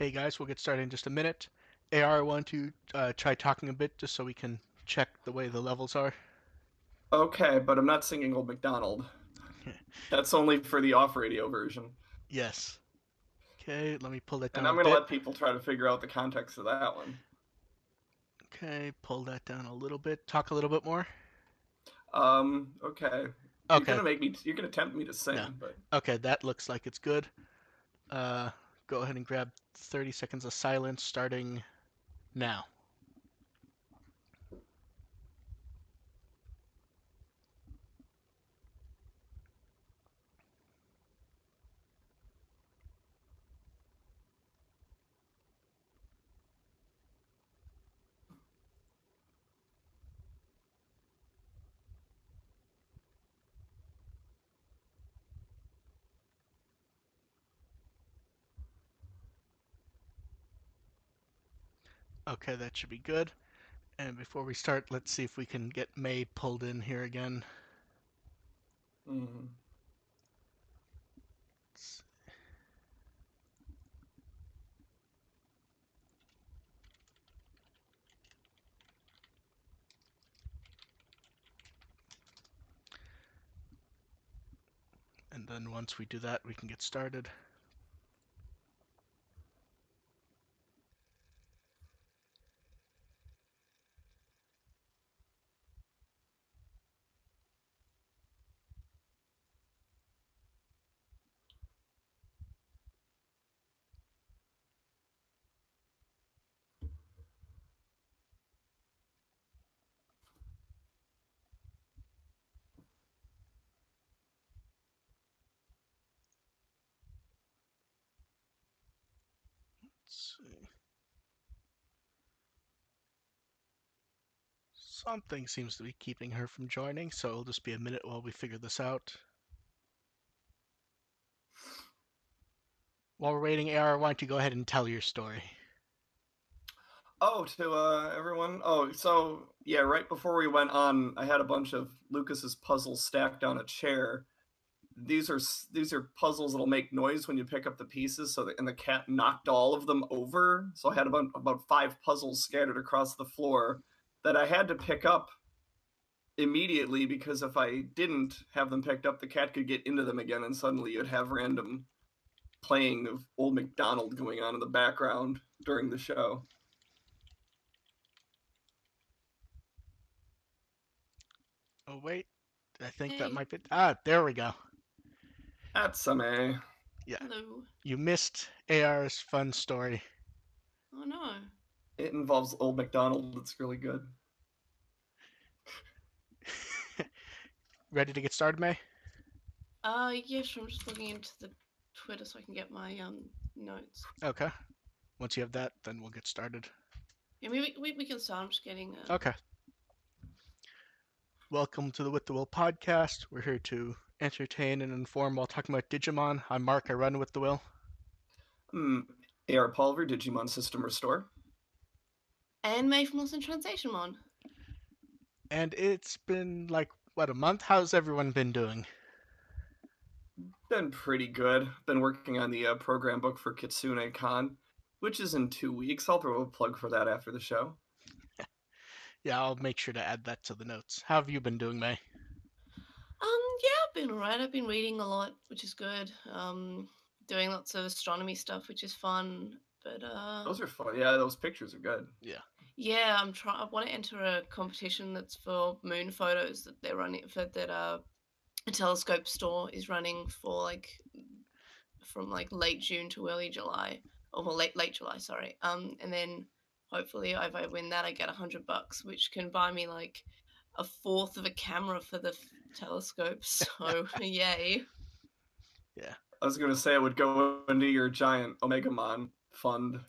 Hey guys, we'll get started in just a minute. AR, I want to try talking a bit just so we can check the way the levels are. Okay, but I'm not singing Old MacDonald. That's only for the off-radio version. Yes. Okay, let me pull that And down a I'm going to bit. let people try to figure out the context of that one. Okay, pull that down a little bit. Talk a little bit more. Okay. Okay, You're gonna tempt me to no. sing, but Okay, that looks like it's good. Uh, Go ahead and grab 30 seconds of silence starting now. Okay, that should be good. And before we start, let's see if we can get May pulled in here again. mm, And then once we do that, we can get started. Let's see. Something seems to be keeping her from joining, so it'll just be a minute while we figure this out. While we're waiting, AR, why don't you go ahead and tell your story? oh, to everyone. Oh, so yeah, right before we went on, I had a bunch of Lucas's puzzles stacked on a chair. These are puzzles that'll make noise when you pick up the pieces. And the cat knocked all of them over. So I had about five puzzles scattered across the floor that I had to pick up immediately, because if I didn't have them picked up, the cat could get into them again, and suddenly you'd have random playing of Old MacDonald going on in the background during the show. Oh, wait. I think that Hey, might be. Ah, there we go. That's some A. Yeah. hello. You missed AR's fun story. Oh no. It involves Old MacDonald. It's really good. Ready to get started, May? Yeah, sure. I'm just logging into the Twitter so I can get my notes. Okay. Once you have that, then we'll get started. Yeah, we can start. I'm just getting Okay. Welcome to the With the Will podcast. We're here to entertain and inform while talking about Digimon. I'm Mark. I run With the Will. Hmm. A.R. Pulver, Digimon System Restore. Anime from Lost in Translation Mon. And it's been like, what, a month? How's everyone been doing? Been pretty good. Been working on the program book for Kitsune Con, which is in 2 weeks. I'll throw a plug for that after the show. Yeah, I'll make sure to add that to the notes. How have you been doing, May? Yeah, I've been alright. I've been reading a lot, which is good. Doing lots of astronomy stuff, which is fun. But Those are fun. Yeah, those pictures are good. Yeah. yeah, I want to enter a competition that's for moon photos that they're running for that a telescope store is running for from like late June to early July, or well, late July, sorry. And then hopefully if I win that, I get $100, which can buy me like a fourth of a camera for the telescope. So yay! Yeah. I was going to say it would go into your giant Omegamon fund.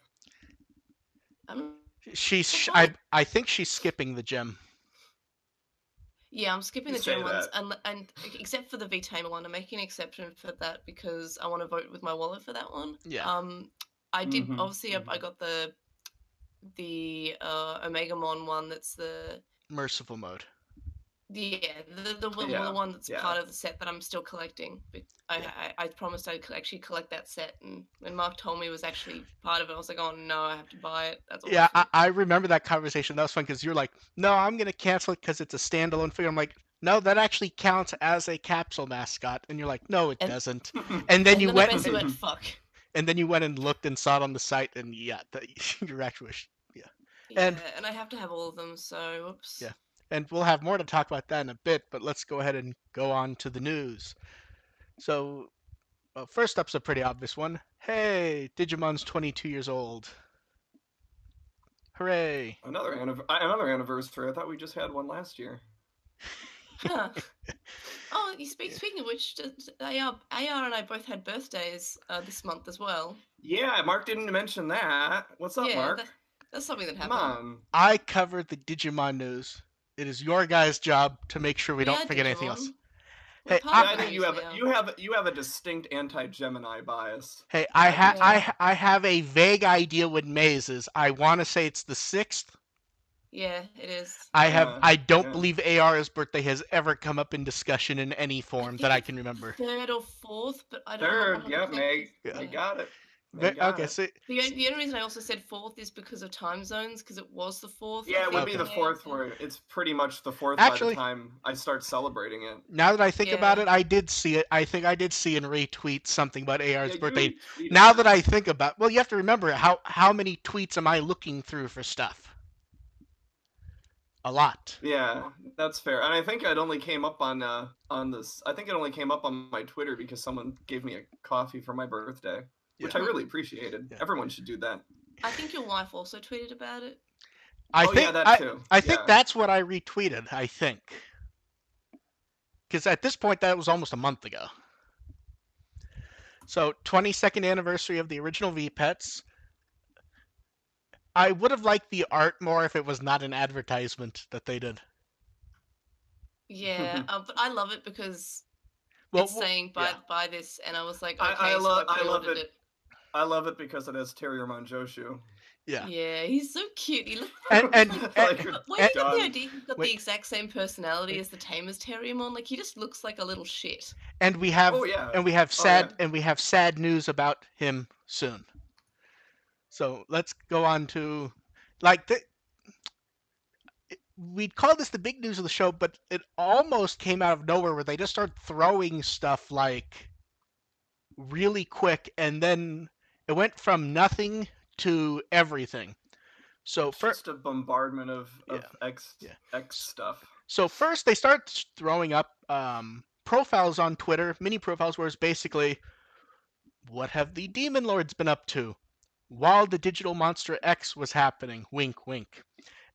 I'm She's. probably I think she's skipping the gem. yeah, I'm skipping You the say gem ones, that. and except for the V Tamer one, I'm making an exception for that because I want to vote with my wallet for that one. Yeah. I did Mm-hmm. obviously I got the Omegamon one. That's the Merciful mode. Yeah, the one that's part of the set that I'm still collecting. I promised I'd actually collect that set, and when Mark told me it was actually part of it, I was like, oh no, I have to buy it. That's awesome. Yeah, I remember that conversation. That was fun because you're like, no, I'm gonna cancel it because it's a standalone figure. I'm like, no, that actually counts as a capsule mascot, and you're like, no, it doesn't. And then I basically went, fuck. And then you went and looked and saw it on the site, and yeah, your reaction was yeah. And I have to have all of them, so whoops. Yeah, and we'll have more to talk about that in a bit, but let's go ahead and go on to the news. So, first up's a pretty obvious one. Hey, Digimon's 22 years old. Hooray! Another anniversary. I thought we just had one last year. Huh. Oh, speaking of which, AR and I both had birthdays this month as well. Yeah, Mark didn't mention that. What's up, Mark? That's something that happened. Come on. I covered the Digimon news. It is your guys' job to make sure we don't forget anything else. Hey, I think you have a distinct anti-Gemini bias. Hey, I have a vague idea what Maze is. I want to say it's the 6th. Yeah, it is. I don't believe AR's birthday has ever come up in discussion in any form that I can remember. 3rd or 4th, but I don't know. 3rd, yeah, Meg. You got it. Okay, so the only reason I also said 4th is because of time zones, because it was the 4th. Yeah, it would be the 4th, where it's pretty much the 4th by the time I start celebrating it. Now that I think about it, I did see it. I think I did see and retweet something about AR's birthday. Now that I think about, well, you have to remember how many tweets am I looking through for stuff? A lot. Yeah, that's fair. And I think it only came up on this. I think it only came up on my Twitter because someone gave me a coffee for my birthday. Which I really appreciated. Yeah. Everyone should do that. I think your wife also tweeted about it. I think that's what I retweeted, I think. Because at this point, that was almost a month ago. So, 22nd anniversary of the original V-Pets. I would have liked the art more if it was not an advertisement that they did. Yeah, but I love it because it's saying buy this, and I was like, okay, I love it. I love it because it has Terriermon Joshu. Yeah. Yeah, he's so cute. He looks where you got the idea he's got the exact same personality as the Tamer's Terriermon? Like, he just looks like a little shit. And we have sad news about him soon. So let's go on to we'd call this the big news of the show, but it almost came out of nowhere where they just started throwing stuff like really quick, and then it went from nothing to everything. So just a bombardment of X stuff. So first they start throwing up profiles on Twitter, mini profiles, where it's basically, what have the Demon Lords been up to while the Digital Monster X was happening? Wink, wink.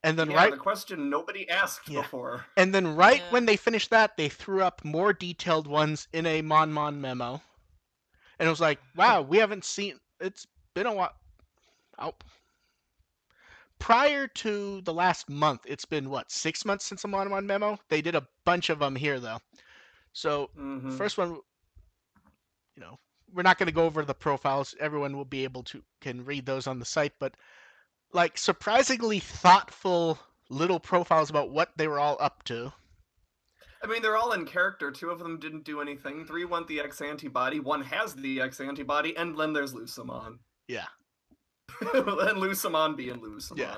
And then the question nobody asked before. And then when they finished that, they threw up more detailed ones in a Mon memo. And it was like, wow, we haven't seen... It's been a while. Oh. Prior to the last month, it's been, 6 months since a Mon memo? They did a bunch of them here, though. So, first one, we're not going to go over the profiles. Everyone will be able to can read those on the site. But, surprisingly thoughtful little profiles about what they were all up to. I mean, they're all in character. 2 of them didn't do anything. 3 want the X antibody. 1 has the X antibody, and then there's Lucamon. Yeah. And Lucamon being Lucamon. Yeah.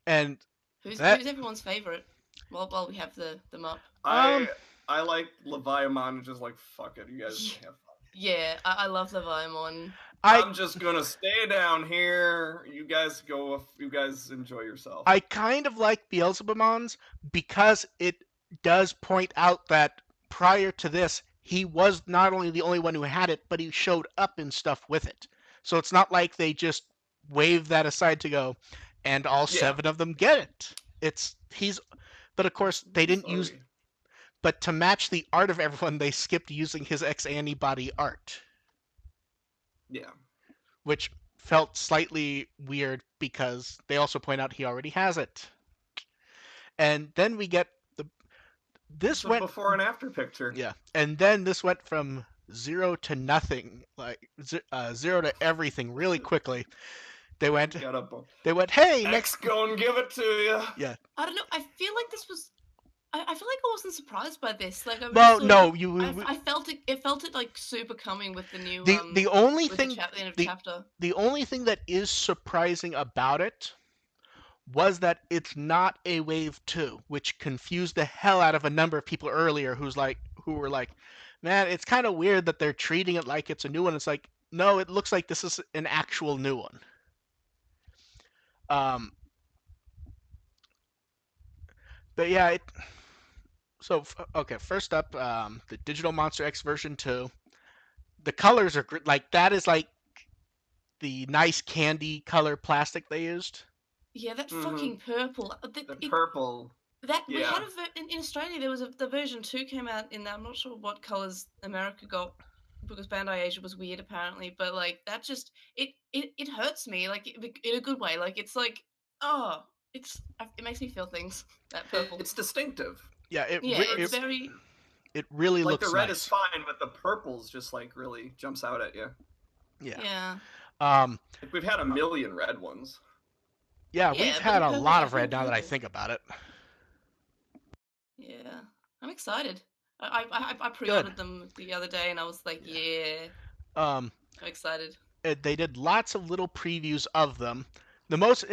And who's everyone's favorite? Well, we have them up. I like Leviamon. Just like, fuck it, you guys have fun. Yeah, I love Leviamon. I'm just gonna stay down here. You guys go. You guys enjoy yourself. I kind of like Beelzebubmon's because it does point out that prior to this, he was not only the only one who had it, but he showed up in stuff with it. So it's not like they just waved that aside to go, and all 7 of them get it. But of course they didn't use. But to match the art of everyone, they skipped using his X antibody art. Yeah. Which felt slightly weird because they also point out he already has it. And then we get this went before and after picture. Yeah, and then this went from 0 to nothing, 0 to everything really quickly. They went, hey, X go and give it to you. Yeah. I don't know. I feel like this was I feel like I wasn't surprised by this. Like, I really Well, sort no, of, I felt it. It felt it like super coming with the new the only with the thing the end of the chapter. the only thing that is surprising about it was that it's not a wave 2, which confused the hell out of a number of people earlier who were like, man, it's kind of weird that they're treating it like it's a new one. It's like, no, it looks like this is an actual new one. Um, but yeah, okay, first up, the Digital Monster X version 2. The colors are like that is like the nice candy color plastic they used. Yeah, that Mhm. fucking purple. The purple. That we had Yeah. in Australia. There was the version 2 came out in that. I'm not sure what colors America got because Bandai Asia was weird apparently. But like that just it hurts me like in a good way. Like it's like oh it makes me feel things. That purple. It's distinctive. Yeah, Yeah, it's very it really Like looks the red nice. is fine, but the purple's just like really jumps out at you. Yeah. yeah. Like we've had a million red ones. Yeah, Yeah, we've but had the a purple- lot I of red think now that I purple- think about it. Yeah, I'm excited. I pre-ordered them the other day and I was like, yeah, Um, I'm excited. they did lots of little previews of them. The most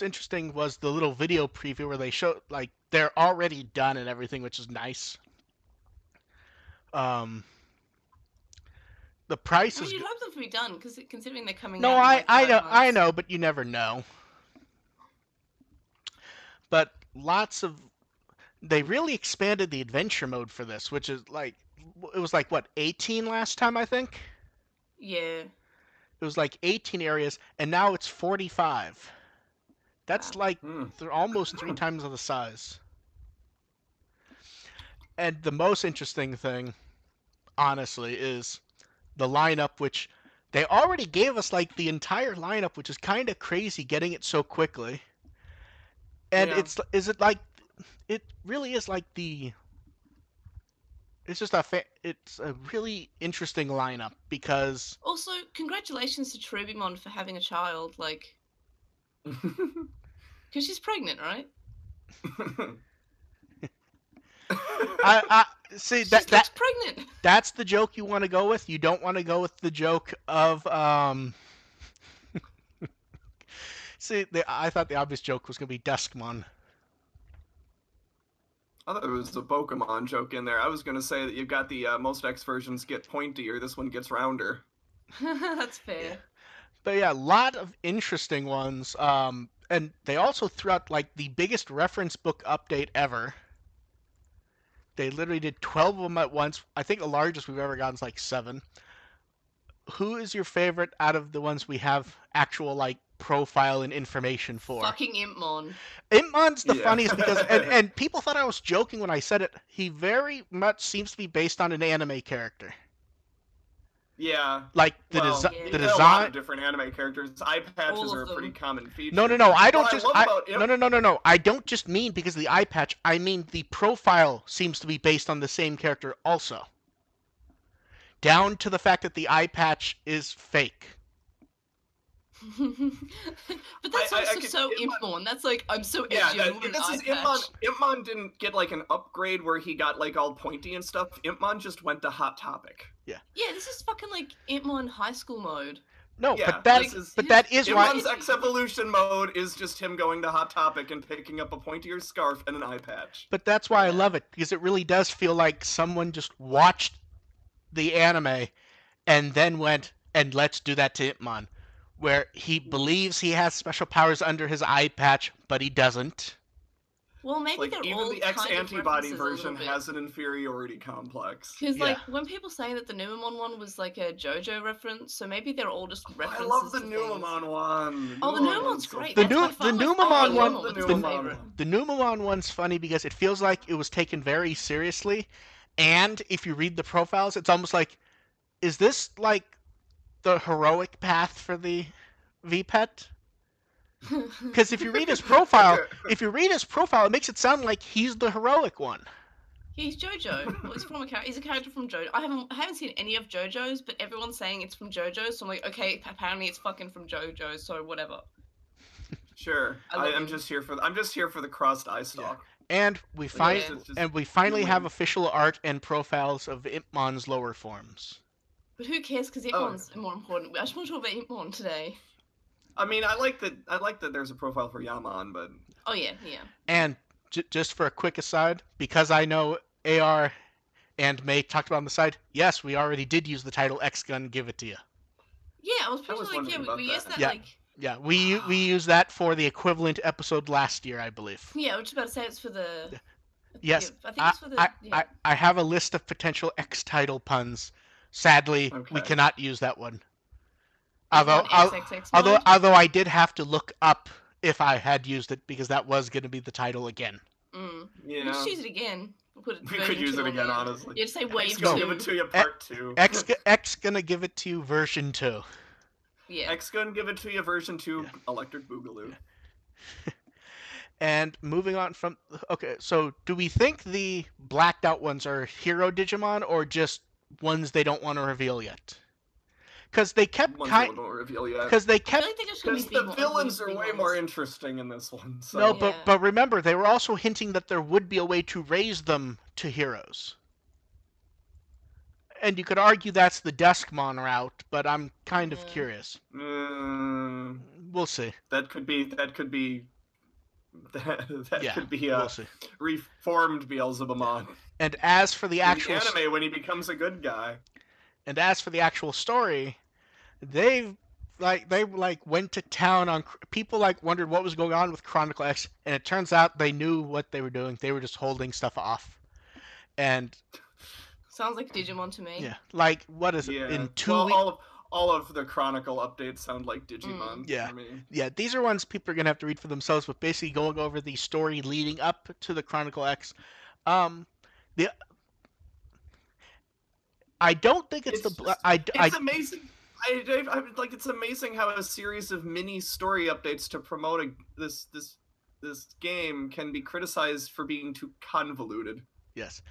interesting was the little video preview where they show like they're already done and everything, which is nice. The price I mean, is you'd hope them to be done because considering they're coming no, out in like 5 months. I know, but you never know. But they really expanded the adventure mode for this, which is like it was like what 18 last time I think. Yeah. It was like 18 areas, and now it's 45. That's Wow. like they're almost 3 times the size. And the most interesting thing, honestly, is the lineup, which they already gave us like the entire lineup, which is kind of crazy getting it so quickly. And Yeah. it really is like it's just it's a really interesting lineup because Also, congratulations to Trubimon for having a child, like, because she's pregnant, right? I see She just looks pregnant. That's the joke you want to go with. You don't want to go with the joke of See, I thought the obvious joke was going to be Duskmon. I thought it was a Pokemon joke in there. I was going to say that you've got the most X versions get pointier, this one gets rounder. That's fair. But yeah, a lot of interesting ones. And they also threw out like the biggest reference book update ever. They literally did 12 of them at once. I think the largest we've ever gotten is like 7. Who is your favorite out of the ones we have actual like profile and information for? Fucking Impmon. Impmon's the funniest because and people thought I was joking when I said it. He very much seems to be based on an anime character. Yeah. Like the well, design. A lot of different anime characters. Eye patches are a pretty common feature. No. I don't just. No. I don't just mean because of the eye patch. I mean the profile seems to be based on the same character also. Down to the fact that the eye patch is fake. But that's also so Impmon. That's like I'm so edgy. Yeah, this is Impmon. Impmon didn't get like an upgrade where he got like all pointy and stuff. Impmon just went to Hot Topic. Yeah. Yeah, this is fucking like Impmon high school mode. No, yeah, that is why Impmon's X Evolution mode is just him going to Hot Topic and picking up a pointier scarf and an eye patch. But that's why I love it because it really does feel like someone just watched the anime and then went and let's do that to Impmon. Where he believes he has special powers under his eye patch, but he doesn't. Well, maybe like, they're even all the X kind of antibody version has an inferiority complex. Because like when people say that the Numemon one was like a JoJo reference, so maybe they're all just references. I love the Numemon one. Oh, the Numemon's great. The Numemon one's funny because it feels like it was taken very seriously, and if you read the profiles, it's almost like, is this like the heroic path for the V-Pet? Because if you read his profile, it makes it sound like he's the heroic one. He's JoJo. Well, he's a character from JoJo. I haven't seen any of JoJo's, but everyone's saying it's from JoJo, so I'm like, okay, apparently it's fucking from JoJo, so whatever. Sure, I'm just here for the crossed eye stalk. And we Yeah. finally have human. official art and profiles of Impmon's lower forms. But who cares? Because Impmon's more important. I just want to talk about Impmon today. I mean, I like that there's a profile for Yaman, but Oh yeah. And just for a quick aside, because I know AR and May talked about on the side, yes, we already did use the title X Gun Give It To You. Yeah, I was pretty sure wondering about we used that that. Yeah. like. Yeah, we used that for the equivalent episode last year, I believe. Yeah, I was just about to say it's for the. Yes, I think it's for the. I have a list of potential X title puns. Sadly, we Okay. cannot use that one. Although I did have to look up if I had used it because that was going to be the title again. We just use it again. We could use it again, honestly. You have to say wave 2. Give it to you, part 2. X gonna give it to you, version 2. Yeah. X gonna give it to you, version 2, yeah. Electric Boogaloo. And moving on from... Okay, so do we think the blacked out ones are hero Digimon or just ones they don't want to reveal yet? Because they kept don't reveal yet. Because they kept... Because the villains are way more interesting in this one. So. No, but remember, they were also hinting that there would be a way to raise them to heroes. And you could argue that's the Deskmon route, but I'm kind of curious. We'll see. That could be we'll see. Reformed Beelzebumon. And as for the actual anime, when he becomes a good guy. And as for the actual story, they went to town on people. Wondered what was going on with Chronicle X, and it turns out they knew what they were doing. They were just holding stuff off. And sounds like Digimon to me. Yeah, what is it in 2 weeks? All of the Chronicle updates sound like Digimon. Yeah, yeah. These are ones people are gonna have to read for themselves. But basically, going over the story leading up to the Chronicle X, I don't think it's amazing. It's amazing how a series of mini story updates to promote this game can be criticized for being too convoluted. Yes.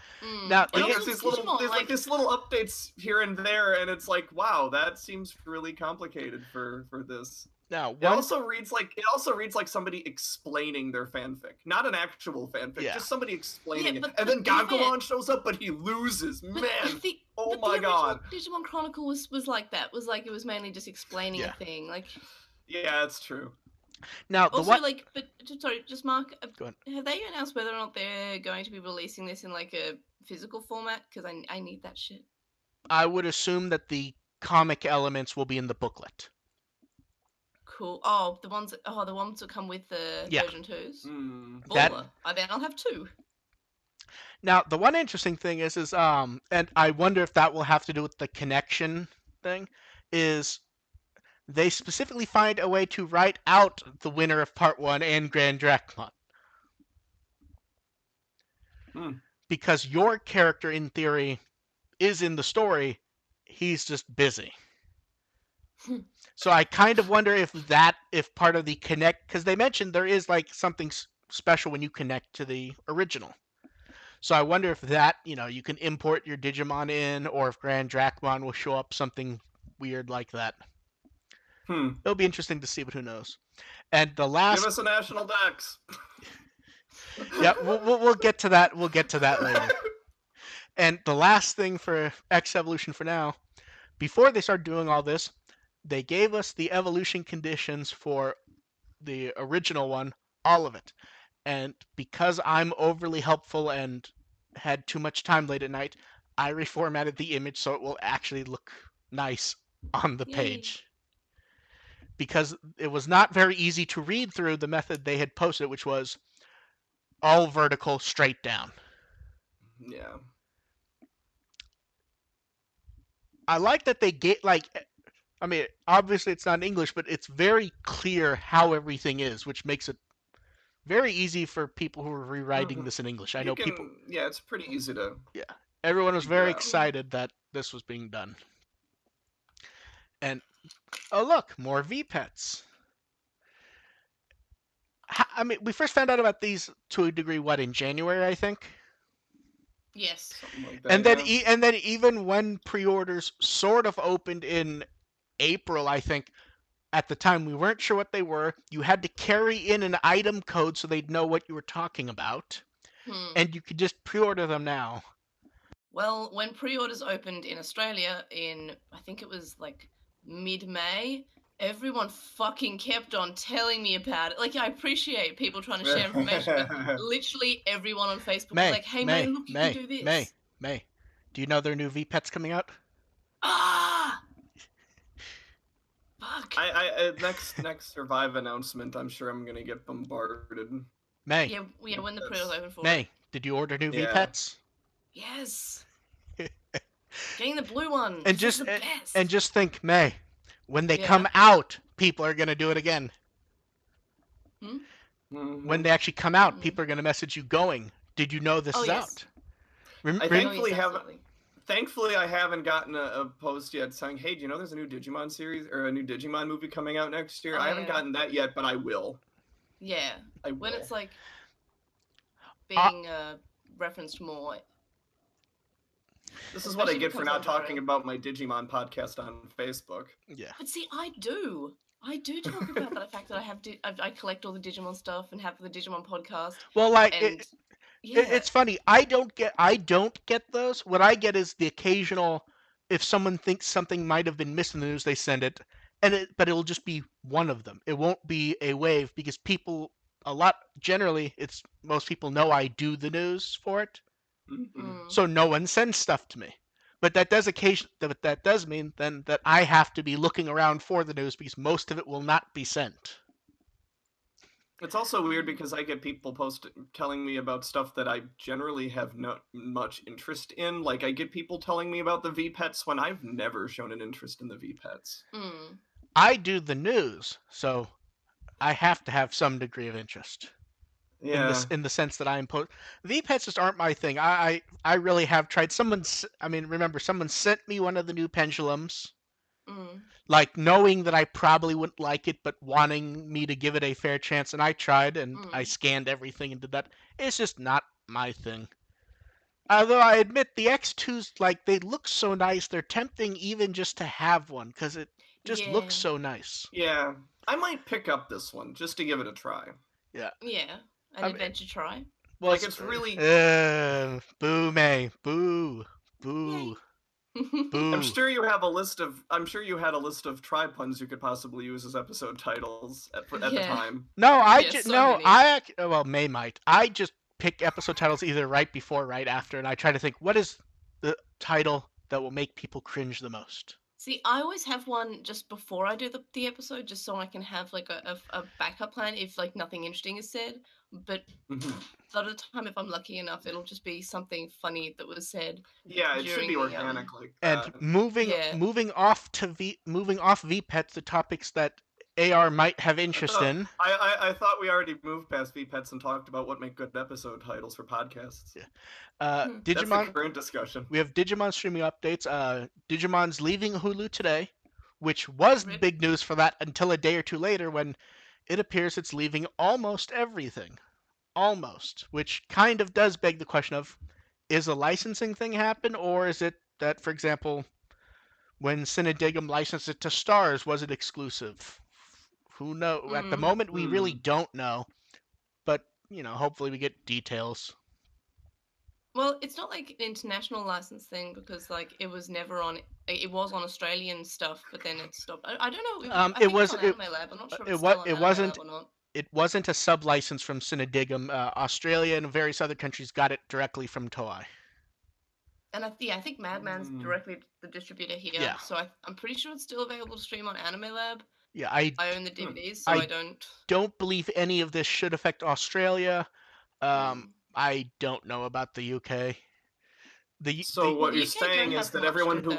Now there's these little updates here and there, and it's like, wow, that seems really complicated for this. Now it also reads like somebody explaining their fanfic, not an actual fanfic, just somebody explaining it. And then Gagumon shows up, but he loses. Man, oh my god! Digimon Chronicle was like that. Was like it was mainly just explaining a thing. Like, yeah, that's true. Now also just Mark. Have they announced whether or not they're going to be releasing this in like a physical format? Because I need that shit. I would assume that the comic elements will be in the booklet. Cool. Oh, the ones that come with the version 2s. Then I'll have 2. Now, the one interesting thing is and I wonder if that will have to do with the connection thing, is they specifically find a way to write out the winner of Part 1 and Grand Dracmon. Because your character, in theory, is in the story, he's just busy. So I kind of wonder if part of the connect, because they mentioned there is something special when you connect to the original. So I wonder if that, you can import your Digimon in, or if Grand Dracmon will show up something weird like that. It'll be interesting to see, but who knows. And the last... Give us a national dex. Yeah, we'll get to that. We'll get to that later. And the last thing for X Evolution for now, before they start doing all this, they gave us the evolution conditions for the original one, all of it. And because I'm overly helpful and had too much time late at night, I reformatted the image so it will actually look nice on the page. Because it was not very easy to read through the method they had posted, which was all vertical, straight down. Yeah. I like that they get, obviously it's not in English, but it's very clear how everything is, which makes it very easy for people who are rewriting this in English. I know people... Yeah, it's pretty easy to... Yeah. Everyone was very excited that this was being done. And, oh look, more V-Pets. We first found out about these to a degree, in January, I think? Yes. Something like that, and then even when pre-orders sort of opened in April, I think, at the time we weren't sure what they were. You had to carry in an item code so they'd know what you were talking about. and you could just pre-order them now. Well, when pre-orders opened in Australia in, I think it was like mid-May, everyone fucking kept on telling me about it. Like, I appreciate people trying to share information, but literally everyone on Facebook was like, hey, May, look, you can do this. May, do you know their new V-Pets coming out? Ah! Fuck. I next Survive announcement, I'm sure I'm gonna get bombarded. May. Yeah, when the pre-orders open for May, it. did you order new Yeah. V-Pets? Yes. Getting the blue one. And This just is the best. and just think, May, when they come out, people are gonna do it again. When they actually come out, people are gonna message you going, "Did you know this is out?" Thankfully, I haven't gotten a post yet saying, "Hey, do you know there's a new Digimon series or a new Digimon movie coming out next year?" I haven't gotten that yet, but I will. Yeah. I will. When it's like being referenced more. This is what I get for not talking about my Digimon podcast on Facebook. Yeah. But see, I do talk about that fact that I collect all the Digimon stuff and have the Digimon podcast. Well, like it's funny. I don't get those. What I get is the occasional, if someone thinks something might have been missed in the news, they send it, but it'll just be one of them. It won't be a wave because generally most people know I do the news for it. So no one sends stuff to me. But that does mean then that I have to be looking around for the news because most of it will not be sent. It's also weird because I get people telling me about stuff that I generally have not much interest in. Like, I get people telling me about the V-Pets when I've never shown an interest in the V-Pets. I do the news, so I have to have some degree of interest. Yeah. In the sense that I impose. V-Pets just aren't my thing. I really have tried. Someone sent me one of the new pendulums. Like, knowing that I probably wouldn't like it, but wanting me to give it a fair chance, and I tried, and I scanned everything and did that. It's just not my thing. Although I admit the X2s, like, they look so nice, they're tempting even just to have one, because it just looks so nice. Yeah. I might pick up this one, just to give it a try. Yeah. Yeah. An adventure try. Well, like, it's really... boo, May. Boo. Boo. Boo. I'm sure you had a list of try puns you could possibly use as episode titles at the time. No, May might. I just pick episode titles either right before or right after, and I try to think, what is the title that will make people cringe the most? See, I always have one just before I do the episode, just so I can have like a backup plan if like nothing interesting is said. But a lot of the time, if I'm lucky enough, it'll just be something funny that was said. Yeah, it should be organic like that. And moving off V-Pets, the topics that AR might have interest in. I thought we already moved past V-Pets and talked about what make good episode titles for podcasts. Yeah. Digimon. That's the current discussion. We have Digimon streaming updates. Digimon's leaving Hulu today, which was the big news for that until a day or two later when it appears it's leaving almost everything. Almost. Which kind of does beg the question of, is a licensing thing happen, or is it that, for example, when Cinedigm licensed it to Stars, was it exclusive? Who knows? At the moment, we really don't know. But, hopefully we get details. Well, it's not like an international license thing because, like, it was never on. It was on Australian stuff, but then it stopped. I don't know. I think it's on Anime Lab. I'm not sure if it's still on Anime Lab or not. It wasn't a sub-license from Cinedigm. Australia and various other countries got it directly from TOEI. And I think Madman's directly the distributor here. Yeah. So I'm pretty sure it's still available to stream on Anime Lab. Yeah, I own the DVDs, so I don't believe any of this should affect Australia. I don't know about the UK. What you're saying is that anyone who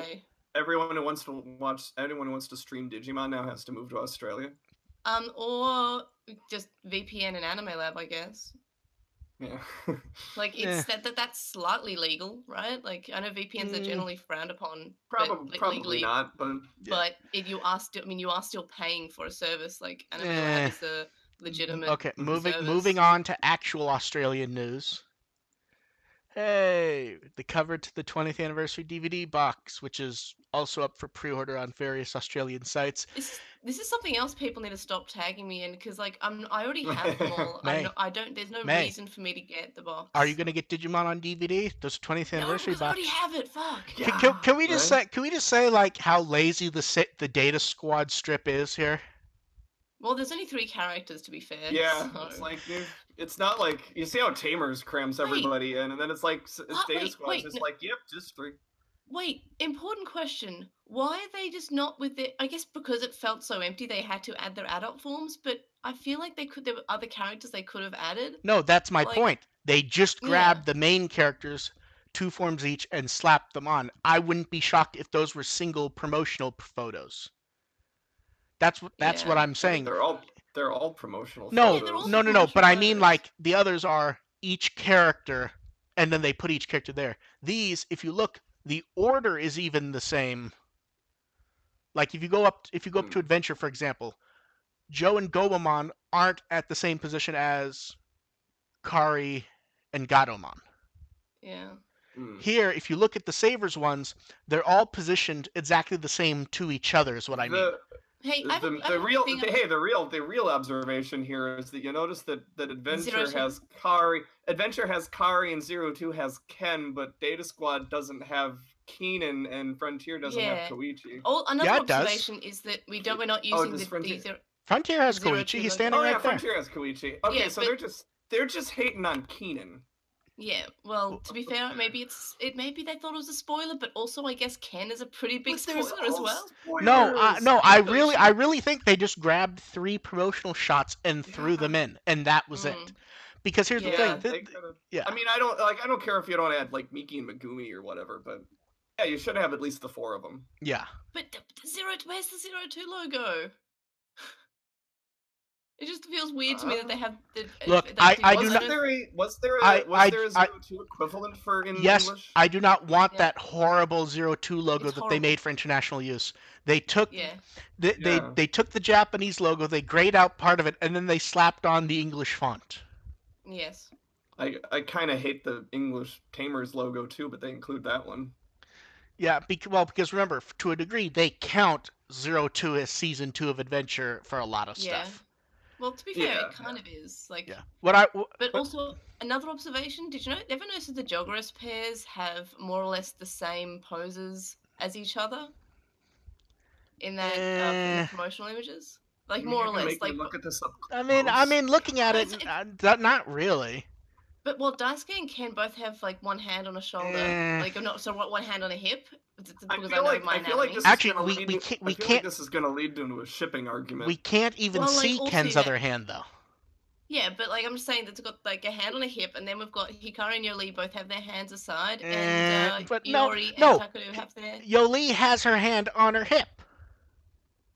wants to stream Digimon now has to move to Australia? Or just VPN and Anime Lab, I guess. Yeah. Like, it's that's slightly legal, right? Like, I know VPNs are generally frowned upon. Probably legally, not, but... But you are still paying for a service, like, Anime Lab is a legitimate Okay, moving on to actual Australian news. Hey, the cover to the 20th anniversary DVD box, which is also up for pre-order on various Australian sites. This is something else people need to stop tagging me in because like I already have them all. May. I don't. There's no May. reason for me to get the box. Are you going to get Digimon on DVD? There's a 20th No, anniversary because I already box. have it. Fuck. Can we just right? say? Can we just say like how lazy the Data Squad strip is here? Well, there's only 3 characters to be fair. Yeah, so- it's like, dude, it's not like you see how Tamers crams everybody in, and then it's like it's Data wait, Squad's just no. like, yep, just 3. Wait, important question. Why are they just not with it? I guess because it felt so empty, they had to add their adult forms. But I feel like there were other characters they could have added. No, that's my Like- point. They just Yeah. grabbed the main characters, 2 forms each, and slapped them on. I wouldn't be shocked if those were single promotional photos. That's what Yeah. I'm saying. They're all promotional No, Yeah, they're all photos. no. promotional But I mean, photos. like the others are each character, and then they put each character there. These, if you look, the order is even the same. Like if you go up to Adventure, for example, Joe and Gomamon aren't at the same position as Kari and Gatomon. Yeah. Here, if you look at the Savers ones, they're all positioned exactly the same to each other. Is what I mean. Hey, I have a The real observation here is that you notice that Adventure 02? has Kari. Adventure has Kari and 02 has Ken, but Data Squad doesn't have Keenan and Frontier doesn't have Koichi. Another Yeah, it does. observation is that we're not using does the Frontier- Frontier has 02 Koichi. He's logo. standing Oh yeah, right there. Frontier has Koichi. Okay, Yeah, so but- they're just hating on Keenan. Yeah, well, to be fair, maybe maybe they thought it was a spoiler, but also I guess Ken is a pretty big But there's spoiler as all well. No, spoilers. no. I really think they just grabbed 3 promotional shots and threw them in, and that was it. Because here's the Yeah. thing. Yeah. I mean, I don't care if you don't add like Miki and Megumi or whatever, but yeah, you should have at least the 4 of them. Yeah. But where's the 02 logo? It just feels weird to me that they have the. Look, I do not. Was there a 02 equivalent for in Yes, English? I do not want Yeah. that horrible 02 logo It's that they horrible. made for international use. They took Yeah. they took the Japanese logo, they grayed out part of it, and then they slapped on the English font. Yes. I kind of hate the English Tamers logo too, but they include that one. Yeah, because remember, to a degree, they count 02 as season 2 of Adventure for a lot of Yeah. stuff. Well, to be fair, Yeah. it kind of is like. Yeah. But also another observation: did you ever notice that the Joggerus pairs have more or less the same poses as each other in that in the promotional images? Like more or less. Like, look at this up I mean, close. looking at it, not really. but Daisuke and Ken both have like one hand on a shoulder, one hand on a hip. I feel like this Actually, we can't. This is going to lead into a shipping argument. We can't even see Ken's other hand though. Yeah, but like I'm just saying, that's got like a hand on a hip, and then we've got Hikari and Yoli both have their hands aside, and but Iori no, and Takeru have their. Yoli has her hand on her hip.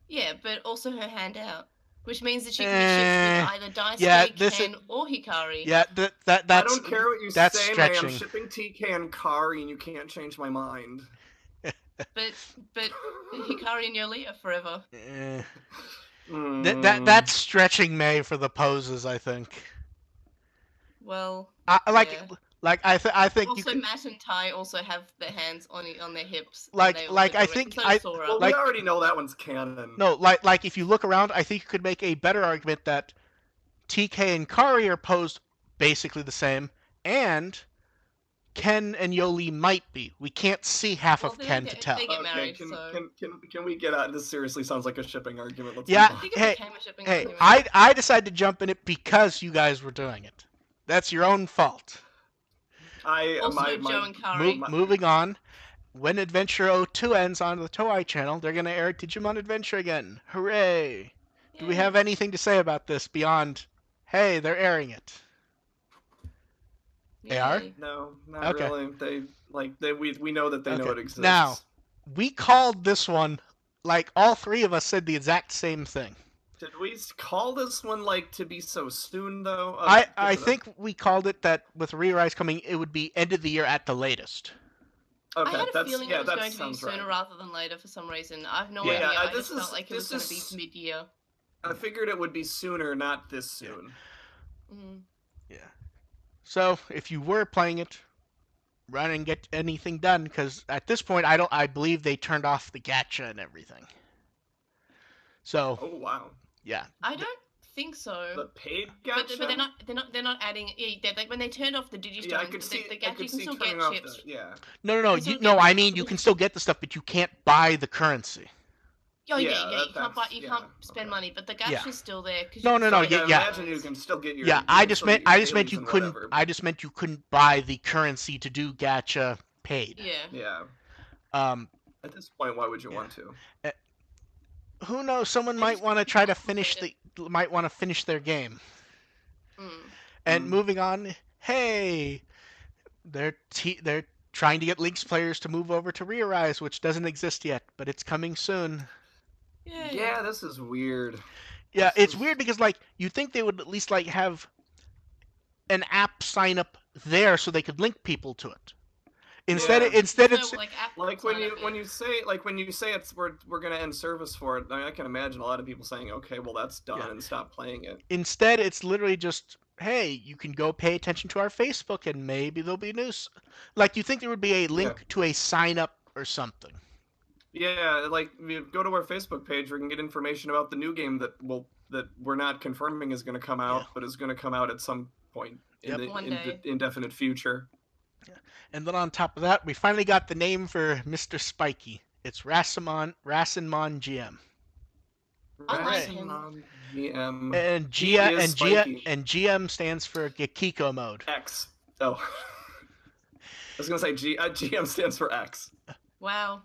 Yeah, but also her hand out, which means that she can be shipped with either Daisuke, Ken, or Hikari. Yeah, that's. I don't care what you say, stretching. I am shipping TK and Kari, and you can't change my mind. But Hikari and Yoli are forever. That's stretching May for the poses, I think. Well, I think also you could, Matt and Tai also have their hands on their hips. Like- and they like, also I do it. think So I- Sora. Well, Like- we already know that one's canon. no, like if you look around, I think you could make a better argument that TK and Kari are posed basically the same, and Ken and Yoli might be. We can't see half of Well, Ken they to get- tell. they get married, can, so- can we get out? This seriously sounds like a shipping argument. Let's Yeah, move I on. think it hey, became a shipping Hey, argument. I decided to jump in it because you guys were doing it. That's your own fault. Also, Joe and Kari. Moving on. When Adventure 02 ends on the TOEI channel, they're going to air Digimon Adventure again. Hooray! Do we Yeah. have anything to say about this beyond, hey, they're airing it? They are? Yay. No, not Okay. really. We know that they know Okay. it exists. Now, we called this one, like all 3 of us said the exact same thing. did we call this one like to be so soon though? I think we called it that with Re-Rise coming, it would be end of the year at the latest. Okay, I had a that's feeling yeah, it was that going to be sounds sooner right. rather than later for some reason. I have no Yeah. idea. Yeah, I this just felt is- like it was this going is- to be mid-year. I figured it would be sooner, not this Yeah. soon. Mm. Yeah. So, if you were playing it, run and get anything done, because at this point I believe they turned off the gacha and everything. So Oh wow. yeah, I don't think so. The paid But gacha. they're not adding. When they turned off the Digistones, Yeah, I could see. the I gacha, could you can see still turning get off chips. the. Yeah. no, can still no. get I the mean, you chips. can still get the stuff, but you can't buy the currency. Oh Yeah, yeah. You can't buy. You yeah, can't spend okay. money, but the Yeah. gacha's still there. Cause No, you can no, still no. I get Yeah, imagine you can still get your. yeah. You can still get your I just meant dailies you and couldn't. whatever. I just meant you couldn't buy the currency to do gacha paid. Yeah. Yeah. Um, At this point, why would you Yeah. want to? who knows? Someone I might just want to think try to people finish made might want to finish their game. Mm. And Mm. moving on, hey, they're trying to get Link's players to move over to Rearise, which doesn't exist yet, but it's coming soon. Yeah, this is weird. Yeah, This it's is- weird because like you think they would at least like have an app sign up there so they could link people to it. Instead, Yeah. instead No, it's like app Like sign when up, you say it's we're gonna end service for it. I mean, I can imagine a lot of people saying, "Okay, well that's done," Yeah. and stop playing it. instead it's literally just, hey, you can go pay attention to our Facebook and maybe there'll be news. Like you think there would be a link to a sign up or something. Yeah, like you go to our Facebook page, we can get information about the new game that we're not confirming is going to come out, Yeah. but is going to come out at some point in Yep. One the day. indefinite future. And then on top of that, we finally got the name for Mr. Spiky. It's Rasenmon GM. I like Hooray. him. GM And He is spiky. GM stands for Gekiko mode. X. Oh, I was gonna say GM stands for X. Wow.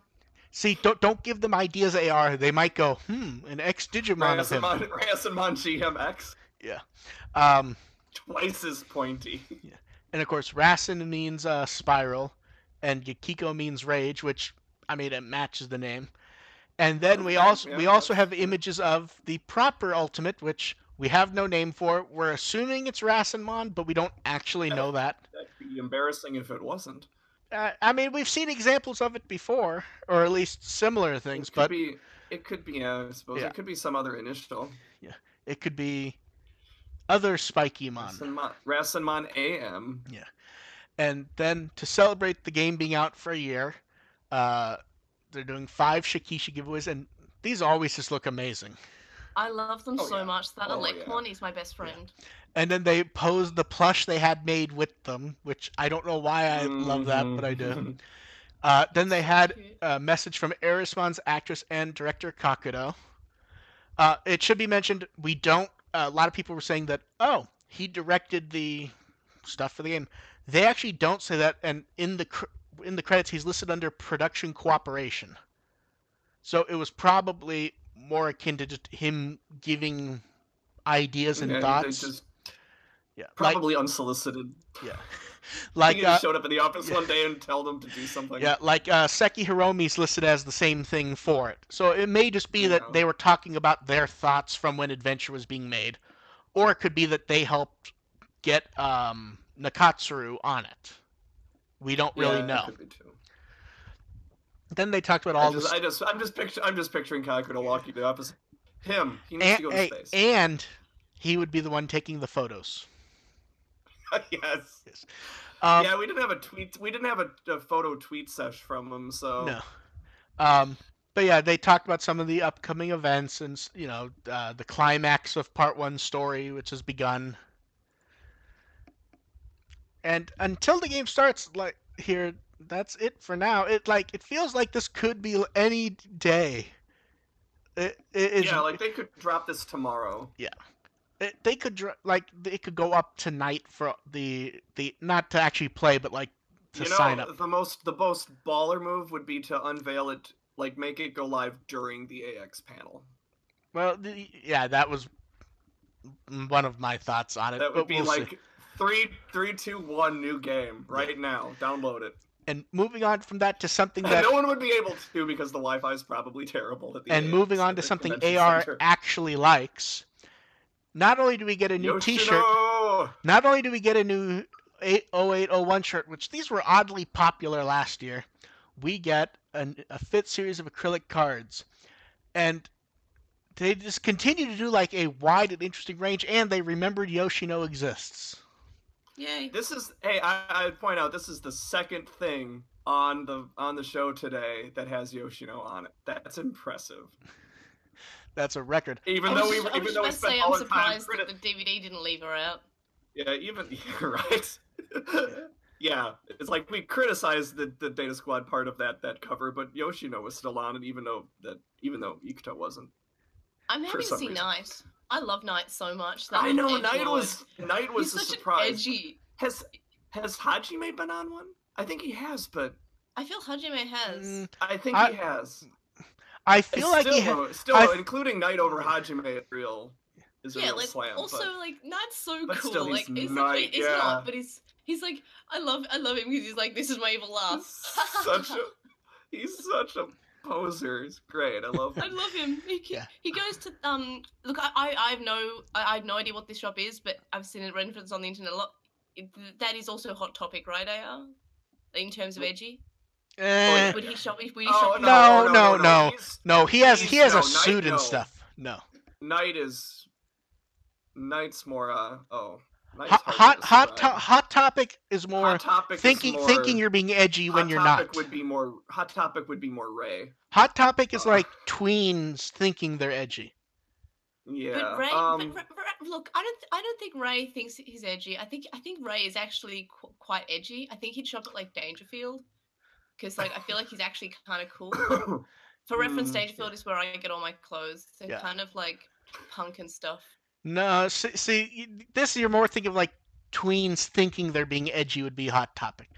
See, don't give them ideas, AR. They might go, an X Digimon of him. Rasenmon GM X. Yeah. Twice as pointy. And of course, Rasen means spiral, and Gekiko means rage, which I mean it matches the name. And then we also have images of the proper ultimate, which we have no name for. We're assuming it's Rasenmon, but we don't actually know that. That'd be embarrassing if it wasn't. I mean, we've seen examples of it before, or at least similar things, but It could be, I suppose. Yeah. It could be some other initial. it could be other Spikymon. Rasenmon AM. And then to celebrate the game being out for a year, they're doing 5 Shikishi giveaways, and these always just look amazing. I love them Oh, so yeah. much. That Oh, Elecmon is my best friend. And then they posed the plush they had made with them, which I don't know why I love that, but I do. Then they had Cute. a message from Erismon's actress and director Kakudo. It should be mentioned, a lot of people were saying that, he directed the stuff for the game. They actually don't say that, and in the credits he's listed under production cooperation. So it was probably more akin to just him giving ideas and thoughts. They just Yeah, probably unsolicited. like He just showed up at the office one day and told them to do something. Yeah, like Seki Hiromi's listed as the same thing for it. So it may just be that they were talking about their thoughts from when Adventure was being made. Or it could be that they helped get Nakatsuru on it. We don't really know. Could be too. Then they talked about all this. I'm just picturing Kakuto walking to the office. Him. He needs to go to space. And he would be the one taking the photos. Yes. Yeah, we didn't have a tweet. We didn't have a photo tweet sesh from him. So no. But yeah, they talked about some of the upcoming events and the climax of Part 1 story, which has begun. And until the game starts, that's it for now. It feels like this could be any day. they could drop this tomorrow. They could it could go up tonight for the not to actually play, but to sign up. The most baller move would be to unveil it, make it go live during the AX panel. Well, that was one of my thoughts on it. That would be we'll see. 3, 2, 1, new game right now. Download it. And moving on from that to something And that no one would be able to because the Wi-Fi is probably terrible at the and AX moving on to something convention AR center. actually likes. Not only do we get a new T-shirt, not only do we get a new 0801 shirt, which these were oddly popular last year, we get a fit series of acrylic cards. And they just continue to do a wide and interesting range, and they remembered Yoshino exists. Yay. This is I'd point out this is the second thing on the show today that has Yoshino on it. That's impressive. That's a record. Even I though was we just spent about to say, all I'm the time surprised that the DVD didn't leave her out. Yeah, right. Yeah, it's like we criticized the Data Squad part of that cover, but Yoshino was still on it, even though Ikuto wasn't. I'm happy to some see reason. Knight. I love Knight so much. I know Edge Lord. Knight was He's a such surprise. an edgy. Has Hajime been on one? I think he has, but I feel Hajime has. I think he has. I feel like still including Knight over Hajime is real. Is a real slam. Also, but, like Knight's so but cool. Still, like he's Knight, he's not, but he's like I love him because he's like, this is my evil laugh. He's such a poser. He's great. I love him. I love him. He goes to look. I have no idea what this shop is, but I've seen it referenced on the internet a lot. That is also a hot topic, right? AR, in terms of edgy. Would he shop? No. He has a suit and stuff. No. Knight's more. Hot Topic is more thinking you're being edgy when you're not. Hot Topic would be more Ray. Hot Topic is like tweens thinking they're edgy. Yeah. But Ray, look, I don't think Ray thinks he's edgy. I think Ray is actually quite edgy. I think he'd shop at like Dangerfield, because like I feel like he's actually kind of cool. For reference, Dangerfield is where I get all my clothes. They're kind of like punk and stuff. No, see, this you're more thinking of like tweens thinking they're being edgy would be Hot Topic.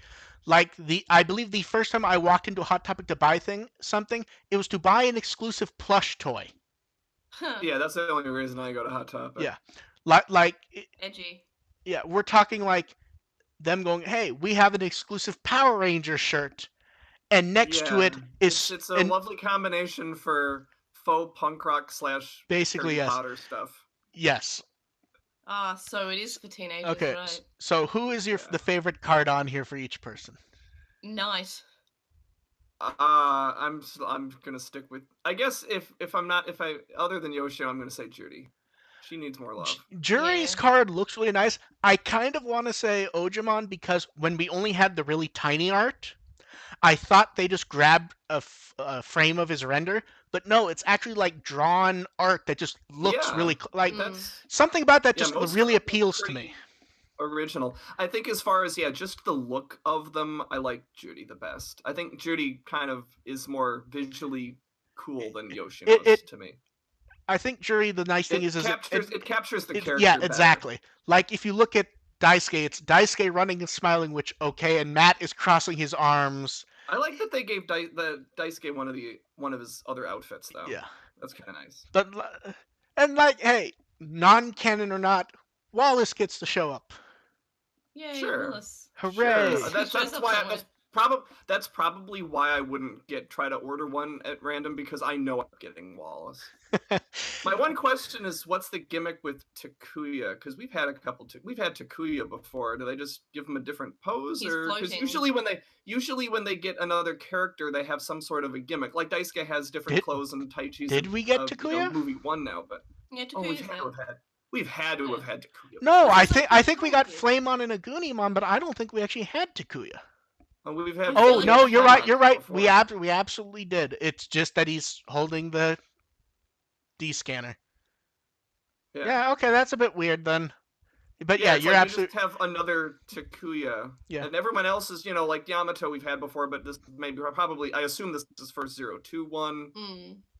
Like I believe the first time I walked into Hot Topic to buy something, it was to buy an exclusive plush toy. Yeah, that's the only reason I go to Hot Topic. Yeah, like edgy. Yeah, we're talking like them going, "Hey, we have an exclusive Power Ranger shirt," and next to it is it's a lovely combination for faux punk rock / basically Harry Potter stuff. Yes. So it is for teenagers, okay, right? So who is the favorite card on here for each person? Knight. I'm gonna stick with. I guess if I other than Yoshio, I'm gonna say Judy. She needs more love. Jury's card looks really nice. I kind of want to say Ojimon because when we only had the really tiny art, I thought they just grabbed a frame of his render, but no, it's actually like drawn art that just looks really like something about that just really appeals to me. Original. I think as far as just the look of them, I like Judy the best. I think Judy kind of is more visually cool than Yoshino to me. I think Judy, the nice thing is it captures the character. Yeah, exactly. Better. Like if you look at Daisuke, it's Daisuke running and smiling, which and Matt is crossing his arms. I like that they gave Daisuke one of his other outfits though. Yeah, that's kind of nice. But and like, hey, non-canon or not, Wallace gets to show up. Yay, Wallace! Hooray! Sure. That's probably why I wouldn't try to order one at random, because I know I'm getting Wallace. My one question is, what's the gimmick with Takuya? Because we've had Takuya before. Do they just give him a different pose, because usually when they get another character, they have some sort of a gimmick. Like Daisuke has different clothes and Taichi's. Did we get Takuya? Movie 1 now, but we've had to have had Takuya. No, I think we got Flamemon and Agunimon, but I don't think we actually had Takuya. We've had. Oh no, you're right. You're right. We absolutely did. It's just that he's holding the D scanner. Yeah. Okay, that's a bit weird then. But you're absolutely. You just have another Takuya. Yeah. And everyone else is, like Yamato we've had before, but this probably I assume this is first 021.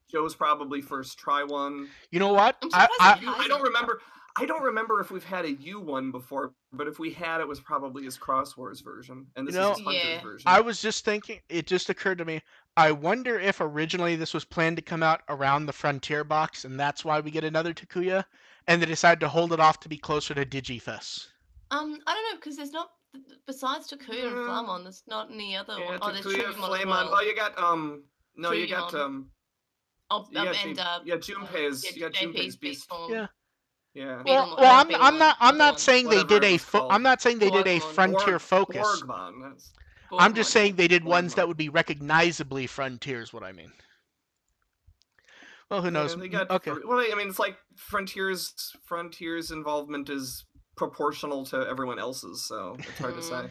Joe's probably first try one. You know what? I don't remember. I don't remember if we've had a U1 before, but if we had, it was probably his Cross Wars version, and this is his Hunter's version. I was just thinking. It just occurred to me. I wonder if originally this was planned to come out around the Frontier box, and that's why we get another Takuya, and they decided to hold it off to be closer to Digifest. I don't know, because there's not besides Takuya and Flamon, there's not any other one. Oh, there's Truvimon as well. Oh, you got you got Junpei's Beast Form. Yeah. Yeah. Well, I'm not saying they did a Frontier focus. I'm just saying they did ones that would be recognizably Frontier is what I mean. Well, who knows? Okay. Well, I mean, it's like Frontier's involvement is proportional to everyone else's, so it's hard to say.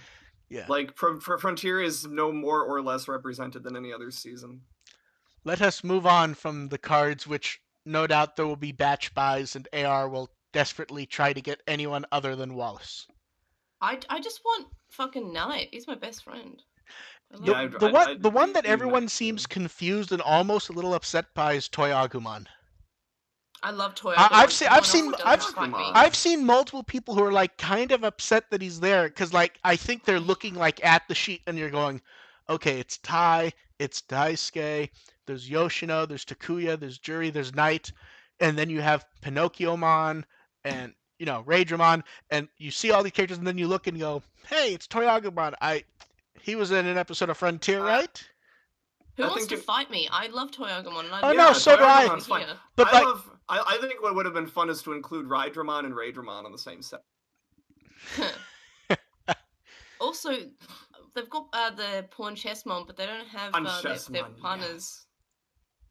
Yeah. Like, Frontier is no more or less represented than any other season. Let us move on from the cards, which no doubt there will be batch buys, and AR will desperately try to get anyone other than Wallace. I just want fucking Knight. He's my best friend. The one that do everyone Knight, seems too. confused and almost a little upset by is Toy Agumon. I love Toy I've Agumon. I've seen multiple people who are like kind of upset that he's there because like I think they're looking like at the sheet and you're going, okay, it's Tai, it's Daisuke, there's Yoshino, there's Takuya, there's Juri, there's Knight, and then you have Pinocchiomon and Raydramon, and you see all these characters and then you look and go, hey, it's Toy Agumon. He was in an episode of Frontier, right? Who wants to fight me? I love Toy Agumon. And oh no, so do I. Fine. But I think what would have been fun is to include Raydramon and Raydramon on the same set. Also, they've got the Pawn Chessmon, but they don't have their partners.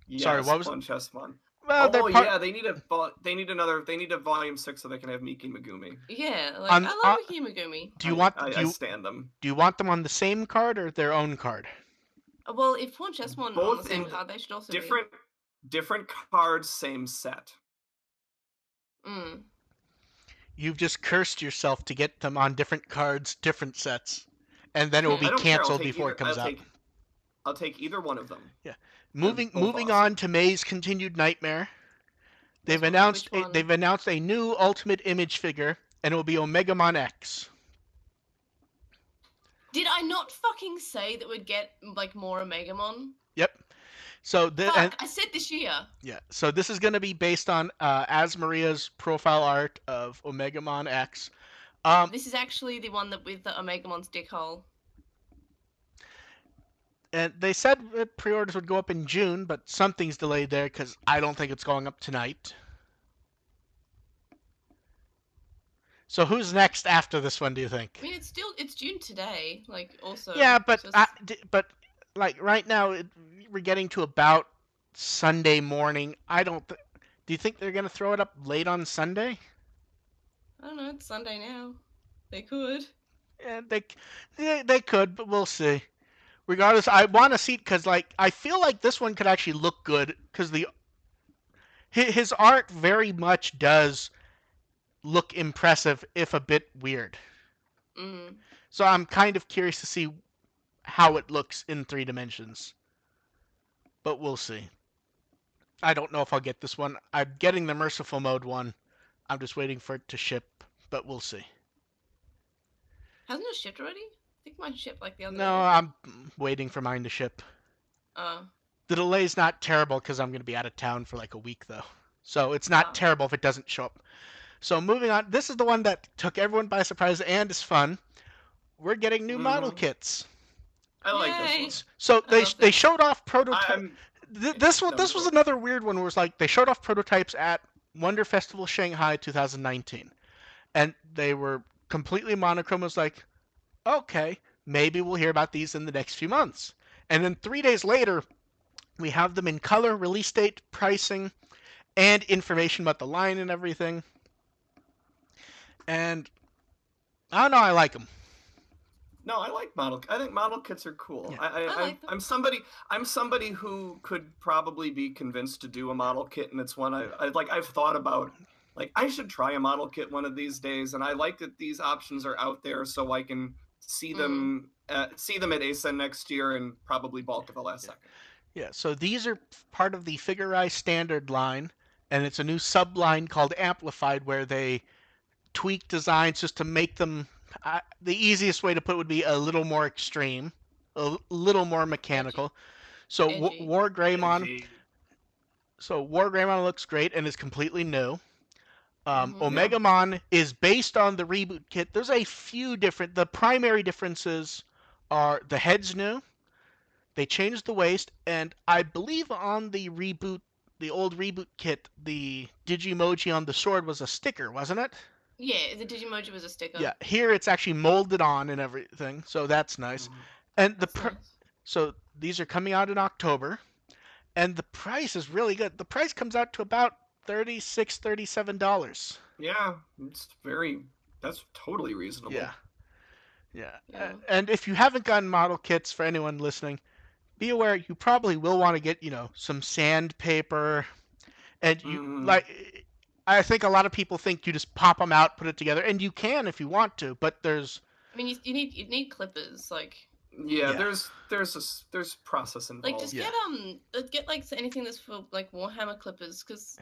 Yes. Sorry, what was Pawn Chessmon? Well, yeah, they need a volume 6 so they can have Miki Megumi. Yeah, like I love Miki Megumi. I stand them. Do you want them on the same card or their own card? Well, if Pawn Chessmon on the same card, they should also different cards, same set. You've just cursed yourself to get them on different cards, different sets, and then it will be canceled before it comes out. I'll take either one of them. Yeah. Moving on to May's continued nightmare. They've announced a new Ultimate Image figure, and it will be Omegamon X. Did I not fucking say that we'd get like more Omegamon? Yep. So I said this year. Yeah. So this is going to be based on Asmaria's profile art of Omegamon X. This is actually the one that with the Omegamon's dick hole. And they said pre-orders would go up in June, but something's delayed there because I don't think it's going up tonight. So who's next after this one, do you think? I mean, it's June today, like also. Yeah, but like right now we're getting to about Sunday morning. Do you think they're gonna throw it up late on Sunday? I don't know. It's Sunday now. They could. Yeah, they could, but we'll see. Regardless, I want to see it because like I feel like this one could actually look good because his art very much does look impressive, if a bit weird. So I'm kind of curious to see how it looks in 3 dimensions. But we'll see. I don't know if I'll get this one. I'm getting the Merciful Mode one. I'm just waiting for it to ship, but we'll see. Hasn't it shipped already? I think mine shipped like the other day. No, I'm waiting for mine to ship. The delay's not terrible because I'm going to be out of town for like a week, though. So it's not terrible if it doesn't show up. So moving on, this is the one that took everyone by surprise and is fun. We're getting new model kits. I like this one. So they showed off prototypes. This was another weird one where it was like they showed off prototypes at Wonder Festival Shanghai 2019. And they were completely monochrome. It was like, okay, maybe we'll hear about these in the next few months. And then 3 days later, we have them in color, release date, pricing, and information about the line and everything. And I don't know, I like them. No, I like model. I think model kits are cool. Yeah. I'm somebody who could probably be convinced to do a model kit, and it's one I've thought about. Like, I should try a model kit one of these days, and I like that these options are out there, so I can see them at ASEN next year and probably bulk at the last second. Yeah. So these are part of the Figure-Eye standard line, and it's a new sub-line called Amplified, where they tweak designs just to make them. The easiest way to put it would be a little more extreme, a little more mechanical. So WARGREYMON. So WARGREYMON looks great and is completely new. Omegamon is based on the reboot kit. There's a few different. The primary differences are the head's new. They changed the waist, and I believe on the old reboot kit, the Digimoji on the sword was a sticker, wasn't it? Yeah, the Digimoji was a sticker. Yeah, here it's actually molded on and everything, so that's nice. And so these are coming out in October, and the price is really good. The price comes out to about $36, $37. Yeah, it's very That's totally reasonable. Yeah. And if you haven't gotten model kits, for anyone listening, be aware you probably will want to get, some sandpaper, and I think a lot of people think you just pop them out, put it together, and you can if you want to, but there's. I mean, you need clippers, like. Yeah, there's process involved. Like, just get like anything that's for like Warhammer clippers, because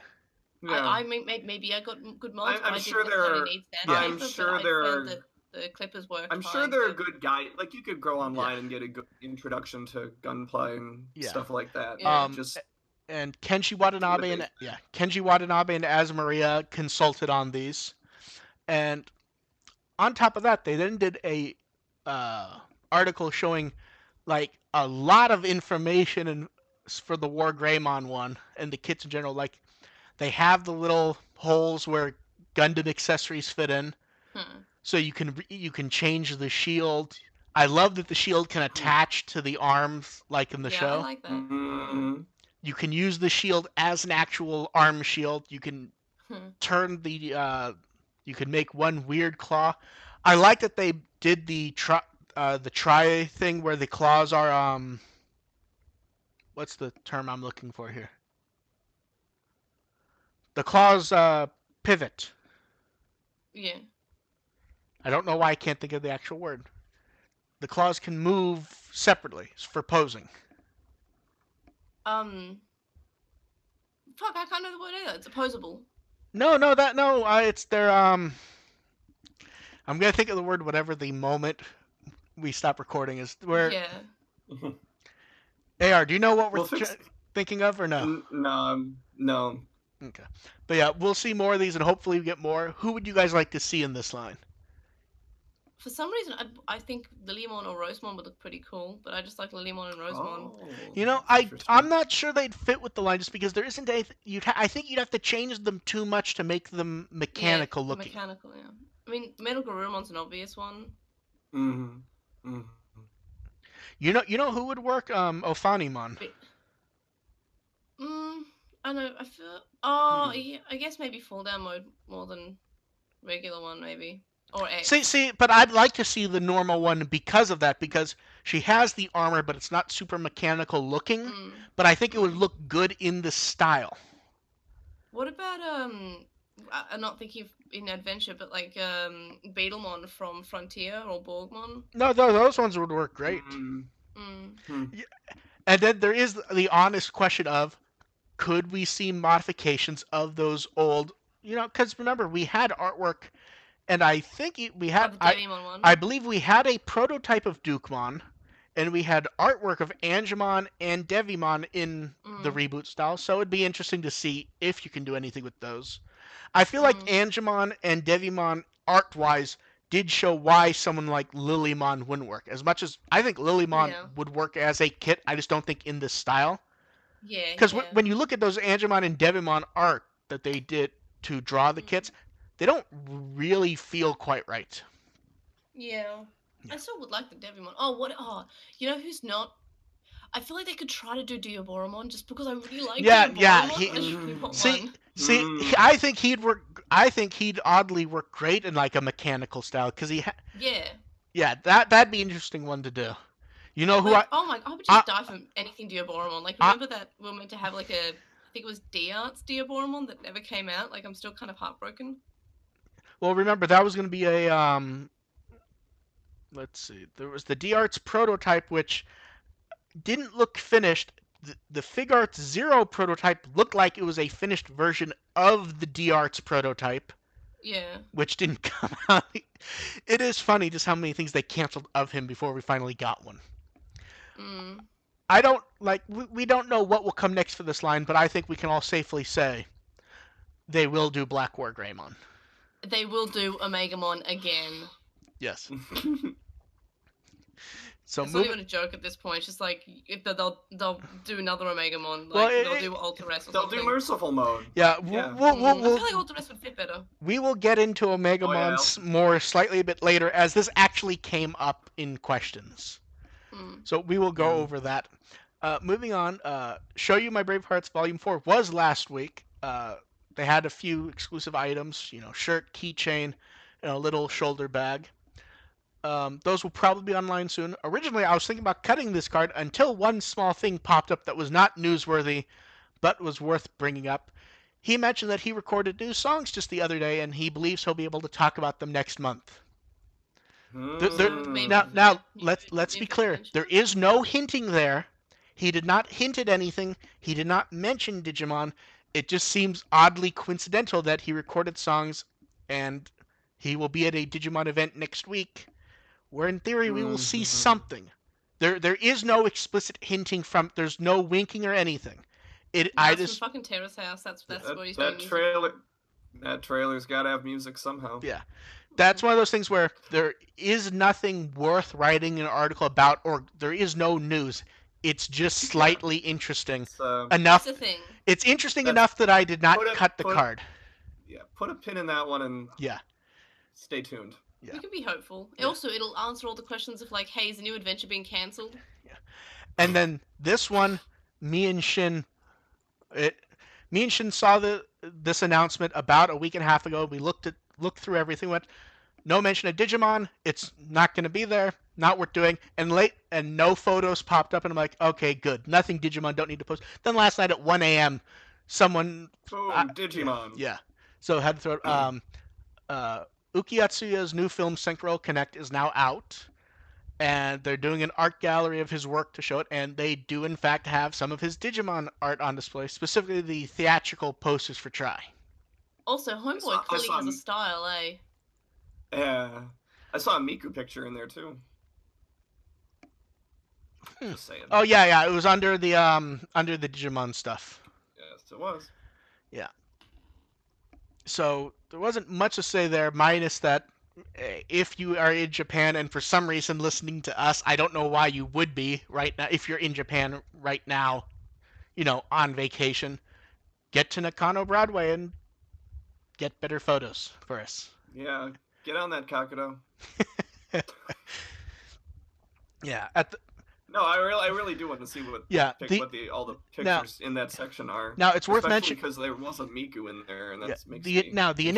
yeah. I maybe I got good molds. I'm sure there. I'm sure there are. The clippers work. I'm sure there are good guides. Like, you could go online and get a good introduction to gunplay and stuff like that. And Kenji Watanabe and Asmaria consulted on these, and on top of that, they then did a article showing like a lot of information for the WARGREYMON one and the kits in general. Like, they have the little holes where Gundam accessories fit in, so you can change the shield. I love that the shield can attach to the arms, like in the show. I like that. Mm-hmm. You can use the shield as an actual arm shield. You can turn the you can make one weird claw. I like that they did the tri thing where the claws are what's the term I'm looking for here? The claws pivot. Yeah. I don't know why I can't think of the actual word. The claws can move separately for posing. Fuck, I can't know the word either. It's opposable. No, it's their I'm gonna think of the word whatever the moment we stop recording is. Where AR, do you know what we're thinking of, or no? No. Okay, but yeah, we'll see more of these, and hopefully we get more. Who would you guys like to see in this line? For some reason, I think Lilymon or Rosemon would look pretty cool, but I just like Lilymon and Rosemon. I'm not sure they'd fit with the line just because there isn't anything. I think you'd have to change them too much to make them mechanical looking. Mechanical, yeah. I mean, Metal Garurumon's an obvious one. Mm-hmm. You know who would work? Ophanimon. I know. I feel. Yeah, I guess maybe fall down mode more than regular one, maybe. Or X. See, but I'd like to see the normal one because of that, because she has the armor, but it's not super mechanical looking. But I think it would look good in the style. What about I'm not thinking of in Adventure, but like Beetlemon from Frontier or Borgmon? No, those ones would work great. Yeah. And then there is the honest question of, could we see modifications of those old, because remember, we had artwork, and I think we had, I believe we had a prototype of Dukemon, and we had artwork of Angemon and Devimon in the reboot style, so it'd be interesting to see if you can do anything with those. I feel like Angemon and Devimon, art-wise, did show why someone like Lilymon wouldn't work. As much as I think Lilymon would work as a kit, I just don't think in this style. Yeah. Because when you look at those Angemon and Devimon art that they did to draw the kits, they don't really feel quite right. Yeah. I still would like the Devimon. Oh, you know who's not? I feel like they could try to do Diaboromon just because I really like Diaboromon. See, I think he'd work. I think he'd oddly work great in like a mechanical style because he. Yeah, that'd be an interesting one to do. You know who I would just die from anything Diaboromon. Like, remember that we were meant to have like I think it was D-Art's Diaboromon that never came out. Like, I'm still kind of heartbroken. Well, remember that was going to be a let's see. There was the D-Art's prototype, which didn't look finished. The FigArts Zero prototype looked like it was a finished version of the D-Art's prototype. Yeah. Which didn't come out. It is funny just how many things they canceled of him before we finally got one. I don't we don't know what will come next for this line, but I think we can all safely say they will do Black WARGREYMON. They will do Omegamon again. Yes. So it's not even a joke at this point. It's just like if they'll do another Omegamon. Like, they'll do Ultra S or they'll something. do Merciful Mode. Yeah, I feel like Ultra S would fit better. We will get into Omegamons more slightly a bit later, as this actually came up in questions. So we will go over that. Moving on, Show You My Brave Hearts Volume 4 was last week. They had a few exclusive items, shirt, keychain, in a little shoulder bag. Those will probably be online soon. Originally, I was thinking about cutting this card until one small thing popped up that was not newsworthy, but was worth bringing up. He mentioned that he recorded new songs just the other day, and he believes he'll be able to talk about them next month. Now, let's be clear. There is no hinting there. He did not hint at anything. He did not mention Digimon. It just seems oddly coincidental that he recorded songs, and he will be at a Digimon event next week, where in theory we will see something. There is no explicit hinting from. There's no winking or anything. From fucking Terrace House. That's what he's doing. That trailer's got to have music somehow. Yeah. That's one of those things where there is nothing worth writing an article about, or there is no news. It's just slightly interesting enough. That's the thing. It's interesting enough that I did not cut the card. Yeah, put a pin in that one and stay tuned. Yeah. We can be hopeful. Yeah. Also, it'll answer all the questions of like, hey, is the new adventure being cancelled? Yeah. And then this one, me and Shin saw this announcement about a week and a half ago. We looked through everything, went, no mention of Digimon. It's not going to be there. Not worth doing. And no photos popped up, and I'm like, okay, good. Nothing Digimon. Don't need to post. Then last night at 1 a.m., someone. Digimon. Yeah. So I had to throw it. Uki Atsuya's new film Synchro Connect is now out, and they're doing an art gallery of his work to show it, and they do in fact have some of his Digimon art on display, specifically the theatrical posters for Try. Also, Homeboy clearly has a style, eh? Yeah. I saw a Miku picture in there too. Just saying. Oh yeah, it was under the Digimon stuff. Yes, it was. Yeah. So there wasn't much to say there, minus that if you are in Japan and for some reason listening to us, I don't know why you would be right now. If you're in Japan right now, on vacation, get to Nakano Broadway and get better photos for us. Yeah, get on that, Kakudo. Yeah. No, I really do want to see what all the pictures in that section are. Now it's worth mentioning because there was a Miku in there, and that makes the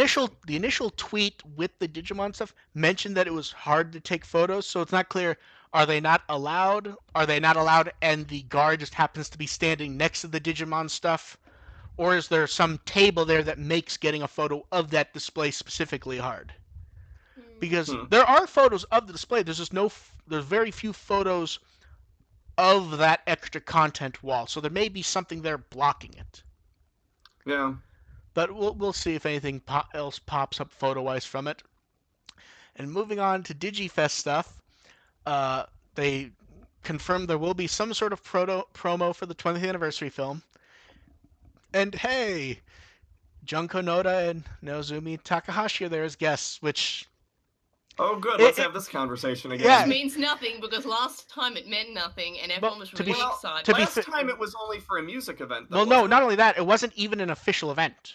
initial tweet with the Digimon stuff mentioned that it was hard to take photos, so it's not clear. Are they not allowed? Are they not allowed? And the guard just happens to be standing next to the Digimon stuff, or is there some table there that makes getting a photo of that display specifically hard? Because there are photos of the display. There's very few photos of that extra content wall, so there may be something there blocking it. Yeah. But we'll see if anything else pops up photo-wise from it. And moving on to DigiFest stuff, they confirmed there will be some sort of promo for the 20th anniversary film. And hey, Junko Noda and Naozumi Takahashi are there as guests, which... Oh, good. Let's have this conversation again. Yeah. Which means nothing, because last time it meant nothing, and everyone was really excited. Last time it was only for a music event, though. Well, no, not only that, it wasn't even an official event.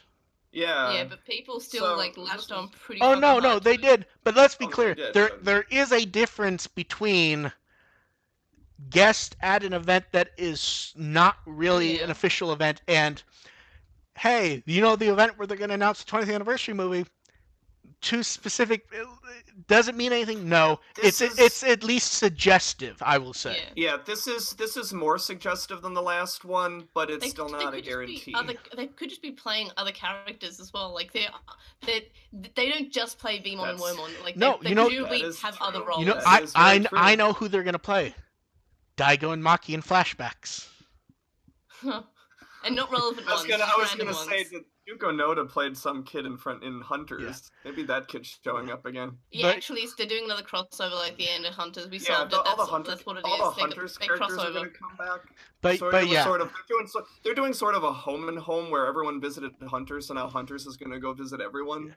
Yeah. Yeah, but people still latched on pretty. Oh no, they did. But let's be clear. There is a difference between guest at an event that is not really an official event and, hey, the event where they're going to announce the 20th anniversary movie. Too specific doesn't mean anything. No, it's at least suggestive, I will say. Yeah, this is more suggestive than the last one, but it's still not a guarantee. They could just be playing other characters as well. Like they don't just play Beamon and Wormon. Like they do have other roles. I know who they're gonna play. Daigo and Maki in flashbacks. And not relevant ones. I was gonna say that Yuko Noda played some kid in Hunters. Yeah. Maybe that kid's showing up again. Yeah, actually, they're doing another crossover like the end of Hunters. We solved it. That's what it is. All the Hunters characters are going to come back. They're doing sort of a home and home where everyone visited Hunters, so now Hunters is going to go visit everyone.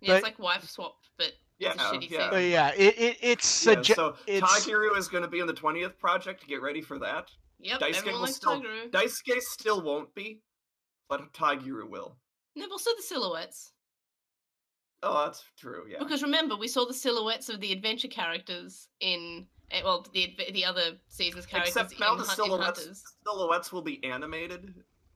Yeah, it's like wife swap, but it's a shitty thing. But yeah, it's Tagiru is going to be in the 20th project. Get ready for that. Yep, everyone likes Tagiru. Daisuke still won't be, but Tagiru will. No, but also the silhouettes. Oh, that's true, yeah. Because remember, we saw the silhouettes of the adventure characters in, the other season's characters. Except now the silhouettes will be animated.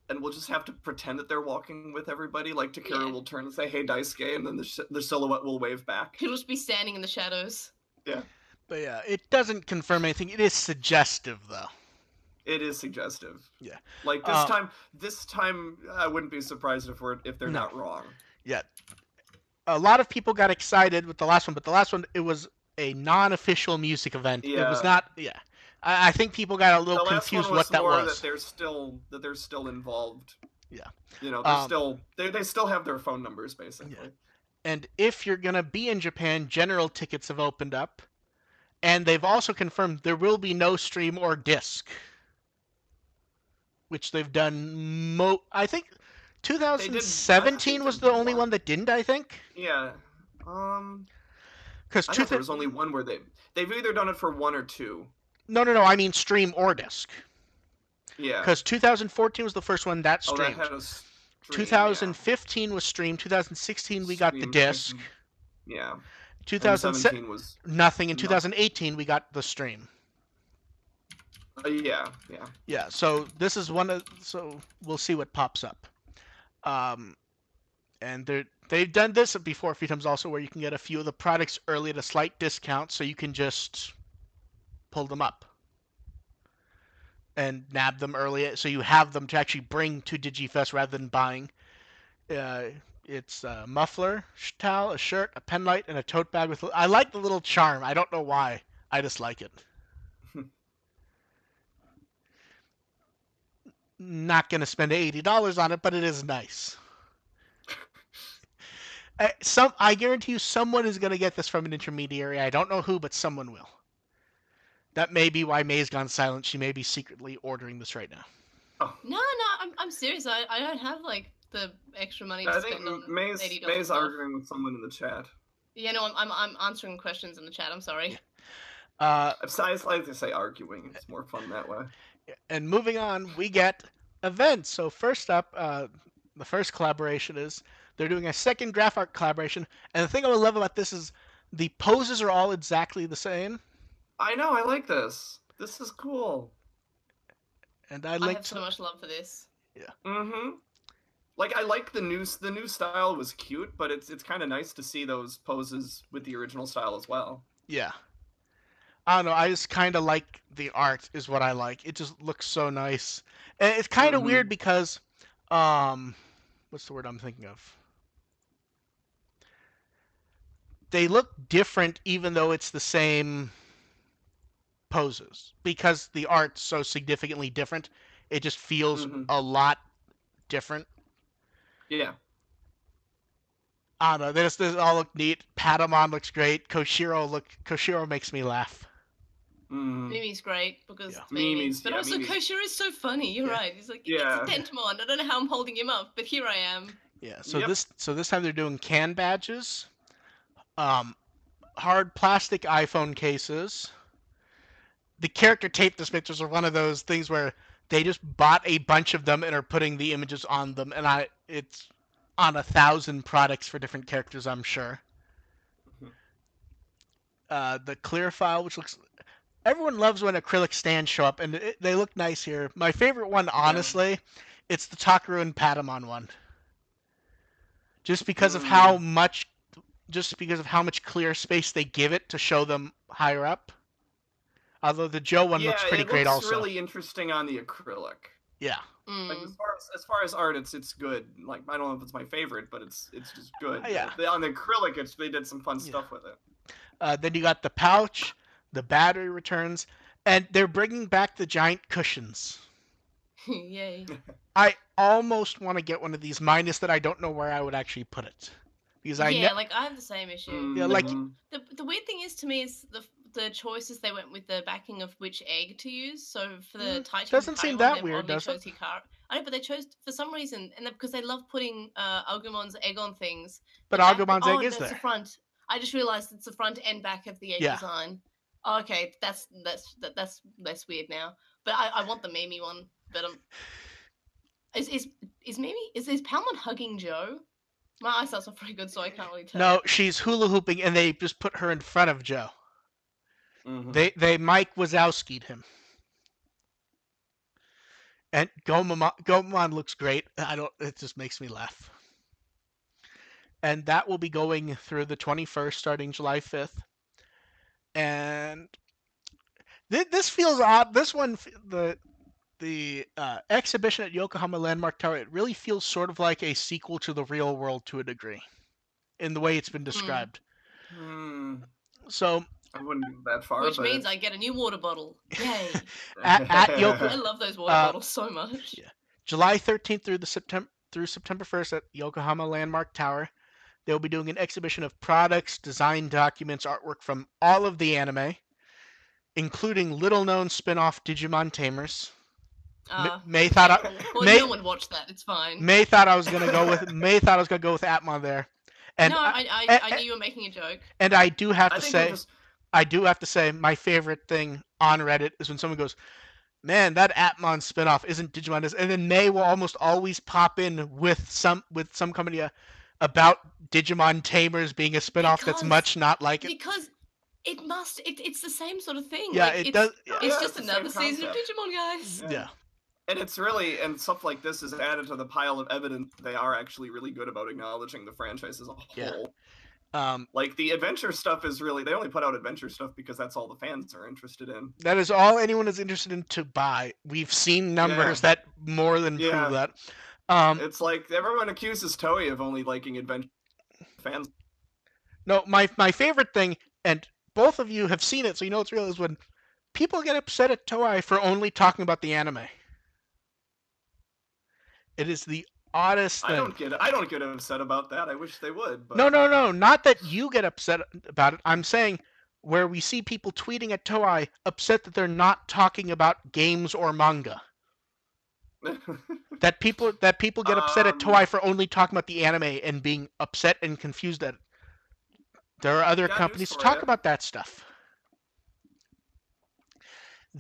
and we'll just have to pretend that they're walking with everybody. Like Takira Yeah. will turn and say, "Hey, Daisuke," and then the silhouette will wave back. He'll just be standing in the shadows. Yeah, But yeah, it doesn't confirm anything. It is suggestive, though. it is suggestive. Yeah. Like this time, I wouldn't be surprised if they're No. not wrong. Yeah. A lot of people got excited with the last one, but the last one, it was a non-official music event. It was Yeah. not. Yeah. I think people got a little The last confused one was what that more was. that they're still involved. Yeah. You know, they're still they still have their phone numbers basically. Yeah. And if you're gonna be in Japan, general tickets have opened up, and they've also confirmed there will be no stream or disc, which they've done. I think 2017 was the only one that didn't. I think. Yeah. Because I thought there was only one where they've either done it for one or two. No. I mean stream or disc. Yeah. Because 2014 was the first one that streamed. That had a stream, 2015 was streamed. 2016 we got the disc. Yeah. 2017 was nothing. In 2018 we got the stream. Yeah. Yeah. So this is so we'll see what pops up. And they've done this before a few times also, where you can get a few of the products early at a slight discount, so you can just pull them up and nab them early, so you have them to actually bring to DigiFest rather than buying. It's a muffler, towel, a shirt, a pen light, and a tote bag with. I like the little charm. I don't know why. I just like it. Not gonna spend $80 on it, but it is nice. I guarantee you, someone is gonna get this from an intermediary. I don't know who, but someone will. That may be why May's gone silent. She may be secretly ordering this right now. Oh. No, I'm serious. I don't have like the extra money to spend on May's $80. May's arguing with someone in the chat. Yeah, no, I'm answering questions in the chat. I'm sorry. I like to say arguing. It's more fun that way. And moving on, we get events. So first up, the first collaboration is they're doing a second graph art collaboration. And the thing I love about this is the poses are all exactly the same. I know. I like this. This is cool. And I have so much love for this. Yeah. Mm-hmm. Like I like the new style was cute, but it's kind of nice to see those poses with the original style as well. Yeah. I don't know. I just kind of like the art is what I like. It just looks so nice. And it's kind of weird because, what's the word I'm thinking of? They look different even though it's the same poses, because the art's so significantly different. It just feels a lot different. Yeah. I don't know. This all look neat. Patamon looks great. Koshiro makes me laugh. Mimi's great because Mimi's, but also Koshiro is so funny. You're right. He's like, it's a Dentamon. I don't know how I'm holding him up, but here I am. Yeah. So this time they're doing can badges, hard plastic iPhone cases. The character tape dispensers are one of those things where they just bought a bunch of them and are putting the images on them, and it's on 1,000 products for different characters, I'm sure. The clear file, which looks. Everyone loves when acrylic stands show up, and they look nice here. My favorite one, honestly, it's the Takaru and Patamon one. Just because of how much clear space they give it to show them higher up. Although the Joe one looks pretty great also. Yeah, it looks really interesting on the acrylic. Yeah. Like as far as art, it's good. Like I don't know if it's my favorite, but it's just good. Yeah. On the acrylic, they did some fun stuff with it. Then you got the pouch, the battery returns, and they're bringing back the giant cushions. Yay. I almost want to get one of these, minus that I don't know where I would actually put it. Because I have the same issue. Yeah, like the weird thing is to me is the choices they went with the backing of which egg to use. So for the Titan, doesn't seem that weird, does it? I know, but they chose for some reason, and because they love putting Agumon's egg on things. But Agumon's egg is there. The front. I just realized it's the front and back of the egg design. Oh, okay, that's less weird now. But I want the Mimi one. But is Palmon hugging Joe? My eyesight's not very good, so I can't really tell. No, she's hula hooping, and they just put her in front of Joe. They Mike Wazowski'd him. And Gomamon looks great. It just makes me laugh. And that will be going through the 21st, starting July 5th. And this feels odd. This one, the exhibition at Yokohama Landmark Tower, it really feels sort of like a sequel to the real world to a degree, in the way it's been described. So I wouldn't go that far. Which means I get a new water bottle. Yay! at Yokohama, I love those water bottles so much. Yeah. July 13th through September 1st at Yokohama Landmark Tower, they'll be doing an exhibition of products, design documents, artwork from all of the anime, including little-known spin-off Digimon Tamers. May thought no one watched that. It's fine. May thought I was gonna go with Atmon there. And no, I knew you were making a joke. And I do have to say, my favorite thing on Reddit is when someone goes, "Man, that Atmon spinoff isn't Digimon," and then May will almost always pop in with some company about Digimon Tamers being a spinoff that's much not like it. Because it's the same sort of thing. Yeah, it does. Yeah. It's just another season of Digimon, guys. Yeah. And it's really, and stuff like this is added to the pile of evidence they are actually really good about acknowledging the franchise as a whole. Yeah. Like the adventure stuff is really, they only put out adventure stuff because that's all the fans are interested in. That is all anyone is interested in to buy. We've seen numbers that more than prove that. It's like everyone accuses Toei of only liking adventure fans. No, my favorite thing, and both of you have seen it, so you know it's real, is when people get upset at Toei for only talking about the anime. It is the oddest thing. I don't get upset about that. I wish they would. But... No. Not that you get upset about it. I'm saying where we see people tweeting at Toei upset that they're not talking about games or manga. that people get upset at Toei for only talking about the anime and being upset and confused at it. There are other companies to talk about that stuff.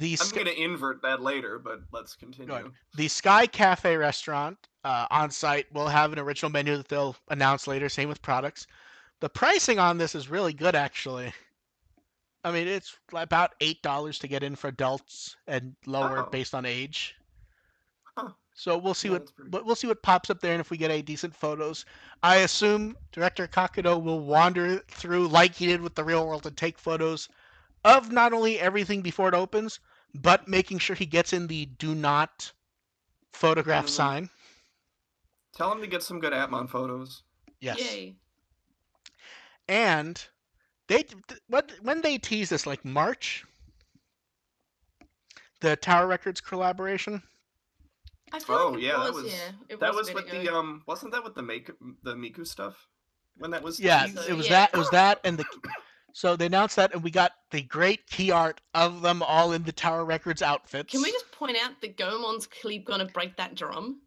I'm going to invert that later, but let's continue. The Sky Cafe restaurant on site will have an original menu that they'll announce later, same with products. The pricing on this is really good, actually. I mean, it's about $8 to get in for adults and lower based on age. So we'll see what pops up there, and if we get any decent photos. I assume Director Kakudo will wander through like he did with the real world and take photos of not only everything before it opens, but making sure he gets in the do not photograph sign. Tell him to get some good Atmon photos. Yes. Yay. And when they tease this, like March, the Tower Records collaboration. I feel like that was with the wasn't that with the Miku stuff when that was it was that and the. So they announced that, and we got the great key art of them all in the Tower Records outfits. Can we just point out that Goemon's clearly gonna break that drum?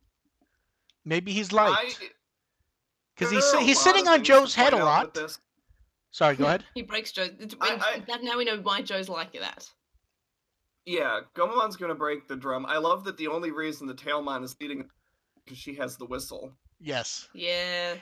Maybe he's light. Because he's sitting on Joe's head a lot. Sorry, go ahead. He breaks Joe's. Now we know why Joe's like that. Yeah, Goemon's gonna break the drum. I love that the only reason the Tailmon is leading is because she has the whistle. Yes. Yeah.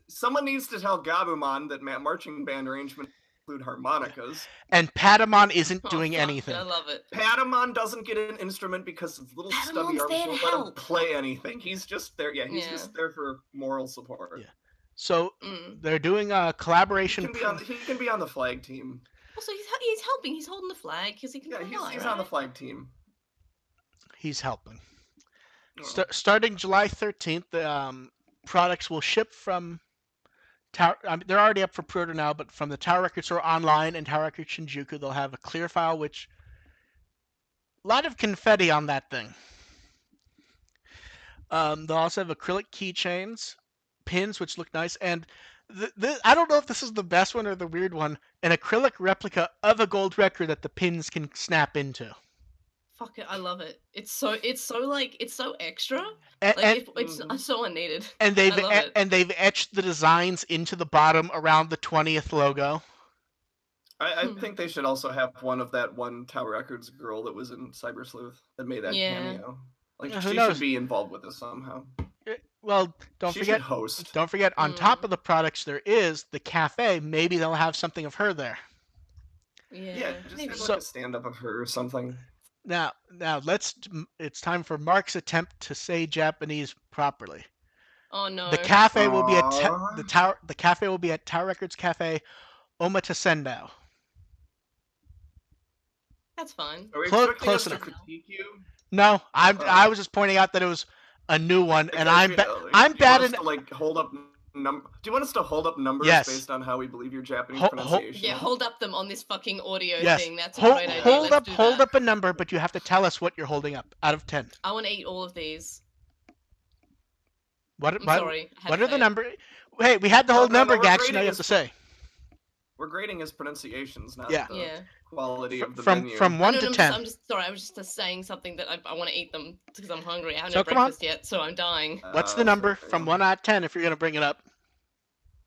Someone needs to tell Gabumon that marching band arrangements include harmonicas. And Patamon isn't doing anything. I love it. Patamon doesn't get an instrument because of little stubby arms won't let him play anything. He's just there. Yeah, he's just there for moral support. Yeah. So they're doing a collaboration. He can be on the flag team. Also, he's helping. He's holding the flag because he can. Yeah, he's on the flag team. He's helping. Starting July 13th, the products will ship from Tower. They're already up for pre-order now, but from the Tower Records store online and Tower Records Shinjuku, they'll have a clear file, which a lot of confetti on that thing. They'll also have acrylic keychains, pins, which look nice, and I don't know if this is the best one or the weird one, an acrylic replica of a gold record that the pins can snap into. Fuck it, I love it. It's so extra. It's so unneeded. And they've etched the designs into the bottom around the 20th logo. I think they should also have one of that one Tower Records girl that was in Cyber Sleuth that made that cameo. Like she should be involved with this somehow. Well, don't forget on top of the products there is the cafe. Maybe they'll have something of her there. Yeah, just like a stand-up of her or something. Now, it's time for Mark's attempt to say Japanese properly. Oh no. The cafe will be at Aw. the cafe will be at Tower Records Cafe, Omata Sendao. That's fine. Are we Close expecting us to enough. critique you? No, I Oh. was just pointing out that it was a new one, and Because I'm you, bad do you want us in to like hold up do you want us to hold up numbers Yes. based on how we believe your Japanese Ho- ho- pronunciation? Yeah, hold up them on this fucking audio yes. thing. That's a great idea. Let's do Hold that. up a number, but you have to tell us what you're holding up out of 10. I want to eat all of these. What I'm sorry. I had what to are the say it. number? Hey, we had the whole No, number we're gags. grading Now you have his to say. We're grading his pronunciations, not Yeah. the Yeah. quality of the From menu. from 1 No, to I'm 10. just sorry. I was just saying something that I want to eat them because I'm hungry. I haven't So had come on. breakfast yet, so I'm dying. What's the number sorry. from 1 out of 10 if you're going to bring it up?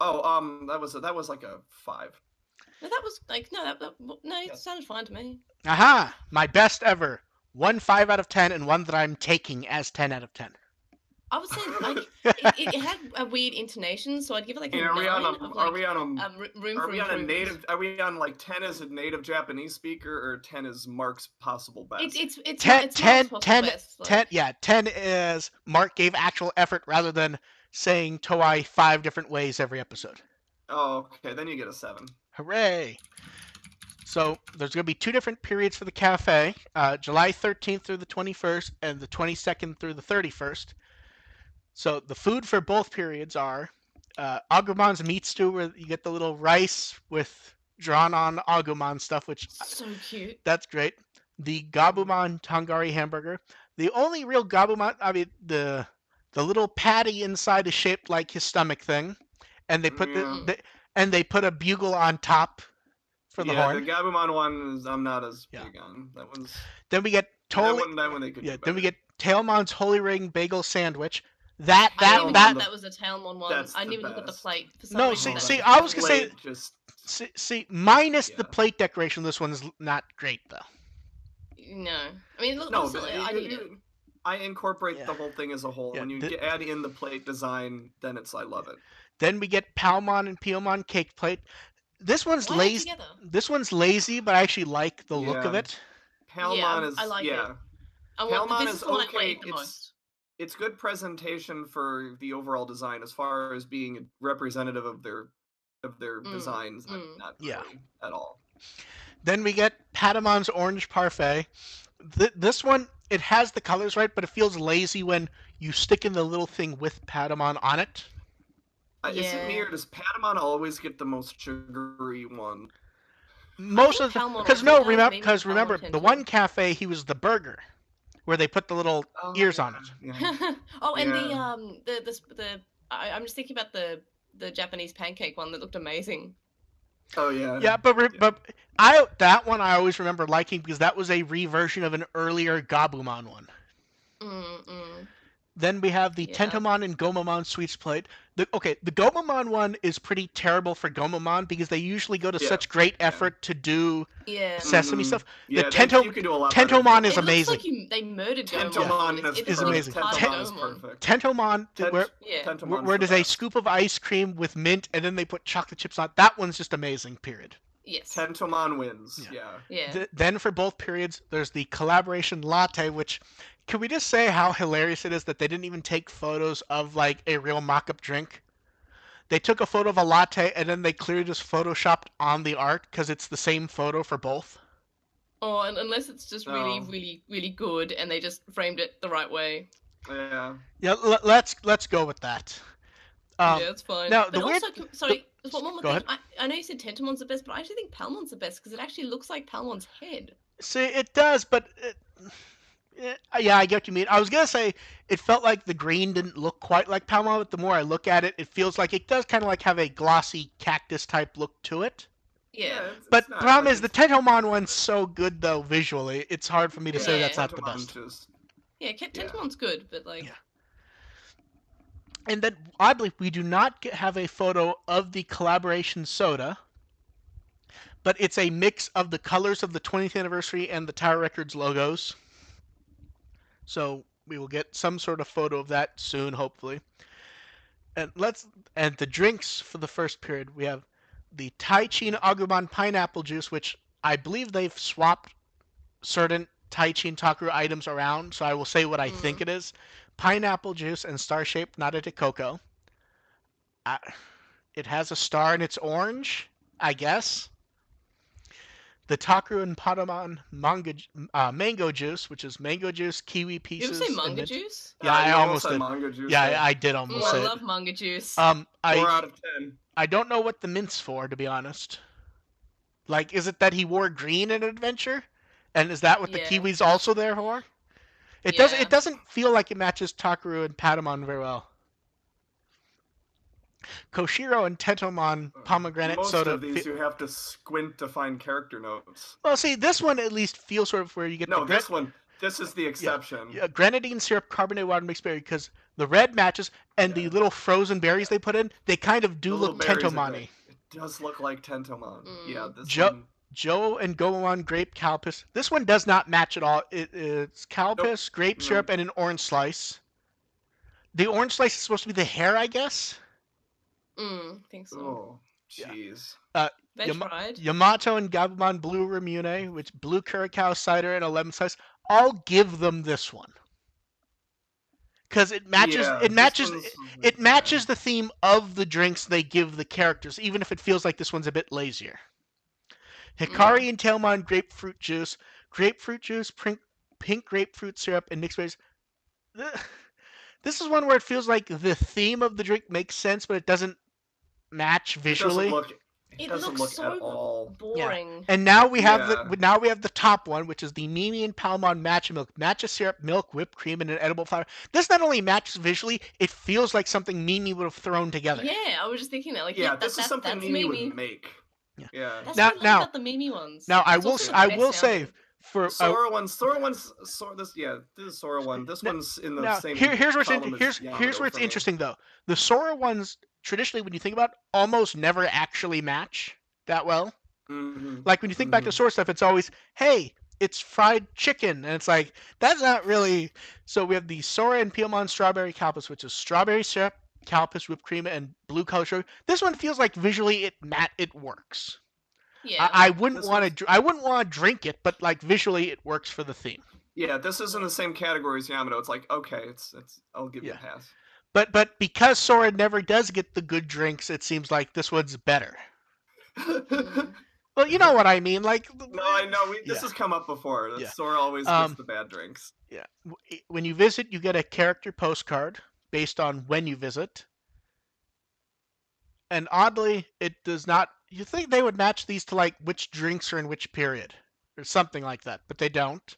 Oh, that was like a 5. No, that was like no, it sounded fine to me. Aha! My best ever. 1 5 out of 10 and one that I'm taking as 10 out of 10. I would say like it had a weird intonation, so I'd give it like a 9. Are we on of, like, are we on room are for we on a improvement. native? Are we on like 10 as a native Japanese speaker or 10 as Mark's possible best? It's 10 Mark's 10 possible 10 best, 10 like, yeah, 10 is Mark gave actual effort rather than saying TOEI 5 different ways every episode. Oh, okay, then you get a 7. Hooray! So there's going to be 2 different periods for the cafe, July 13th through the 21st and the 22nd through the 31st. So the food for both periods are Agumon's meat stew, where you get the little rice with drawn on Agumon stuff, which so cute. that's great. The Gabumon Tangari hamburger. The only real Gabumon, I mean, the little patty inside is shaped like his stomach thing, and they put Yeah. they put a bugle on top for the horn. The Gabumon one is I'm not as Yeah. big on. That one's Then we get totally that one they could do then we better. get Tailmon's Holy Ring bagel sandwich. That I didn't even that know that was a Tailmon one. That's I didn't the even look at the best. plate. For some No, reason, see, that's I was gonna say Plate just see minus the Yeah. plate decoration. This one's not great though. no. I mean, look, no, also, but I need it. I incorporate Yeah. the whole thing as a whole. Yeah, When you add in the plate design, then I love it. Then we get Palmon and Piomon cake plate. This one's Why are they lazy. together? This one's lazy, but I actually like the look of Yeah. it. Palmon is I like it. Palmon This is is the one I okay. eat the most. It's good presentation for the overall design as far as being representative of their designs. Not Yeah. really at all. Then we get Patamon's orange parfait. This one, it has the colors right, but it feels lazy when you stick in the little thing with Patamon on it. Is it me or does Patamon always get the most sugary one? Most of Palmon because also no, does, because maybe remember Palmon tends the to. one cafe he was the burger, where they put the little ears on it. Yeah. Oh, and Yeah. I'm just thinking about the Japanese pancake one that looked amazing. Oh yeah. Yeah, but that one I always remember liking because that was a reversion of an earlier Gabumon one. Then we have the Tentomon and Gomamon sweets plate. The Gomamon one is pretty terrible for Gomamon because they usually go to such great effort to do sesame stuff. Yeah, The you can do a lot better than Tentomon is It amazing. looks like they murdered Tentomon Gomamon. is amazing. Tentomon is perfect. Tentomon, where there's a scoop of ice cream with mint and then they put chocolate chips on it. That one's just amazing, period. Yes. Tentomon wins. Yeah. Then for both periods, there's the collaboration latte, which can we just say how hilarious it is that they didn't even take photos of like a real mock-up drink? They took a photo of a latte and then they clearly just photoshopped on the art because it's the same photo for both. Oh, and unless it's just really, really, really good and they just framed it the right way. Yeah. Yeah, let's go with that. Yeah, that's fine. Now, but also, sorry, one more go thing. ahead. I know you said Tentomon's the best, but I actually think Palmon's the best because it actually looks like Palmon's head. See, it does, but yeah, I get what you mean. I was gonna say it felt like the green didn't look quite like Palmon, but the more I look at it, it feels like it does kind of like have a glossy cactus type look to it. Yeah. But the problem is the Tentomon one's so good though visually, it's hard for me to say that's not the best. Yeah, Tentomon's good, but like. Yeah. And then oddly, we do not have a photo of the collaboration soda, but it's a mix of the colors of the 20th anniversary and the Tower Records logos. So we will get some sort of photo of that soon, hopefully. And the drinks for the first period, we have the Taichin Agumon pineapple juice, which I believe they've swapped certain Taichi and Takuru items around, so I will say what I think it is. Pineapple juice and star-shaped Narete Coco. It has a star and it's orange, I guess. The Takuru and Patamon mango juice, which is mango juice, kiwi You ever pieces, say and manga mint. juice? Yeah, I you almost said did. manga juice. Yeah, I did almost I say it. love manga juice. 4 out of 10. I don't know what the mint's for, to be honest. Like, is it that he wore green in Adventure? And is that what the Yeah. kiwi's also there for? It doesn't feel like it matches Takuru and Patamon very well. Koshiro and Tentomon pomegranate Most soda. of these you have to squint to find character notes. Well, see, this one at least feels sort of where you get No, this is the exception. Yeah, grenadine syrup, carbonated water, mixed berry, because the red matches and the little frozen berries they put in, they kind of do look Tentomon-y. It does look like Tentomon. Yeah, this Joe and Gomamon grape calpis. This one does not match at all. It's calpis, grape syrup, and an orange slice. The orange slice is supposed to be the hair, I guess. I think so. Oh, jeez. They tried. Yamato and Gabumon blue Ramune, which blue curacao cider and a lemon slice. I'll give them this one because it matches. It matches the theme of the drinks they give the characters, even if it feels like this one's a bit lazier. Hikari and Tailmon grapefruit juice, pink grapefruit syrup, and mixed berries. This is one where it feels like the theme of the drink makes sense, but it doesn't match visually. It doesn't look so at all boring. Yeah. And now we have the top one, which is the Mimi and Palmon matcha milk, matcha syrup, milk, whipped cream, and an edible flower. This not only matches visually, it feels like something Mimi would have thrown together. Yeah, I was just thinking that. Like, this is something Mimi would make. Yeah. That's what I like about the Mimi ones. Now I will say for Sora one's this is Sora one. This one's in the same. Here's what's interesting though. The Sora ones traditionally, when you think about it, almost never actually match that well. Mm-hmm. Like when you think back to Sora stuff, it's always, hey, it's fried chicken, and it's like that's not really. So we have the Sora and Piamon strawberry calpis, which is strawberry syrup, calpis, whipped cream, and blue color sugar. This one feels like visually it works. Yeah. I wouldn't want to drink it, but like visually it works for the theme. Yeah, this is in the same category as Yamato. It's like, okay, it's I'll give you a pass. But because Sora never does get the good drinks, it seems like this one's better. Well, you know what I mean. Like, no, I know. This has come up before. Sora always gets the bad drinks. Yeah. When you visit, you get a character postcard based on when you visit. And oddly, it does not. You think they would match these to like which drinks are in which period or something like that, but they don't.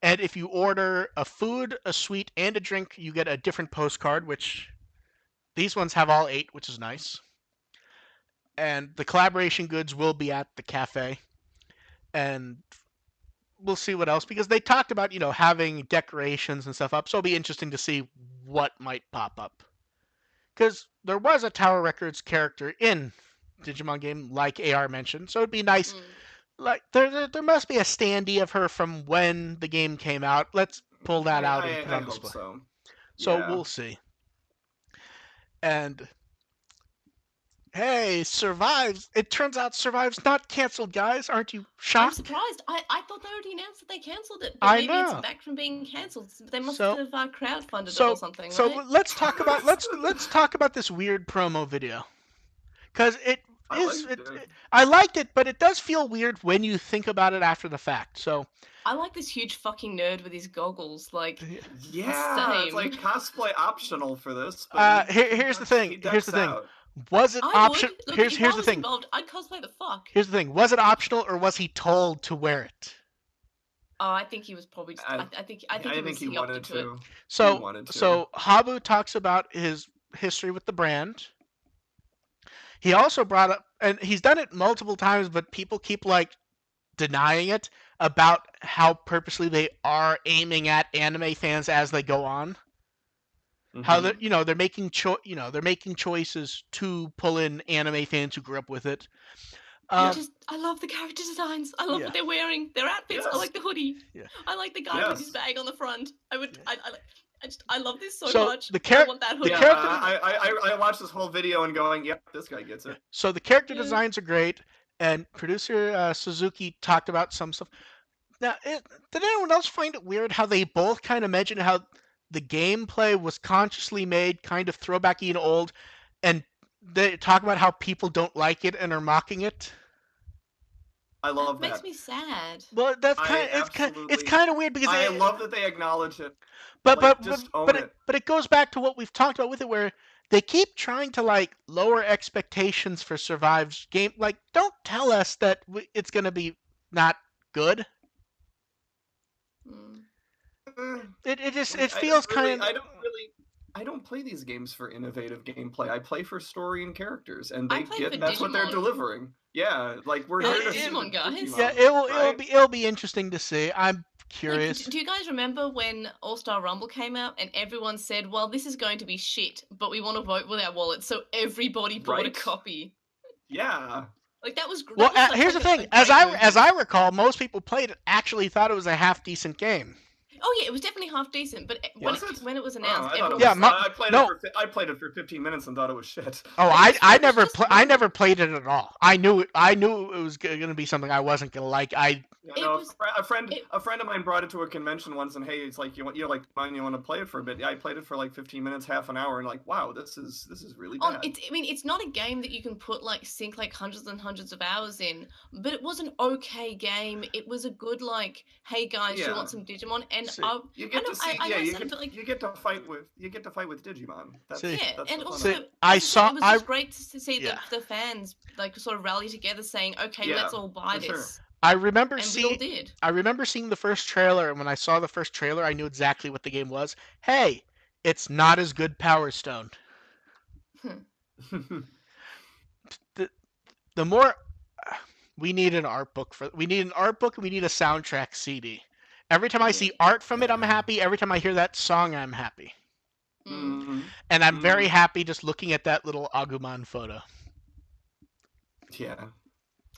And if you order a food, a sweet, and a drink, you get a different postcard, which these ones have all 8, which is nice. And the collaboration goods will be at the cafe. And we'll see what else, because they talked about, having decorations and stuff up, so it'll be interesting to see what might pop up. Because there was a Tower Records character in Digimon game, like AR mentioned, so it'd be nice. Like there must be a standee of her from when the game came out. Let's pull that out and put it on display. So we'll see. And hey, Survives. It turns out Survives not canceled, guys. Aren't you shocked? I'm surprised. I thought they already announced that they canceled it, but maybe it's back from being canceled. They must have crowdfunded it or something. So right? let's talk about this weird promo video, because I liked it, but it does feel weird when you think about it after the fact. So I like this huge fucking nerd with his goggles. Like, it's like cosplay optional for this. Here's the thing. Was it optional? Here's the thing. Involved, I'd cosplay the fuck. Here's the thing. Was it optional, or was he told to wear it? Oh, I think he was probably. I think he wanted to. So Habu talks about his history with the brand. He also brought up, and he's done it multiple times, but people keep like denying it, about how purposely they are aiming at anime fans as they go on. Mm-hmm. How they're making choices to pull in anime fans who grew up with it. I love the character designs. I love what they're wearing. Their outfits. Yes. I like the hoodie. Yeah. I like the guy with his bag on the front. I love this so much. I want that hoodie. I watched this whole video and going, yep, this guy gets it. So the character designs are great, and producer Suzuki talked about some stuff. Now, did anyone else find it weird how they both kind of mentioned how the gameplay was consciously made, kind of throwbacky and old, and they talk about how people don't like it and are mocking it? I love Makes that. me sad. Well, that's I it's kind of weird because I love that they acknowledge it. but Like, but just own but it. but it goes back to what we've talked about with it, where they keep trying to like lower expectations for Survive's game. Like, don't tell us that it's gonna be not good. Mm. It just Like, it feels kind of. I don't play these games for innovative gameplay. I play for story and characters, and I play for that's what they're Digimon. delivering. Yeah, like we're Yeah, here to see Digimon, the guys. Digimon, Yeah, right? it'll be interesting to see. I'm Like, curious. do you guys remember when All Star Rumble came out and everyone said, "Well, this is going to be shit, but we want to vote with our wallets," so everybody bought a Right. copy. Yeah. Like that was. Well, That was here's the like thing. a great As movement. I recall, most people played it actually thought it was a half decent game. Oh yeah, it was definitely half decent, but Was it? when it was Oh, announced, I thought it everyone was. was like, I played it for 15 minutes and thought it was shit. Oh, it was just I really- never played it at all. I knew it was going to be something I wasn't going to like. Yeah, no, was- a friend of mine brought it to a convention once, and hey, it's like you want to play it for a bit. Yeah, I played it for like 15 minutes, half an hour, and like, wow, this is really bad. It's not a game that you can sink like hundreds and hundreds of hours in, but it was an okay game. It was a good like, hey guys, you want some Digimon? And you get to see, you get to fight with Digimon. That's and what's also fun. it was just great to see the fans like sort of rally together, saying, okay, let's all buy this. Sure. I remember and we all did. I remember seeing the first trailer, and when I saw the first trailer, I knew exactly what the game was. Hey, it's not as good Power Stone. The more we need an art book and we need a soundtrack CD. Every time I see art from it, I'm happy. Every time I hear that song, I'm happy. Mm-hmm. And I'm very happy just looking at that little Agumon photo. Yeah.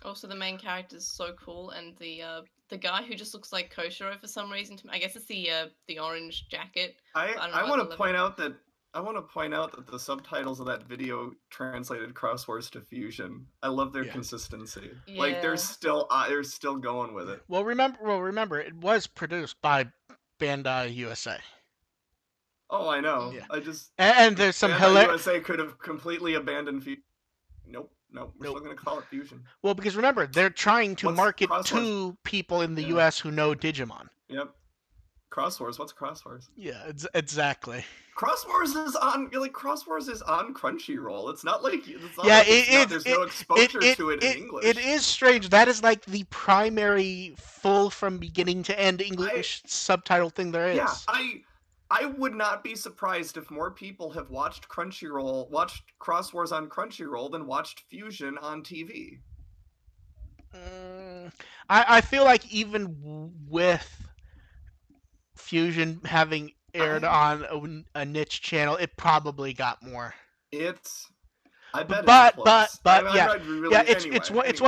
Also, the main character is so cool, and the guy who just looks like Koshiro for some reason. I guess it's the orange jacket. I want to point out that the subtitles of that video translated Crosswords to Fusion. I love their consistency. Yeah. Like they're still going with it. Well, remember, it was produced by Bandai USA. Oh, I know. Yeah. I just and there's some Bandai USA could have completely abandoned Fusion. Nope. We're still gonna call it Fusion. Well, because remember, they're trying to market Crosswords? to people in the US who know Digimon. Yep. Crosswords. What's Crosswords? Yeah, exactly. Crosswords is on Crunchyroll. It's not like there's no exposure to it in English. It is strange. That is like the primary full from beginning to end English subtitle thing there is. Yeah, I would not be surprised if more people have watched Crosswords on Crunchyroll than watched Fusion on TV. I feel like even with Fusion having aired on a niche channel, it probably got more. It's one of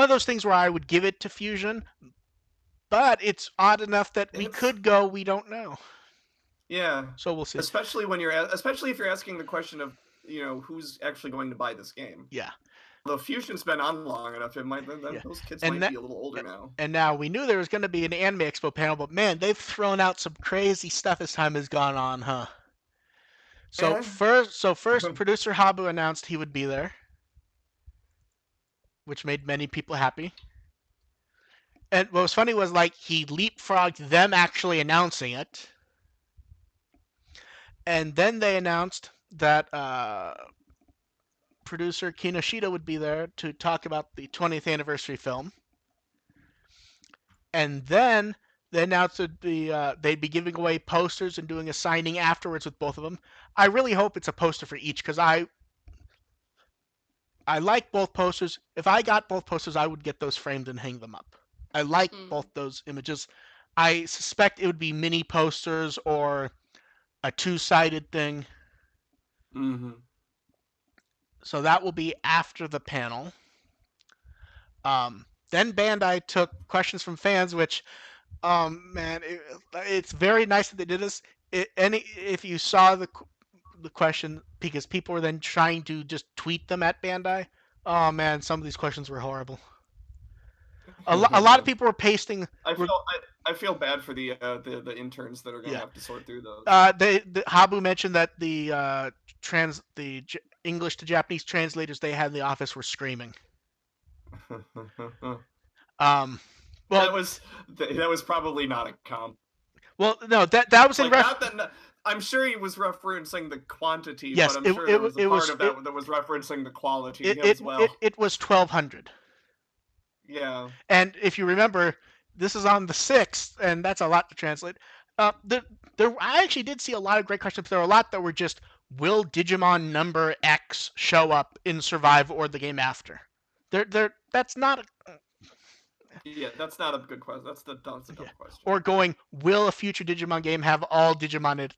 those things where I would give it to Fusion, but it's odd enough that we could go, we don't know. Yeah. So we'll see. Especially if you're asking the question of, who's actually going to buy this game. Yeah. Though Fusion's been on long enough, those kids might be a little older now. And now we knew there was going to be an Anime Expo panel, but man, they've thrown out some crazy stuff as time has gone on, huh? So first, producer Habu announced he would be there, which made many people happy. And what was funny was he leapfrogged them actually announcing it. And then they announced that producer Kinoshita would be there to talk about the 20th anniversary film. And then they announced they'd be giving away posters and doing a signing afterwards with both of them. I really hope it's a poster for each, because I like both posters. If I got both posters, I would get those framed and hang them up. I like both those images. I suspect it would be mini posters or a two-sided thing. Mm-hmm. So that will be after the panel. Then Bandai took questions from fans, which, man, it's very nice that they did this. If you saw the question, because people were then trying to just tweet them at Bandai. Oh man, some of these questions were horrible. A lot of people were pasting. I I feel bad for the interns that are going to have to sort through those. Habu mentioned that the English to Japanese translators they had in the office were screaming. Well, that was probably not a comp. Well, no, that was in I'm sure he was referencing the quantity, yes, but I'm sure there was a part of that was referencing the quality as well. It was 1,200. Yeah. And if you remember, this is on the 6th, and that's a lot to translate. I actually did see a lot of great questions. There were a lot that were just, will Digimon number X show up in Survive or the game after? That's not a... Yeah, that's not a good question. That's a dumb question. Or going, will a future Digimon game have all Digimon in it?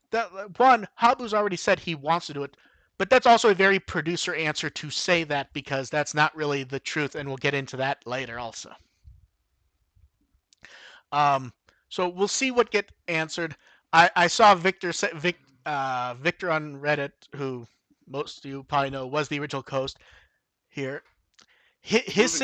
One, Habu's already said he wants to do it, but that's also a very producer answer to say that because that's not really the truth, and we'll get into that later also. So we'll see what gets answered. I saw Victor on Reddit, who most of you probably know was the original host here. His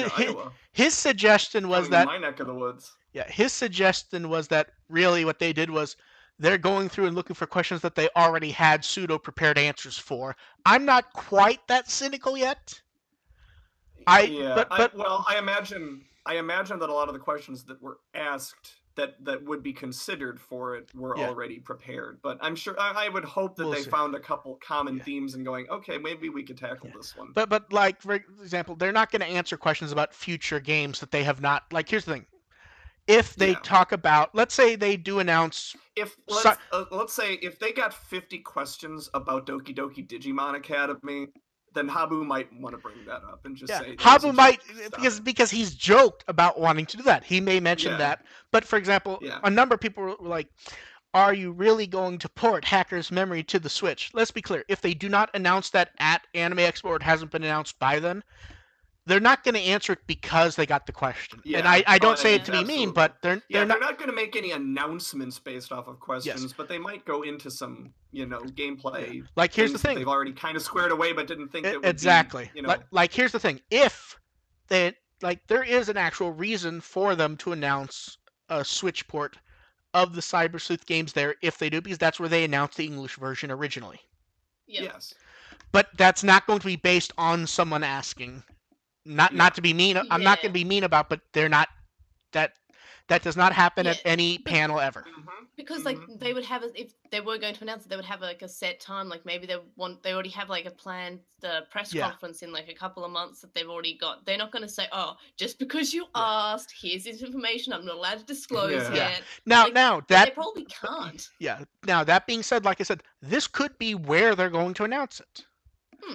suggestion was that my neck of the woods. Yeah, his suggestion was that really what they did was they're going through and looking for questions that they already had pseudo prepared answers for. I'm not quite that cynical yet. I imagine that a lot of the questions that were asked that would be considered for it were already prepared. But I'm sure I would hope that they found a couple common themes and going, okay, maybe we could tackle this one. But like for example, they're not going to answer questions about future games that they have not. Like here's the thing. If they talk about, let's say they do announce... let's say if they got 50 questions about Doki Doki Digimon Academy, then Habu might want to bring that up and just say... Habu might, because he's joked about wanting to do that. He may mention that. But for example, a number of people were like, are you really going to port Hacker's Memory to the Switch? Let's be clear. If they do not announce that at Anime Expo or it hasn't been announced by then, they're not going to answer it because they got the question. Yeah, and I don't say it to be mean, but they're not going to make any announcements based off of questions, but they might go into some, gameplay. Like here's the thing. They've already kind of squared away but didn't think it would exactly. be, like here's the thing. If they there is an actual reason for them to announce a Switch port of the Cyber Sleuth games there if they do, because that's where they announced the English version originally. Yes. But that's not going to be based on someone asking. Not to be mean. I'm not going to be mean about, but they're not. That does not happen at any panel ever. Because they would have if they were going to announce it, they would have like a set time. Like maybe they already have like a planned press conference in like a couple of months that they've already got. They're not going to say, oh, just because you asked, here's this information I'm not allowed to disclose yet. Now that they probably can't. Yeah. Now that being said, like I said, this could be where they're going to announce it.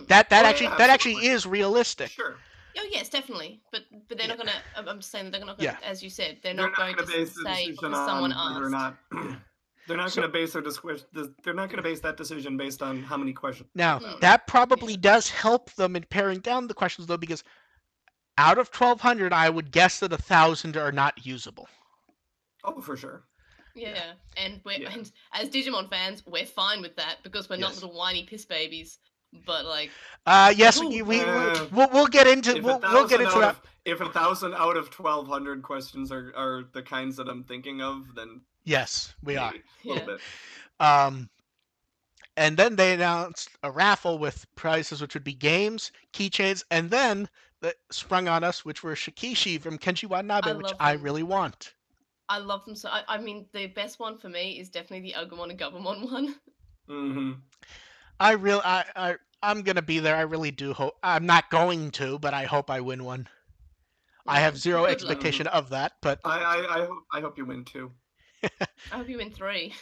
That actually is realistic. Sure. Oh yes, definitely. But they're not gonna. I'm just saying that they're not gonna. As you said, they're not going to say because someone asked. They're not going to base They're not going to base that decision based on how many questions. Now that probably does help them in paring down the questions, though, because out of 1,200, I would guess that 1,000 are not usable. Oh, for sure. Yeah, and and as Digimon fans, we're fine with that because we're not little whiny piss babies. But like, yes, we'll get into that. If 1,000 out of 1,200 questions are the kinds that I'm thinking of, then yes, we are a little bit. And then they announced a raffle with prizes, which would be games, keychains, and then that sprung on us, which were Shikishi from Kenshi Watanabe, which I really want. I love them so. I mean, the best one for me is definitely the Agumon and Gabumon one. Mm-hmm. I'm gonna be there. I really do hope. I'm not going to, but I hope I win one. I have zero expectation of that, but I hope you win too. I hope you win 3.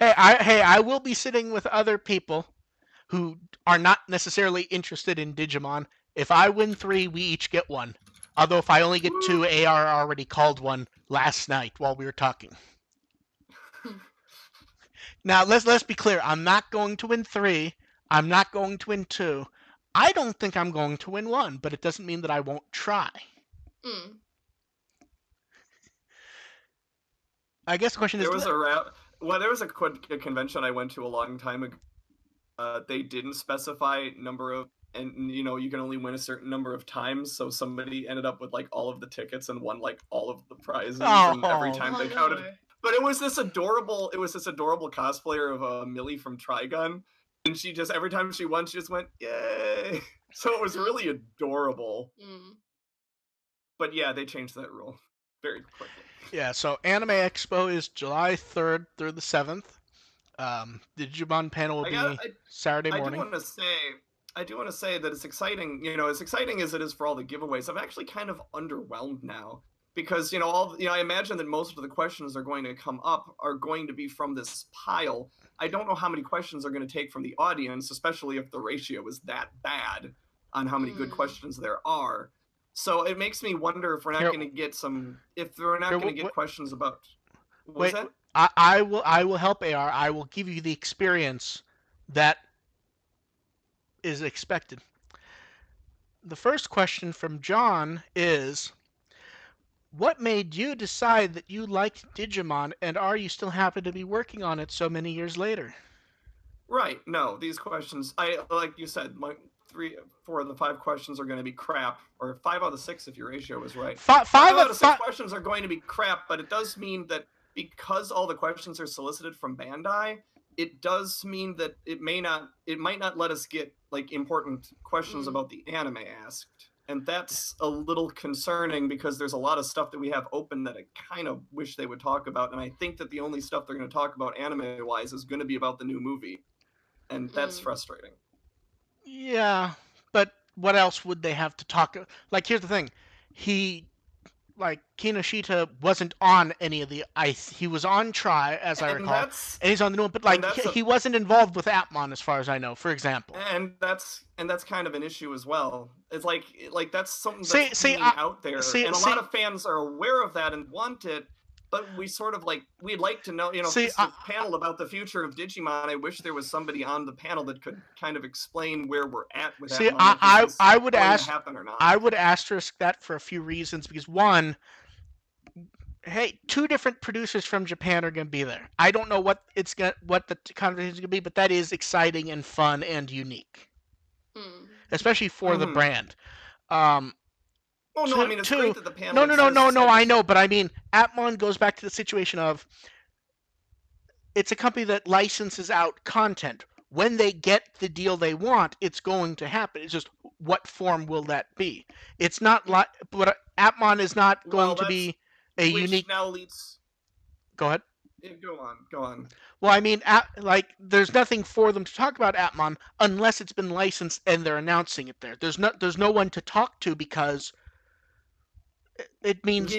I will be sitting with other people who are not necessarily interested in Digimon. If I win 3, we each get 1. Although if I only get 2, AR already called 1 last night while we were talking. Now, let's be clear. I'm not going to win 3. I'm not going to win 2. I don't think I'm going to win 1, but it doesn't mean that I won't try. I guess the question is... There was a convention I went to a long time ago. They didn't specify number of and you can only win a certain number of times. So somebody ended up with like all of the tickets and won like all of the prizes, and every time they counted. But it was this adorable cosplayer of Millie from Trigun, and she just every time she won, she just went yay. So it was really adorable. But yeah, they changed that rule very quickly. Yeah, so Anime Expo is July 3rd through the 7th. The Digimon panel will be Saturday morning. I do want to say that it's exciting. As exciting as it is for all the giveaways, I'm actually kind of underwhelmed now because I imagine that most of the questions that are going to come up are going to be from this pile. I don't know how many questions are going to take from the audience, especially if the ratio is that bad on how many good questions there are. So it makes me wonder if we're not going to get questions about. Wait, I will help AR. I will give you the experience that is expected. The first question from John is, what made you decide that you liked Digimon, and are you still happy to be working on it so many years later? Right. No, these questions, like you said, 4 of the 5 questions are going to be crap, or 5 out of 6 if your ratio is right. 5 out of 6 questions are going to be crap, but it does mean that because all the questions are solicited from Bandai, it does mean that it might not let us get like important questions about the anime asked. And that's a little concerning because there's a lot of stuff that we have open that I kind of wish they would talk about. And I think that the only stuff they're going to talk about anime-wise is going to be about the new movie. And that's frustrating. Yeah, but what else would they have to talk? Like, here's the thing. Kinoshita wasn't on any of the ice. He was on Try, as I recall, and he's on the new one. But he wasn't involved with Atmon, as far as I know, for example. And that's kind of an issue as well. It's like that's something that's out there, and a lot of fans are aware of that and want it. But we sort of we'd like to know, this is a panel about the future of Digimon. I wish there was somebody on the panel that could kind of explain where we're at with that. I would asterisk that for a few reasons, because one, hey, 2 different producers from Japan are going to be there. I don't know what the conversation is going to be, but that is exciting and fun and unique, especially for the brand. Oh no, I mean it's great that the panel. No. I know, but I mean, Atmon goes back to the situation of it's a company that licenses out content. When they get the deal they want, it's going to happen. It's just what form will that be? It's not but Atmon is not going to be a unique. Now leads. Go ahead. Yeah, go on. Well, I mean, there's nothing for them to talk about Atmon unless it's been licensed and they're announcing it there. There's no one to talk to because. It means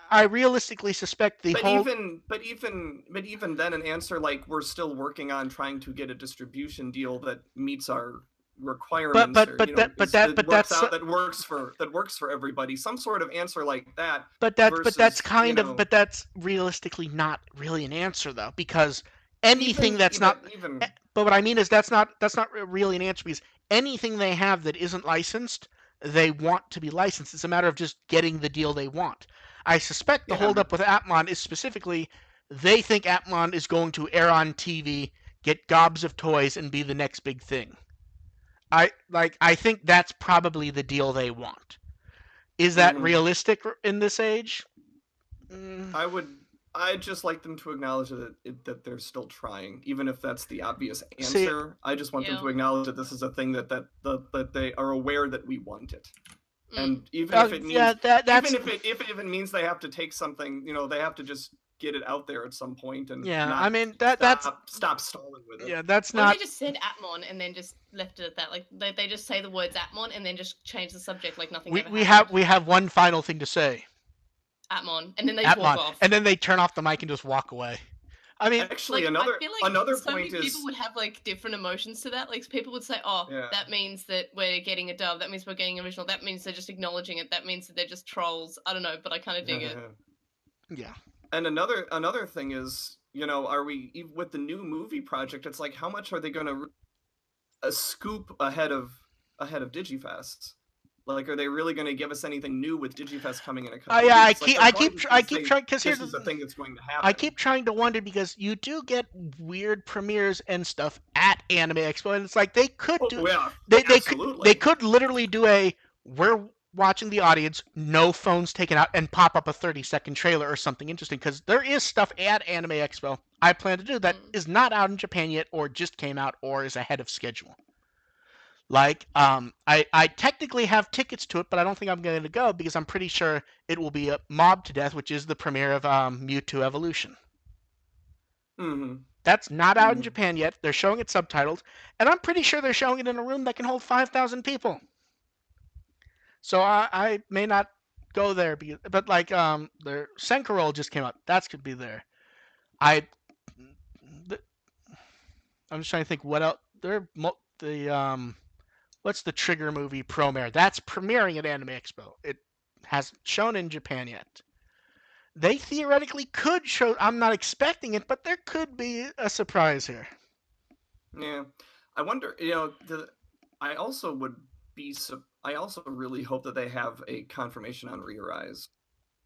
I realistically suspect But even then, an answer like we're still working on trying to get a distribution deal that meets our requirements. That works for everybody. Some sort of answer like that. But that's realistically not really an answer though, because anything that's not. But what I mean is that's not really an answer, because anything they have that isn't licensed, they want to be licensed. It's a matter of just getting the deal they want. I suspect the holdup with Atmon is specifically they think Atmon is going to air on TV, get gobs of toys, and be the next big thing. I think that's probably the deal they want. Is that realistic in this age? I'd just like them to acknowledge that they're still trying, even if that's the obvious answer. I just want them to acknowledge that this is a thing that they are aware that we want it, and even if it means if it even means they have to take something, they have to just get it out there at some point and stop stalling with it. Yeah, that's not. Well, they just said Atmon and then just left it at that. Like they just say the words Atmon and then just change the subject like nothing ever happened. We have one final thing to say. Atmon, and then they walk off. And then they turn off the mic and just walk away. I mean, actually, I feel like another so point many is people would have different emotions to that. Like people would say, "Oh, that means that we're getting a dub. That means we're getting original. That means they're just acknowledging it. That means that they're just trolls." I don't know, but I kind of dig it. Yeah. And another thing is, are we with the new movie project? It's like, how much are they going to scoop ahead of DigiFest? Like, are they really going to give us anything new with DigiFest coming in a couple weeks? I keep trying, because here's the thing that's going to happen. I keep trying to wonder, because you do get weird premieres and stuff at Anime Expo, and it's like they could do Oh yeah, they absolutely. could literally do a we're watching the audience, no phones taken out, and pop up a 30-second trailer or something interesting, because there is stuff at Anime Expo I plan to do that is not out in Japan yet, or just came out, or is ahead of schedule. Like, I technically have tickets to it, but I don't think I'm going to go because I'm pretty sure it will be a Mob to Death, which is the premiere of Mewtwo Evolution. Mm-hmm. That's not out in Japan yet. They're showing it subtitled, and I'm pretty sure they're showing it in a room that can hold 5,000 people. So I may not go there, but like their Senka just came out. That could be there. I'm just trying to think what else. What's the Trigger movie Promare? That's premiering at Anime Expo. It hasn't shown in Japan yet. They theoretically could show. I'm not expecting it, but there could be a surprise here. Yeah, I wonder. I also would be. I also really hope that they have a confirmation on Re-Arise,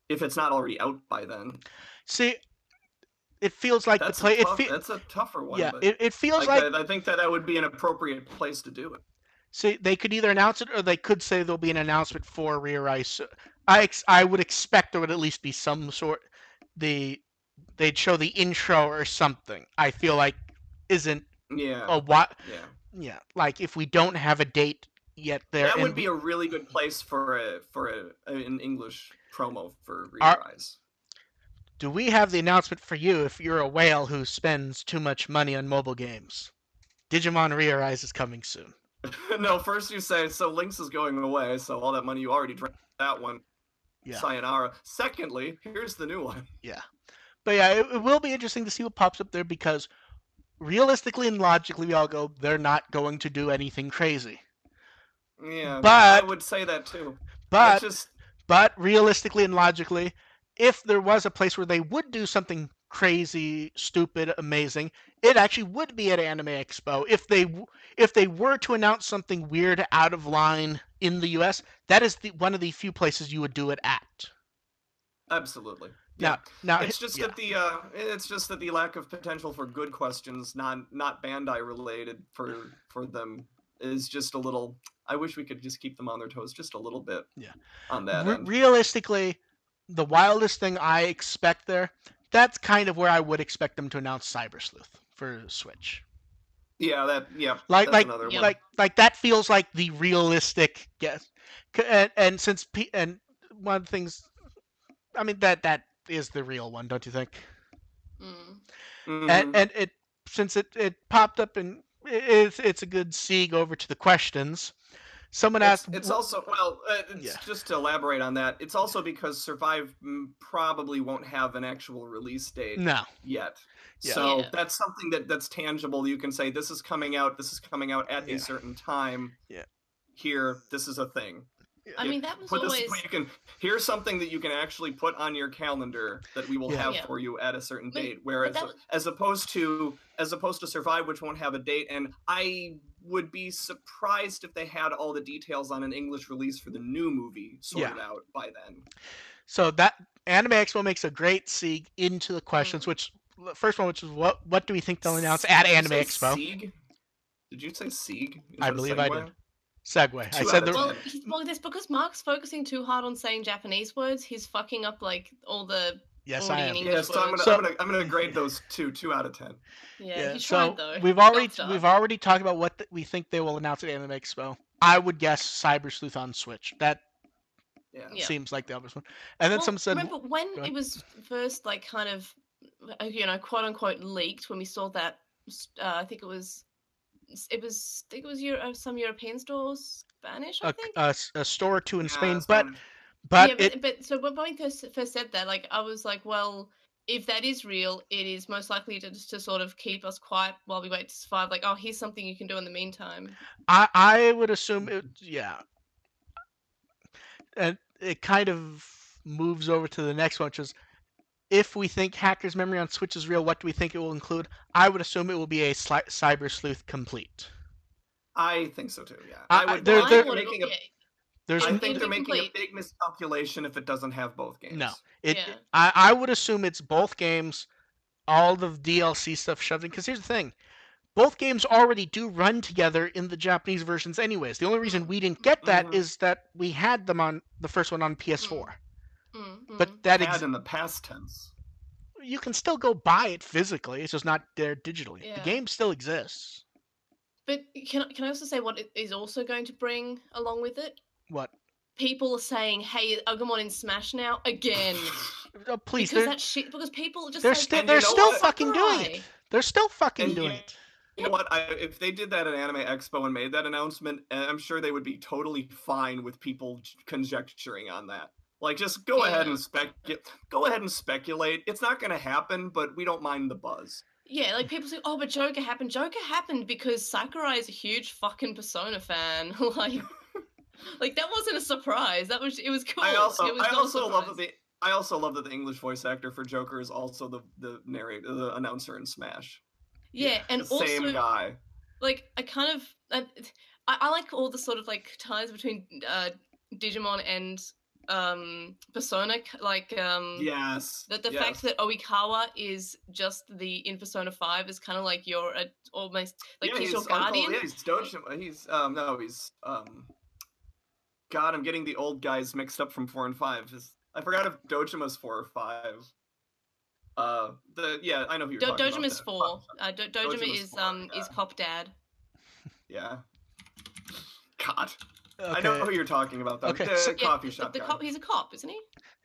if it's not already out by then. See, it feels like that's the play. That's a tougher one. Yeah, but it feels like. I think that would be an appropriate place to do it. See, they could either announce it, or they could say there'll be an announcement for Re-Arise. I would expect there would at least be some sort. They'd show the intro or something. I feel like isn't a what. Yeah, like if we don't have a date yet there. That would be a really good place for an English promo for Re-Arise. Do we have the announcement for you if you're a whale who spends too much money on mobile games? Digimon Re-Arise is coming soon. No, first you say, so Lynx is going away, so all that money you already drank that one. Yeah. Sayonara. Secondly, here's the new one. Yeah. But yeah, it will be interesting to see what pops up there, because realistically and logically we all go, they're not going to do anything crazy. Yeah, but I would say that too. But realistically and logically, if there was a place where they would do something crazy, stupid, amazing, it actually would be at Anime Expo. If they were to announce something weird, out of line in the US, that is one of the few places you would do it at. Absolutely. Yeah. Now it's just that the lack of potential for good questions, not Bandai related for them, is just a little. I wish we could just keep them on their toes just a little bit. Yeah. On that end. Realistically, the wildest thing I expect there, that's kind of where I would expect them to announce Cyber Sleuth for Switch. Yeah, that's another one. Like that feels like the realistic guess. And since and one of the things, I mean that is the real one, don't you think? Mm-hmm. And it, since it popped up, and it's a good segue over to the questions. Someone asked. It's also just to elaborate on that. It's also because Survive probably won't have an actual release date yet. Yeah. So that's something that's tangible. You can say this is coming out. This is coming out at a certain time. Yeah. Here, this is a thing. I mean, that was always. Here's something that you can actually put on your calendar that we will have for you at a certain date. Whereas, as opposed to Survive, which won't have a date, and I would be surprised if they had all the details on an English release for the new movie sorted out by then. So that Anime Expo makes a great segue into the questions. Which first one, which is what do we think they'll announce at Anime Expo? Sieg? Did you say Sieg? I believe I did. Segue. I said well, that's because Mark's focusing too hard on saying Japanese words. He's fucking up like all the. Yes, I am. Yeah, so I'm gonna grade those 2 out of 10. Yeah, he tried though. We've already talked about what we think they will announce at Anime Expo. I would guess Cyber Sleuth on Switch. That seems like the obvious one. And then some said. Remember when it was first like kind of, quote unquote leaked, when we saw that? I think it was some European stores, Spanish, I think. A store or two in Spain, Spanish. But so when we first said that, like, I was like, well, if that is real, it is most likely to sort of keep us quiet while we wait to survive. Like, oh, here's something you can do in the meantime. I would assume and it kind of moves over to the next one, which is, if we think Hacker's Memory on Switch is real, what do we think it will include? I would assume it will be a Cyber Sleuth Complete. I think so too, yeah. I think they're making a big miscalculation if it doesn't have both games. No. I would assume it's both games, all the DLC stuff shoved in. Because here's the thing. both games already do run together in the Japanese versions anyways. The only reason we didn't get that is that we had them on the first one on PS4. But that had in the past tense. You can still go buy it physically. It's just not there digitally. Yeah. The game still exists. But can I also say what it is also going to bring along with it? What? People are saying, "Hey, Agumon in Smash now again." Oh, please, because that shit. Because people just they're still fucking doing it. They're still fucking doing it. You know what? If they did that at Anime Expo and made that announcement, I'm sure they would be totally fine with people conjecturing on that. Like, just go ahead and speculate. It's not going to happen, but we don't mind the buzz. Yeah, like people say, "Oh, but Joker happened." Joker happened because Sakurai is a huge fucking Persona fan. Like that wasn't a surprise. It was cool. I also love that the English voice actor for Joker is also the narrator, the announcer in Smash. Yeah, and also same guy. Like I like all the sort of like ties between Digimon and Persona, like yes, the fact that Oikawa is just in Persona 5 is kind of like you're almost like he's your guardian. Yeah, he's Dojima. He's God, I'm getting the old guys mixed up from 4 and 5. I forgot if Dojima's 4 or 5. I know who you're talking about. Dojima's 4. Dojima is Cop Dad. Yeah. God. Okay. I know who you're talking about, though. Okay. Coffee shop guy. Cop, he's a cop, isn't he?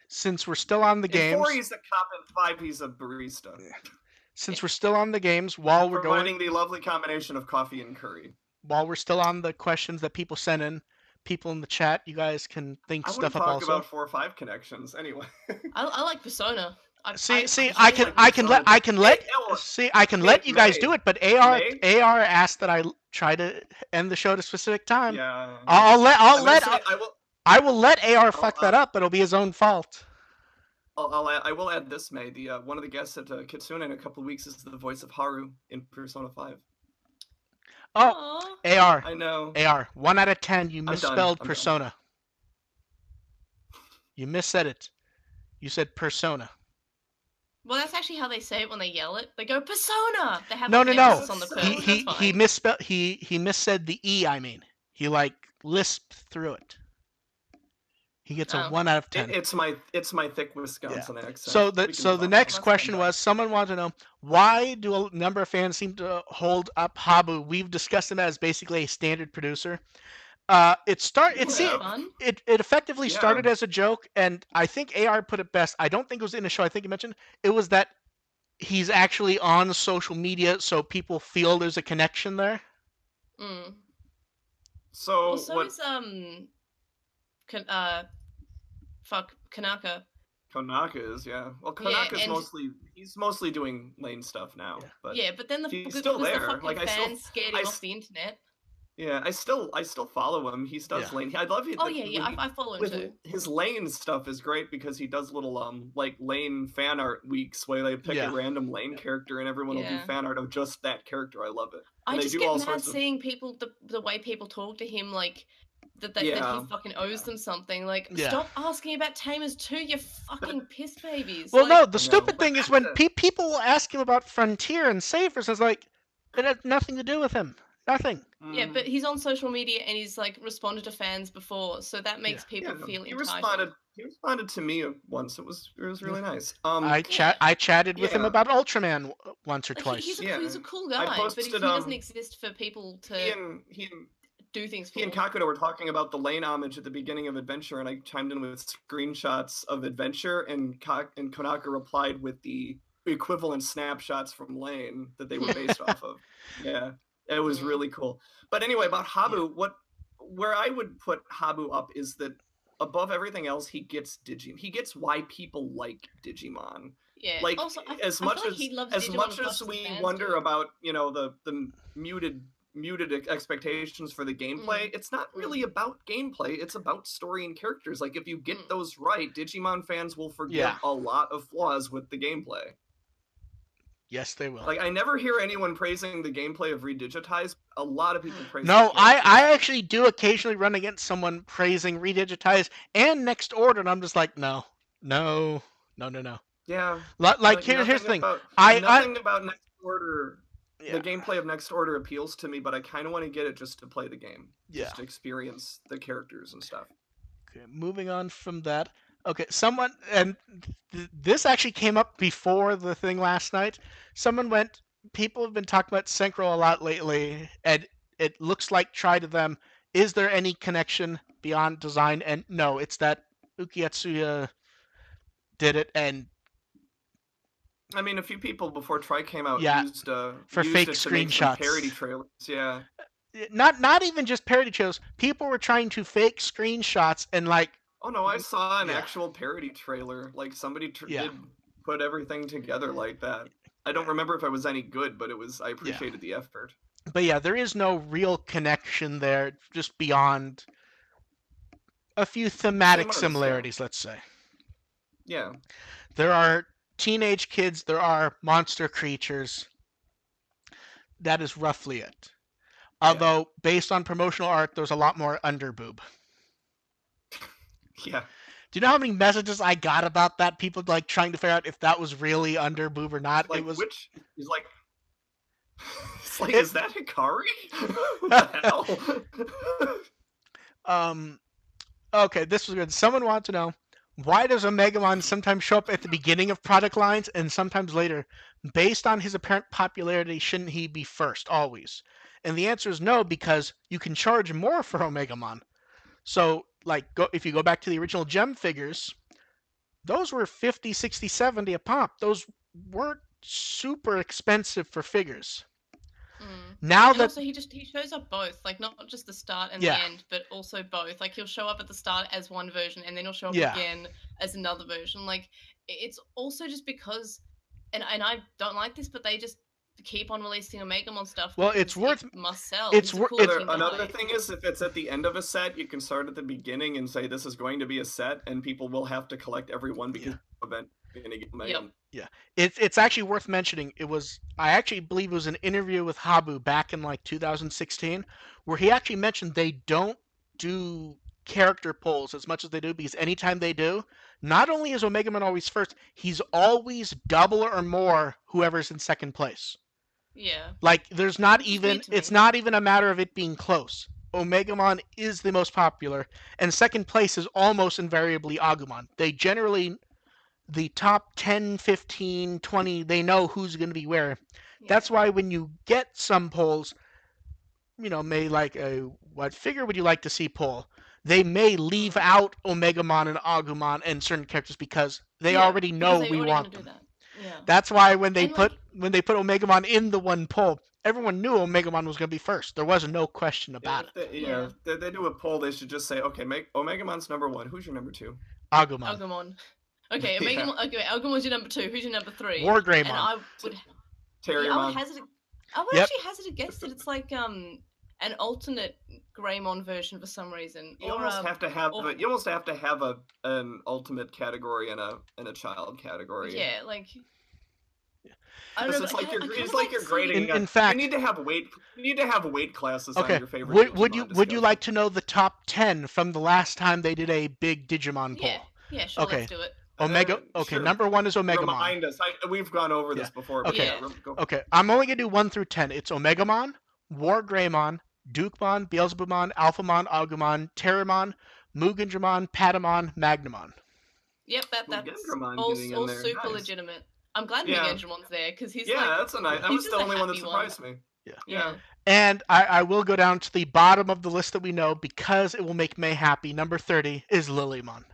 Since we're still on the games... In 4, he's a cop. In 5, he's a barista. Since we're still on the games, while we're providing the lovely combination of coffee and curry. While we're still on the questions that people sent in, people in the chat, you guys can think stuff up also. I want to talk about 4 or 5 connections, anyway. I like Persona. I can let you guys do it, but AR asked that I try to end the show at a specific time. Yeah. I will let AR fuck that up, but it'll be his own fault. I will add this, May. One of the guests at Kitsune in a couple of weeks is the voice of Haru in Persona 5. Oh, aww. AR. I know. AR. 1 out of 10. You misspelled Persona. You missaid it. You said Persona. Well, that's actually how they say it when they yell it. They go Persona. They have no. On the He misspelled. He missaid the E. I mean, he lisped through it. He gets a 1 out of 10. It's my thick Wisconsin accent. So the next question was, someone wanted to know, why do a number of fans seem to hold up Habu? We've discussed him as basically a standard producer. It effectively started as a joke, and I think AR put it best. I don't think it was in a show. I think he mentioned it was that he's actually on social media, so people feel there's a connection there. Mm. So is Konaka. Konaka is, yeah. Well, Konaka's mostly doing Lane stuff now. Yeah. But then he's still there. The fans scared him off the internet. Yeah, I still follow him. He does Lane. I love it. Oh yeah, I follow him too. His Lane stuff is great because he does little like Lane fan art weeks where they pick a random Lane character and everyone will do fan art of just that character. I love it. And I just get mad seeing people the way people talk to him like that he fucking owes them something. Like, stop asking about Tamers 2, you fucking piss babies. Well, no, the stupid thing is when people will ask him about Frontier and Savers, it's like it had nothing to do with him. Nothing. Yeah, but he's on social media and he's like responded to fans before, so that makes people feel entitled. He responded to me once. It was really nice. I chatted with him about Ultraman once or twice. He's a cool guy, but he doesn't exist for people to do things for. He and Kakuto were talking about the Lane homage at the beginning of Adventure, and I chimed in with screenshots of Adventure, and Konaka replied with the equivalent snapshots from Lane that they were based off of. Yeah. It was really cool. But anyway, about Habu, where I would put Habu up is that above everything else, he gets Digimon. He gets why people like Digimon. Yeah. Like also, as much as we wonder about, the muted expectations for the gameplay, it's not really about gameplay. It's about story and characters. Like if you get those right, Digimon fans will forgive a lot of flaws with the gameplay. Yes, they will. Like, I never hear anyone praising the gameplay of Redigitize. A lot of people praise No, I actually do occasionally run against someone praising Redigitize and Next Order, and I'm just like, no. Yeah. Like here's the thing. Nothing about Next Order the gameplay of Next Order appeals to me, but I kind of want to get it just to play the game, just to experience the characters and stuff. Okay, moving on from that. Okay, someone, and this actually came up before the thing last night. People have been talking about Synchro a lot lately, and it looks like Try to them. Is there any connection beyond design? And no, it's that Uki Atsuya did it, and I mean, a few people before Try came out used for fake it to screenshots, make some parody trailers. Yeah. Not even just parody trailers. People were trying to fake screenshots and like. Oh no, I saw an actual parody trailer. Like somebody did put everything together like that. I don't remember if it was any good, but it was. I appreciated the effort. But yeah, there is no real connection there, just beyond a few thematic similarities, let's say. Yeah. There are teenage kids, there are monster creatures. That is roughly it. Although, based on promotional art, there's a lot more underboob. Yeah. Do you know how many messages I got about that? People like trying to figure out if that was really underboob or not. Like, it was. Which is like. It's like, is that Hikari? What the hell? Okay, this was good. Someone wanted to know, why does Omegamon sometimes show up at the beginning of product lines and sometimes later? Based on his apparent popularity, shouldn't he be first, always? And the answer is no, because you can charge more for Omegamon. So, like, if you go back to the original Gem figures, those were 50, 60, 70 a pop. Those weren't super expensive for figures. Now and that also he shows up both, like not just the start and the end, but also both. Like he'll show up at the start as one version, and then he'll show up again as another version. Like it's also just because, and I don't like this, but they just keep on releasing Omegamon stuff. Well, it's worth must sell. Another thing is, if it's at the end of a set, you can start at the beginning and say this is going to be a set, and people will have to collect every one because event. Yeah, it's actually worth mentioning. I actually believe it was an interview with Habu back in like 2016, where he actually mentioned they don't do character polls as much as they do, because anytime they do, not only is Omegamon always first, he's always double or more whoever's in second place. Yeah. Like it's not even a matter of it being close. Omegamon is the most popular, and second place is almost invariably Agumon. They generally, the top 10, 15, 20, they know who's going to be where. Yeah. That's why when you get some polls, may like what figure would you like to see poll? They may leave out Omegamon and Agumon and certain characters because they already know we want them. Yeah. That's why when they put Omegamon in the one poll, everyone knew Omegamon was going to be first. There was no question about it. If they do a poll, they should just say, okay, Omegamon's number 1. Who's your number 2? Agumon. Okay, Agumon's your number 2. Who's your number 3? WARGREYMON. And I would actually hazard a guess that it's like an alternate Greymon version for some reason. You almost have to have an ultimate category and a child category. Yeah, like. I don't know, it's like you're grading. In fact, you need to have weight classes on your favorite. Would you like to know the top 10 from the last time they did a big Digimon poll? Yeah, sure. Okay. Let's do it. Sure. Number 1 is Omegamon. Remind us. We've gone over this before. Okay. Okay. I'm only gonna do 1 through 10. It's Omegamon, WARGREYMON, Dukemon, Beelzebubmon, Alphamon, Agumon, Terramon, Mugendramon, Patamon, Magnamon. Yep, that's all super legitimate. I'm glad Mugendramon's there because he's that's a nice. That was the only one that surprised me. Yeah. And I will go down to the bottom of the list that we know because it will make May happy. Number 30 is Lilymon.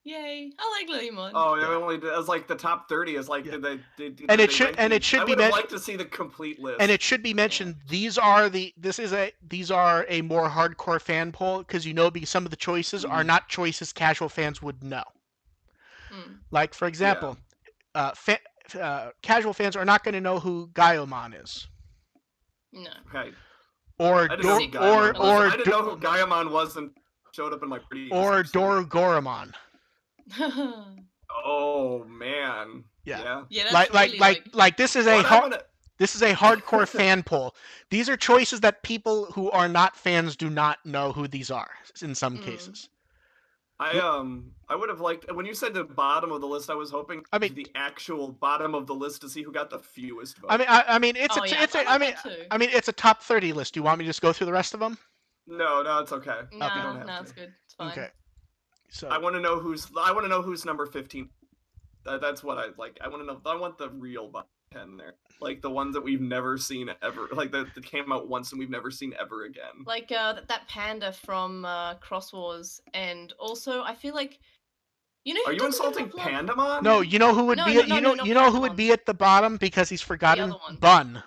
Yay! I like Lilymon. Oh, it was like the top 30 is like it should be mentioned. Like to see the complete list. And it should be mentioned. These are a more hardcore fan poll because because some of the choices are not choices casual fans would know. Like for example, casual fans are not going to know who Gaiomon is. No. Right. I didn't know who Gaiomon was and showed up in my pretty. Or Dorugoramon. Oh man. Yeah. Like this is a hardcore fan poll. These are choices that people who are not fans do not know who these are in some cases. I would have liked when you said the bottom of the list. I was hoping I mean, the actual bottom of the list to see who got the fewest votes. I mean, it's Oh, a, yeah, it's I a, like I mean, that too. I mean, it's a top 30 list. Do you want me to just go through the rest of them? No, it's okay. You don't Nah, have it's to. good. It's fine. Okay. So I want to know who's number 15. That's what I like. I want to know. I want the real bottom 10 there, like the ones that we've never seen ever, like that came out once and we've never seen ever again. Like that panda from Cross Wars, and also I feel like Are you insulting Pandamon? no, you know who would be No, not who would Pandamon. be at the bottom because he's forgotten? other one. Bun.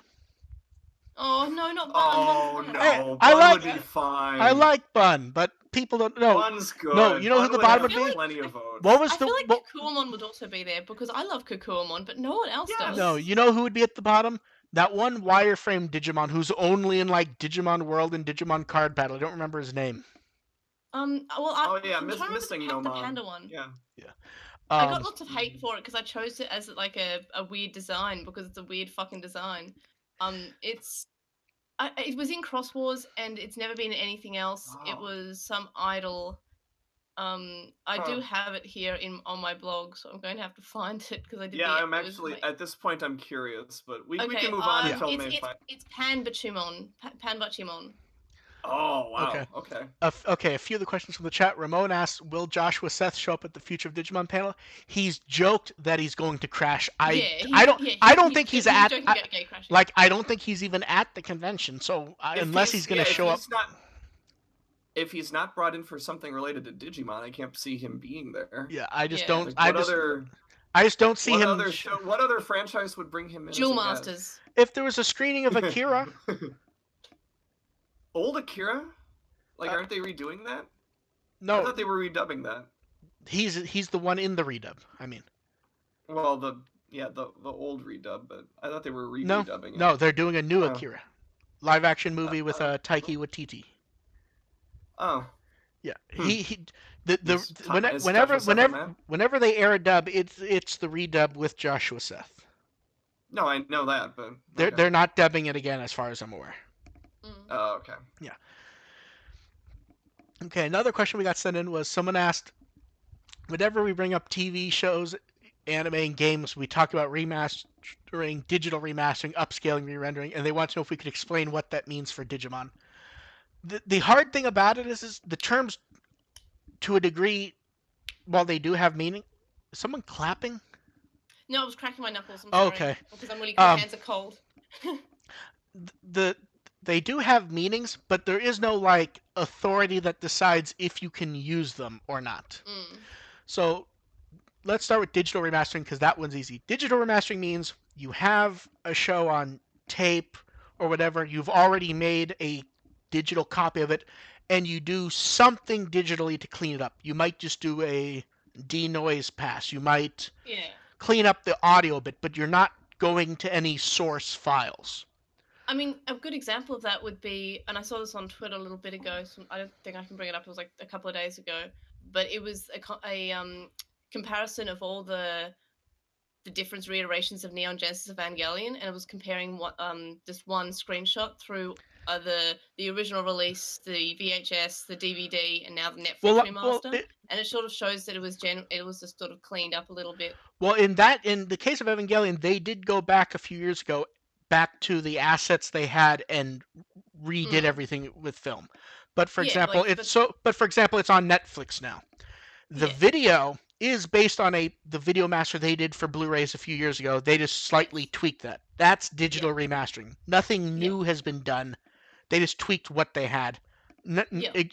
Oh no, not Bun. Oh Bun's no, I Bun like- would be fine. I like Bun, but people don't know. Bun's good. No, you know Bun who the would bottom have would be? plenty of votes. What was I the feel like what- Kakuamon would also be there because I love Kakuamon, but no one else Yes. does. No, you know who would be at the bottom? That one wireframe Digimon who's only in like Digimon World and Digimon Card Battle. I don't remember his name. Well, Oh yeah, I'm trying to missing remember the Nomon. panda one. Yeah. I got lots of hate for it because I chose it as like a weird design because it's a weird fucking design. It was in Cross Wars and it's never been in anything else. It Oh. was some idol. I do have it here on my blog, so I'm going to have to find it because I did. Yeah, I'm actually at this point I'm curious, but we can move on until May 5. It's Panbachimon. Panbachimon. Oh wow. Okay. Okay, a few of the questions from the chat. Ramon asks, "Will Joshua Seth show up at the Future of Digimon panel?" He's joked that he's going to crash. I don't think he's at. I don't think he's even at the convention. So unless he's going to show up. If he's not brought in for something related to Digimon, I can't see him being there. Yeah, I just don't. Like, I just don't see him. What other franchise would bring him in? Jewel Masters. If there was a screening of Akira. Old Akira? Like, aren't they redoing that? No. I thought they were redubbing that. He's the one in the redub. I mean. Well, the old redub, but I thought they were redubbing it. No, they're doing a new Akira, live action movie with Taiki Waititi. Oh. Yeah, whenever they air a dub, it's the redub with Joshua Seth. No, I know that, but they're not dubbing it again, as far as I'm aware. Oh, okay. Yeah. Okay, another question we got sent in was someone asked, whenever we bring up TV shows, anime, and games, we talk about remastering, digital remastering, upscaling, re-rendering, and they want to know if we could explain what that means for Digimon. The hard thing about it is the terms, to a degree, while they do have meaning. Is someone clapping? No, I was cracking my knuckles. I'm sorry. Okay. Because I'm really my hands are cold. They do have meanings, but there is no like authority that decides if you can use them or not. So let's start with digital remastering because that one's easy. Digital remastering means you have a show on tape or whatever. You've already made a digital copy of it, and you do something digitally to clean it up. You might just do a denoise pass. You might clean up the audio a bit, but you're not going to any source files. I mean, a good example of that would be, and I saw this on Twitter a little bit ago, so I don't think I can bring it up, it was like a couple of days ago, but it was a comparison of all the different reiterations of Neon Genesis Evangelion, and it was comparing what just one screenshot through the original release, the VHS, the DVD, and now the Netflix remaster, and it sort of shows that it was just sort of cleaned up a little bit. Well, in the case of Evangelion, they did go back a few years ago, back to the assets they had and redid everything with film. But for example, it's on Netflix now. The video is based on the video master they did for Blu-rays a few years ago. They just slightly tweaked that. That's digital remastering. Nothing new has been done. They just tweaked what they had,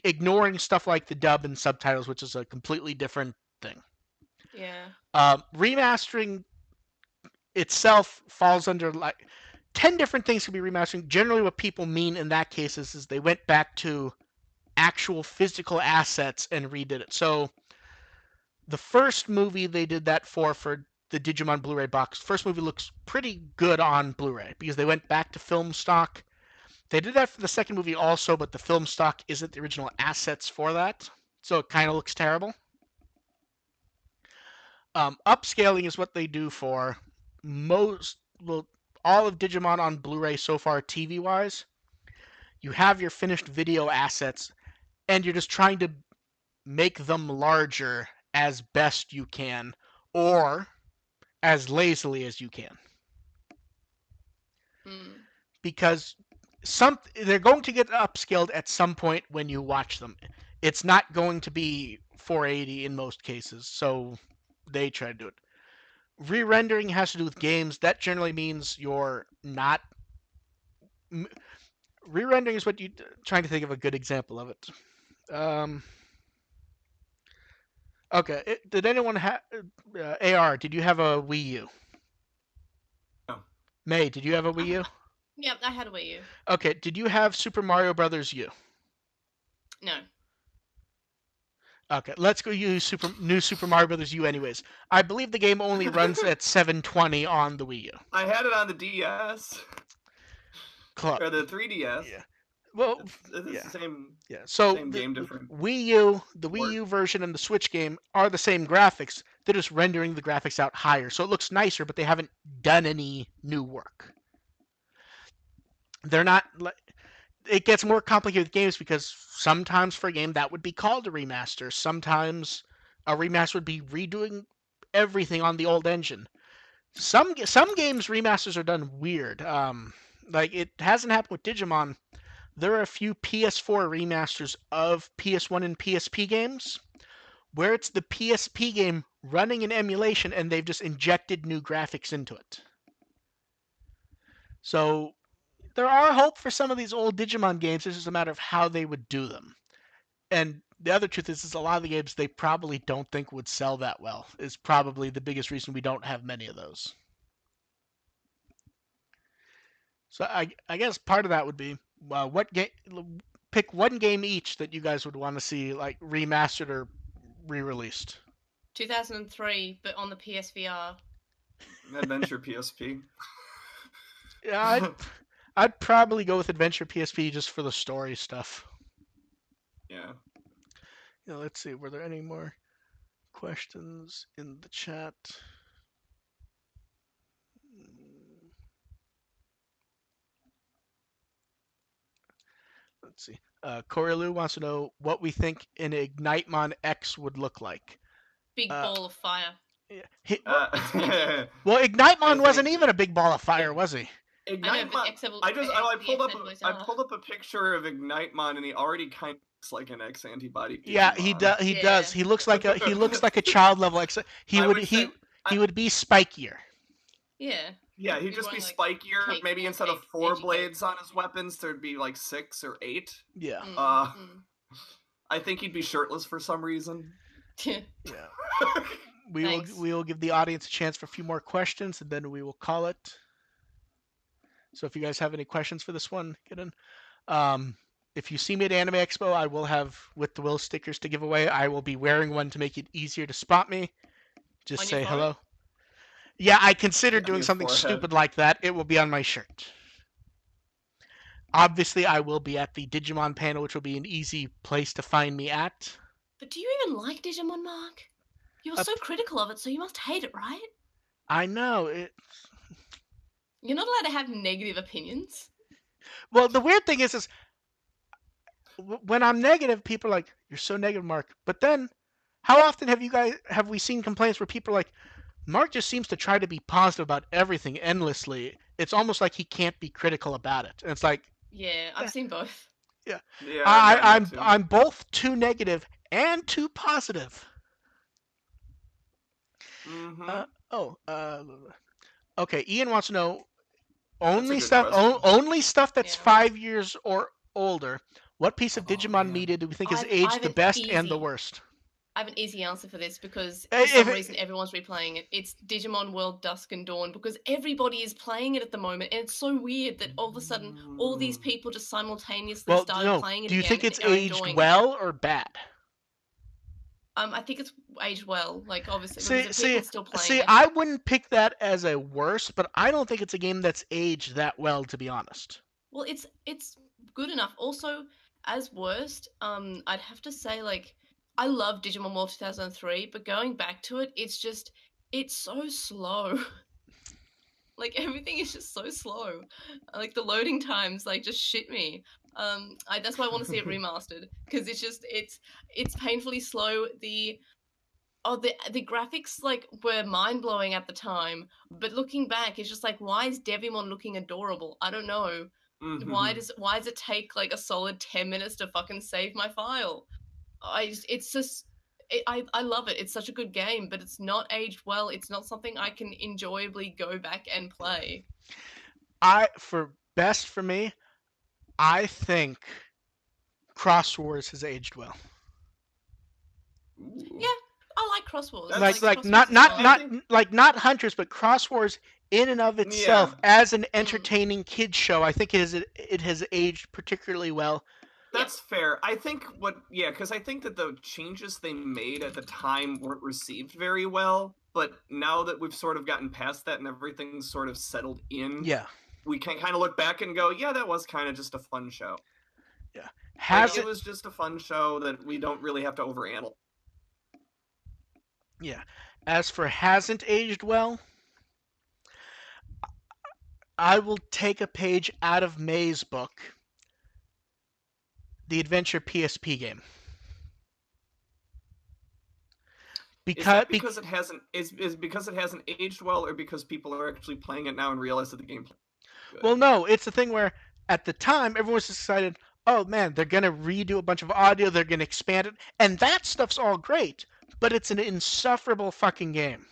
ignoring stuff like the dub and subtitles, which is a completely different thing. Yeah. Remastering itself falls under like 10 different things can be remastering. Generally, what people mean in that case is they went back to actual physical assets and redid it. So the first movie they did that for the Digimon Blu-ray box, first movie looks pretty good on Blu-ray because they went back to film stock. They did that for the second movie also, but the film stock isn't the original assets for that, so it kind of looks terrible. Upscaling is what they do for all of Digimon on Blu-ray so far, TV-wise. You have your finished video assets, and you're just trying to make them larger as best you can, or as lazily as you can. Because they're going to get upscaled at some point when you watch them. It's not going to be 480 in most cases, so they try to do it. Re-rendering has to do with games. That generally means you're not... Re-rendering is what you... Trying to think of a good example of it. Okay, did anyone have... AR, did you have a Wii U? No. May, did you have a Wii U? Yep, I had a Wii U. Okay, did you have Super Mario Brothers U? No. Okay, let's go use New Super Mario Brothers U anyways. I believe the game only runs at 720 on the Wii U. I had it on the DS. Or the 3DS. Yeah. Well, it's the same. Yeah. So same game, different. Wii U, the Wii U version and the Switch game are the same graphics. They're just rendering the graphics out higher, so it looks nicer, but they haven't done any new work. They're not. It gets more complicated with games because sometimes for a game that would be called a remaster. Sometimes a remaster would be redoing everything on the old engine. Some games remasters are done weird. Like it hasn't happened with Digimon. There are a few PS4 remasters of PS1 and PSP games where it's the PSP game running in emulation and they've just injected new graphics into it. So there are hope for some of these old Digimon games. It's just a matter of how they would do them. And the other truth is a lot of the games they probably don't think would sell that well. Is probably the biggest reason we don't have many of those. So I guess part of that would be what game. Pick one game each that you guys would want to see like remastered or re-released. 2003, but on the PSVR. Adventure PSP. Yeah, I'd probably go with Adventure PSP just for the story stuff. Yeah. Let's see. Were there any more questions in the chat? Let's see. Corilu wants to know what we think an Ignitemon X would look like. Big ball of fire. Yeah. Well, Ignitemon wasn't even a big ball of fire, was he? Ignitemon. I pulled up a picture of Ignitemon, and he already kind of looks like an X antibody. Yeah, he does. He looks like a child level X. He would be spikier. Yeah. Yeah, he'd just be spikier. Maybe instead of 4 blades on his weapons, there'd be like 6 or 8. Yeah. I think he'd be shirtless for some reason. Yeah. We will give the audience a chance for a few more questions, and then we will call it. So if you guys have any questions for this one, get in. If you see me at Anime Expo, I will have With the Will stickers to give away. I will be wearing one to make it easier to spot me. Just say hello. Yeah, I considered doing something stupid like that. It will be on my shirt. Obviously, I will be at the Digimon panel, which will be an easy place to find me at. But do you even like Digimon, Mark? You were so critical of it, so you must hate it, right? I know. You're not allowed to have negative opinions. Well, the weird thing is when I'm negative, people are like, "You're so negative, Mark." But then, how often have we seen complaints where people are like, Mark just seems to try to be positive about everything endlessly. It's almost like he can't be critical about it. And it's like... Yeah, I've seen both. Yeah. I'm both too negative and too positive. Mm-hmm. Okay, Ian wants to know only stuff that's 5 years or older. What piece of Digimon media do we think has aged the best and the worst? I have an easy answer for this because for some reason everyone's replaying it. It's Digimon World Dusk and Dawn because everybody is playing it at the moment, and it's so weird that all of a sudden all these people just simultaneously started playing it. Do you think it's aged well or bad? I think it's aged well. Like obviously, people still playing it. See, I wouldn't pick that as a worst, but I don't think it's a game that's aged that well, to be honest. Well, it's good enough. Also, as worst, I'd have to say like. I love Digimon World 2003, but going back to it, it's so slow. Like, everything is just so slow. Like, the loading times, like, just shit me. That's why I want to see it remastered, because it's painfully slow. The graphics like were mind blowing at the time, but looking back, it's just like, why is Devimon looking adorable? I don't know. Why does it take like a solid 10 minutes to fucking save my file? I love it. It's such a good game, but it's not aged well. It's not something I can enjoyably go back and play. For me, I think Cross Wars has aged well. Ooh. Yeah, I like Cross Wars. Like Cross Wars not Hunters, but Cross Wars in and of itself as an entertaining kids show, I think it has aged particularly well. That's fair. I think because I think that the changes they made at the time weren't received very well, but now that we've sort of gotten past that and everything's sort of settled in, we can kind of look back and go, yeah, that was kind of just a fun show. Yeah. It was just a fun show that we don't really have to overanalyze. Yeah. As for hasn't aged well, I will take a page out of May's book. The Adventure PSP game. Because it hasn't aged well, or because people are actually playing it now and realize that the gameplay is good? Well, no, it's the thing where at the time everyone was excited. Oh man, they're gonna redo a bunch of audio. They're gonna expand it, and that stuff's all great. But it's an insufferable fucking game.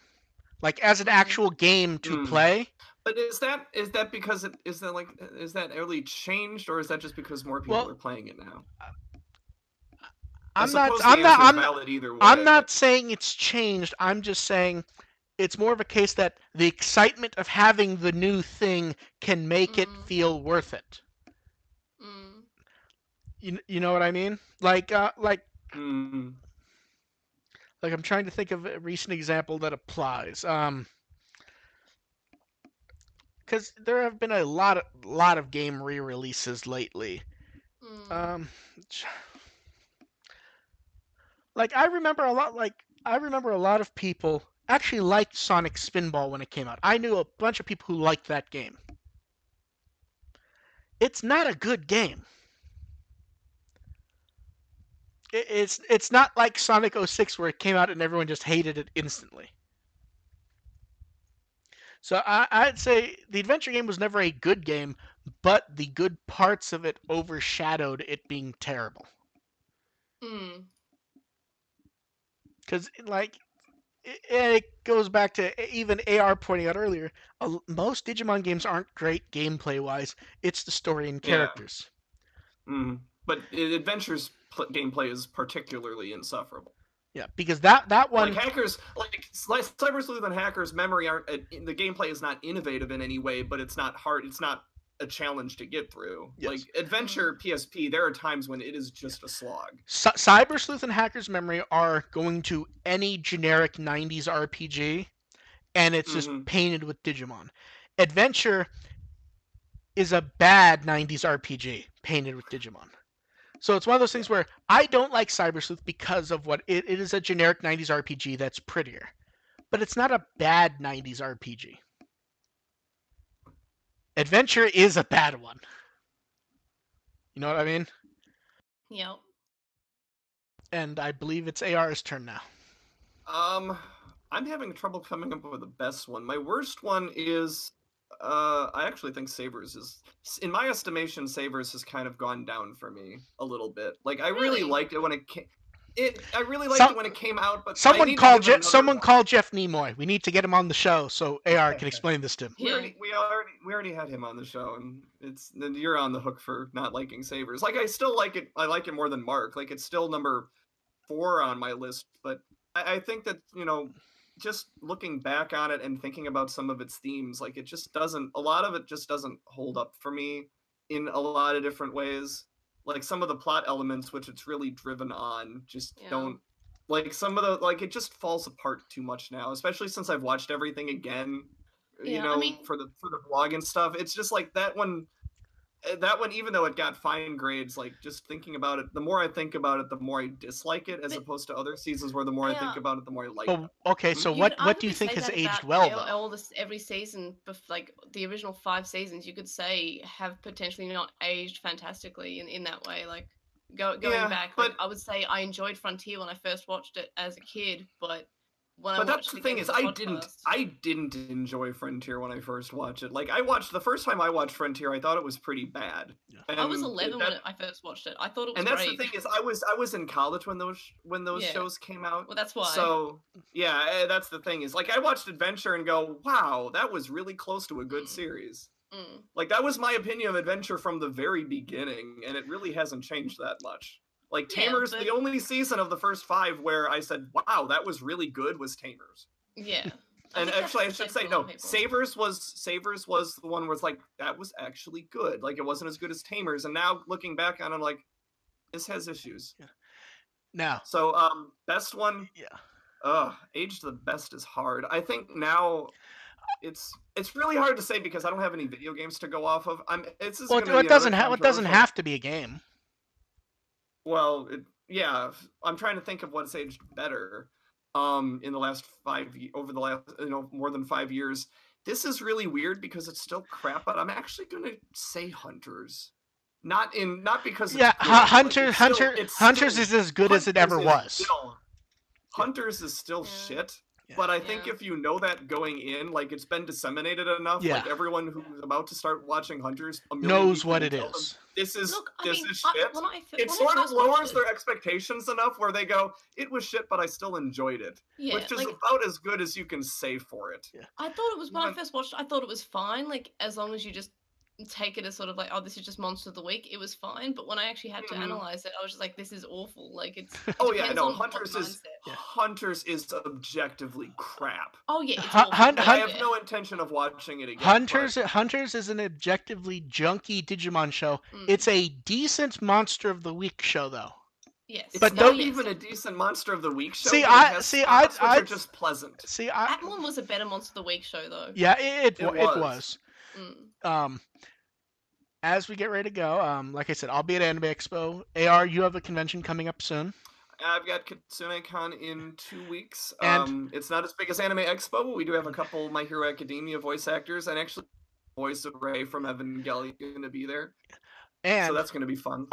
Like as an actual game to play. But is that because is that early changed, or is that just because more people are playing it now? I'm not saying it's changed. I'm just saying it's more of a case that the excitement of having the new thing can make it feel worth it. You know what I mean? Like I'm trying to think of a recent example that applies. Because there have been a lot of game re-releases lately. I remember a lot of people actually liked Sonic Spinball when it came out. I knew a bunch of people who liked that game. It's not a good game. It's not like Sonic 06 where it came out and everyone just hated it instantly. So I'd say the adventure game was never a good game, but the good parts of it overshadowed it being terrible. Because it goes back to even AR pointing out earlier, most Digimon games aren't great gameplay-wise. It's the story and characters. But Adventure's gameplay is particularly insufferable. Yeah, because that one... Like Hackers, like Cyber Sleuth and Hackers Memory aren't... the gameplay is not innovative in any way, but it's not hard. It's not a challenge to get through. Yes. Like Adventure PSP, there are times when it is just a slog. Cyber Sleuth and Hackers Memory are going to any generic 90s RPG, and it's just painted with Digimon. Adventure is a bad 90s RPG painted with Digimon. So it's one of those things where I don't like Cyber Sleuth because of what it is, a generic 90s RPG that's prettier. But it's not a bad 90s RPG. Adventure is a bad one. You know what I mean? Yep. And I believe it's AR's turn now. I'm having trouble coming up with the best one. My worst one is I actually think Sabers is, in my estimation, Sabers has kind of gone down for me a little bit. Like I really liked it when it came. I really liked it when it came out, but someone called Jeff Nimoy. We need to get him on the show so AR can explain this to him. We already had him on the show, and you're on the hook for not liking Sabers. Like I still like it. I like it more than Mark. Like it's still number 4 on my list, but I think that just looking back on it and thinking about some of its themes, like a lot of it just doesn't hold up for me in a lot of different ways. Like some of the plot elements, which it's really driven on, just don't, like some of the, like it just falls apart too much now, especially since I've watched everything again, for the vlog and stuff. It's just like that one, that one, even though it got fine grades, like just thinking about it, the more I think about it, the more I dislike it, as But- opposed to other seasons where the more I think about it, the more I like But it. okay, so You what could what do you arguably think say has that aged about well though? all this every season, like the original 5 seasons, you could say have potentially not aged fantastically in that way. Like going Yeah, back, but like I would say I enjoyed Frontier when I first watched it as a kid, but when I But that's watched the it thing again is, for the podcast, I didn't enjoy Frontier when I first watched it. Like, the first time I watched Frontier, I thought it was pretty bad. Yeah. I was And 11 when I first watched it. I thought it was and that's great. the thing is, I was in college when those Yeah. shows came out. Well, that's why. So yeah, that's the thing is, like, I watched Adventure and go, wow, that was really close to a good series. Like, that was my opinion of Adventure from the very beginning, and it really hasn't changed that much. Like, Tamers, the only season of the first 5 where I said, wow, that was really good was Tamers. Yeah. And actually, I should say, no, Savers was the one where it's like, that was actually good. Like, it wasn't as good as Tamers. And now, looking back on it, I'm like, this has issues. Yeah. Now. So, best one. Yeah. Age the best is hard. I think now it's really hard to say because I don't have any video games to go off of. It doesn't have to be a game. Well, yeah, I'm trying to think of what's aged better. In the last more than 5 years. This is really weird because it's still crap, but I'm actually gonna say Hunters. Not because it's Hunters is as good as it ever was. Hunters is still shit. Yeah. But I think if you know that going in, like, it's been disseminated enough, like everyone who's about to start watching Hunters knows what it is. This is shit. It sort of lowers their expectations enough where they go, it was shit, but I still enjoyed it. Yeah, which is about as good as you can say for it. Yeah. I thought it was, when I first watched it, I thought it was fine, like, as long as you just take it as sort of like, oh, this is just Monster of the Week, it was fine. But when I actually had to analyze it, I was just like, this is awful. Like, it's Hunters is objectively crap. Oh yeah, it's awful. I have no intention of watching it again. Hunters is an objectively junky Digimon show. It's a decent Monster of the Week show though. Yes, but not even a decent Monster of the Week show. I just pleasant. That one was a better Monster of the Week show though. Yeah, it was. As we get ready to go, like I said, I'll be at Anime Expo. AR, you have a convention coming up soon. I've got KitsuneCon in 2 weeks. It's not as big as Anime Expo, but we do have a couple My Hero Academia voice actors, and actually, voice of Ray from Evangelion going to be there. And so that's going to be fun.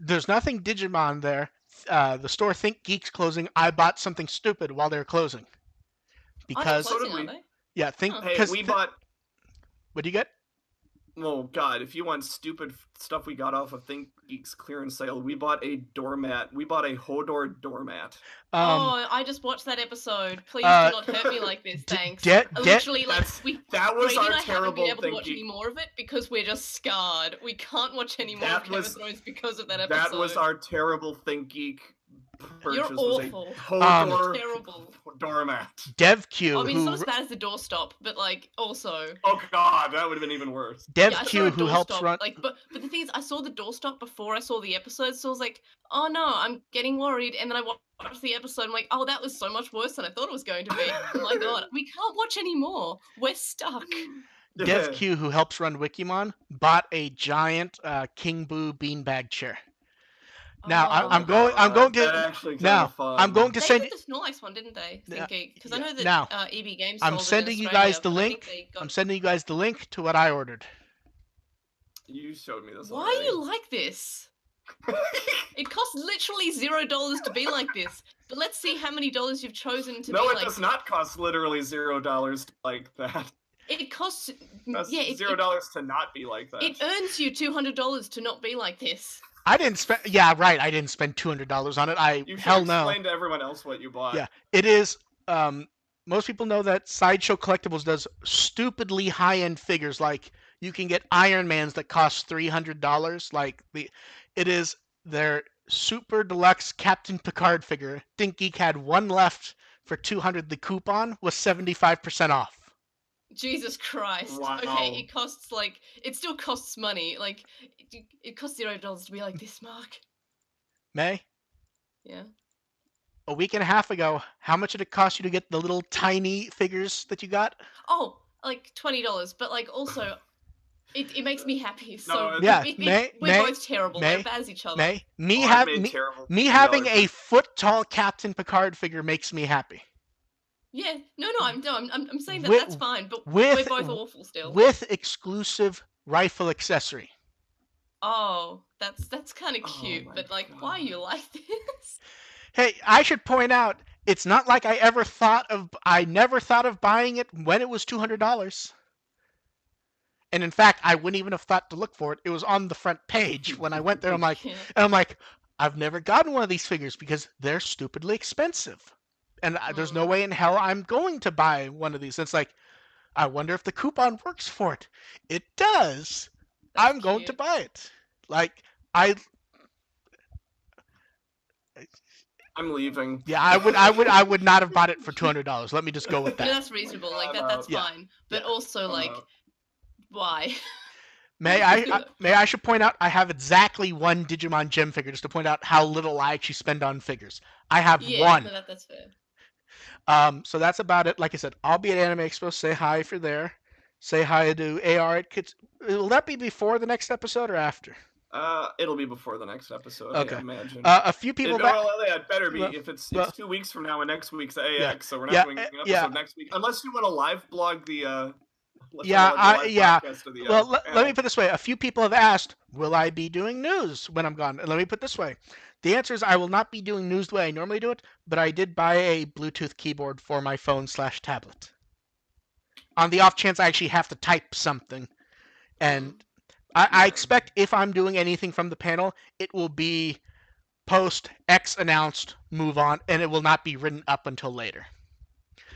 There's nothing Digimon there. The store Think Geek's closing. I bought something stupid while they were closing. Because so did we. Yeah, we bought. What do you get? Oh God! If you want stupid stuff we got off of Think Geek's clearance sale, we bought a doormat. We bought a Hodor doormat. I just watched that episode. Please do not hurt me like this. Thanks. Literally, that was our terrible. We haven't been able to watch any more of it because we're just scarred. We can't watch any more of Game of Thrones because of that episode. That was our terrible Think Geek. You're awful. Terrible doormat. DevQ. I mean, it's not as bad as the doorstop, but like also. Oh God, that would have been even worse. DevQ, who helps run. Like, but the thing is, I saw the doorstop before I saw the episode, so I was like, oh no, I'm getting worried. And then I watched the episode, I'm like, oh, that was so much worse than I thought it was going to be. Oh my God, we can't watch anymore. We're stuck. DevQ, who helps run Wikimon, bought a giant King Boo beanbag chair. Now I'm going to send you the Snorlax one, didn't they? Because I know that now, EB Games. I'm sending you guys the link. I'm sending you guys the link to what I ordered. You showed me this. Why are you like this? It costs literally $0 to be like this. But let's see how many dollars you've chosen to be like. No, it does not cost literally $0 like that. It costs $0 to not be like that. It earns you $200 to not be like this. I didn't spend. Yeah, right. I didn't spend $200 on it. You should explain to everyone else what you bought. Yeah, it is. Most people know that Sideshow Collectibles does stupidly high-end figures. Like you can get Iron Mans that cost $300. Like it is their super deluxe Captain Picard figure. Think Geek had one left for $200. The coupon was 75% off. Jesus Christ. Wow. Okay, it still costs money. Like, it costs $0 to be like this, Mark. May? Yeah. A week and a half ago, how much did it cost you to get the little tiny figures that you got? Oh, like $20. But, like, also, It makes me happy. No, So Yeah, we're both terrible. We're bad as each other. me I've made terrible me $10 having a versions. foot-tall Captain Picard figure makes me happy. Yeah, no, I'm saying that With- that's fine, but with- we're both awful still. With exclusive rifle accessory. Oh, that's kind of Oh cute, my but like, why are you like this? Hey, I should point out, it's not like I never thought of buying it when it was $200. And in fact, I wouldn't even have thought to look for it. It was on the front page when I went there. Yeah. I'm like, I've never gotten one of these figures because they're stupidly expensive. And there's no way in hell I'm going to buy one of these. It's like, I wonder if the coupon works for it. It does. That's I'm going to cute. buy it. Like, I'm leaving. Yeah, I would not have bought it for $200. Let me just go with No, that. that's reasonable. Like I'm that's out. Yeah. fine. But Yeah. also I'm like, out. why? I should point out I have exactly one Digimon gem figure just to point out how little I actually spend on figures. I have Yeah, one. no, that's fair. So that's about it. Like I said, I'll be at Anime Expo. Say hi if you're there. Say hi to AR at Kids. Will that be before the next episode or after? It'll be before the next episode, Okay. I imagine. A few people it better be. well, If it's well, 2 weeks from now, and next week's AX, Yeah, so we're not yeah, doing an episode yeah. next week, unless you want to live blog the. Unless you Yeah, wanna do a live yeah. podcast of the, Well, let me panel. put it this way. A few people have asked, will I be doing news when I'm gone? And let me put it this way. The answer is I will not be doing news the way I normally do it, but I did buy a Bluetooth keyboard for my phone/tablet. On the off chance I actually have to type something. And I Yeah. expect if I'm doing anything from the panel, it will be post X announced, move on, and it will not be written up until later.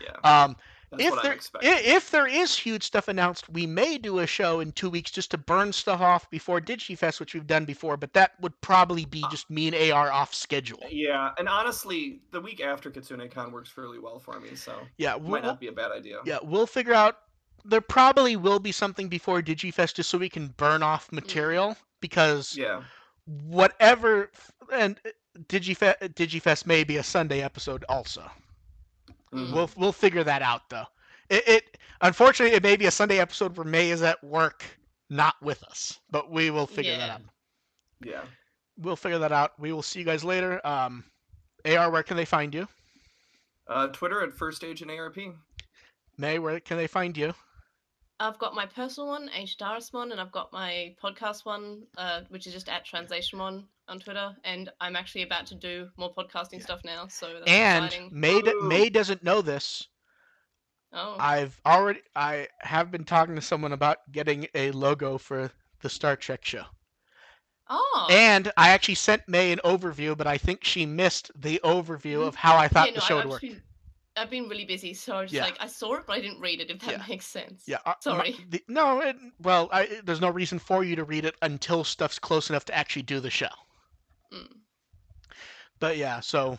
Yeah. That's what I'm expecting. If there is huge stuff announced, we may do a show in 2 weeks just to burn stuff off before DigiFest, which we've done before, but that would probably be just me and AR off schedule. Yeah, and honestly, the week after KitsuneCon works fairly well for me, so Yeah, might not be a bad idea. Yeah, we'll figure out. There probably will be something before DigiFest just so we can burn off material because Yeah. whatever, and DigiFest may be a Sunday episode also. Mhm. We'll figure that out though. It unfortunately it may be a Sunday episode where May is at work, not with us, but we will figure that out. Yeah. We'll figure that out. We will see you guys later. AR, where can they find you? Twitter at First Agent ARP. May, where can they find you? I've got my personal one, HDarismon, and I've got my podcast one, which is just at TranslationMon on Twitter. And I'm actually about to do more podcasting stuff now, so that's exciting. May doesn't know this. Oh. I have been talking to someone about getting a logo for the Star Trek show. Oh. And I actually sent May an overview, but I think she missed the overview of how I thought the show would work. I've been really busy, so I just I saw it, but I didn't read it. If that makes sense. Yeah. Sorry. There's no reason for you to read it until stuff's close enough to actually do the show. But yeah, so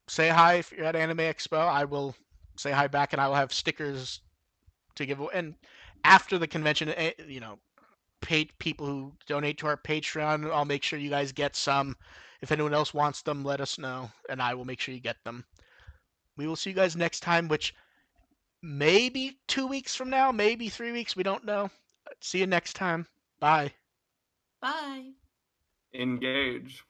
say hi if you're at Anime Expo. I will say hi back, and I will have stickers to give away. And after the convention, paid people who donate to our Patreon, I'll make sure you guys get some. If anyone else wants them, let us know, and I will make sure you get them. We will see you guys next time, which maybe 2 weeks from now, maybe 3 weeks. We don't know. See you next time. Bye. Bye. Engage.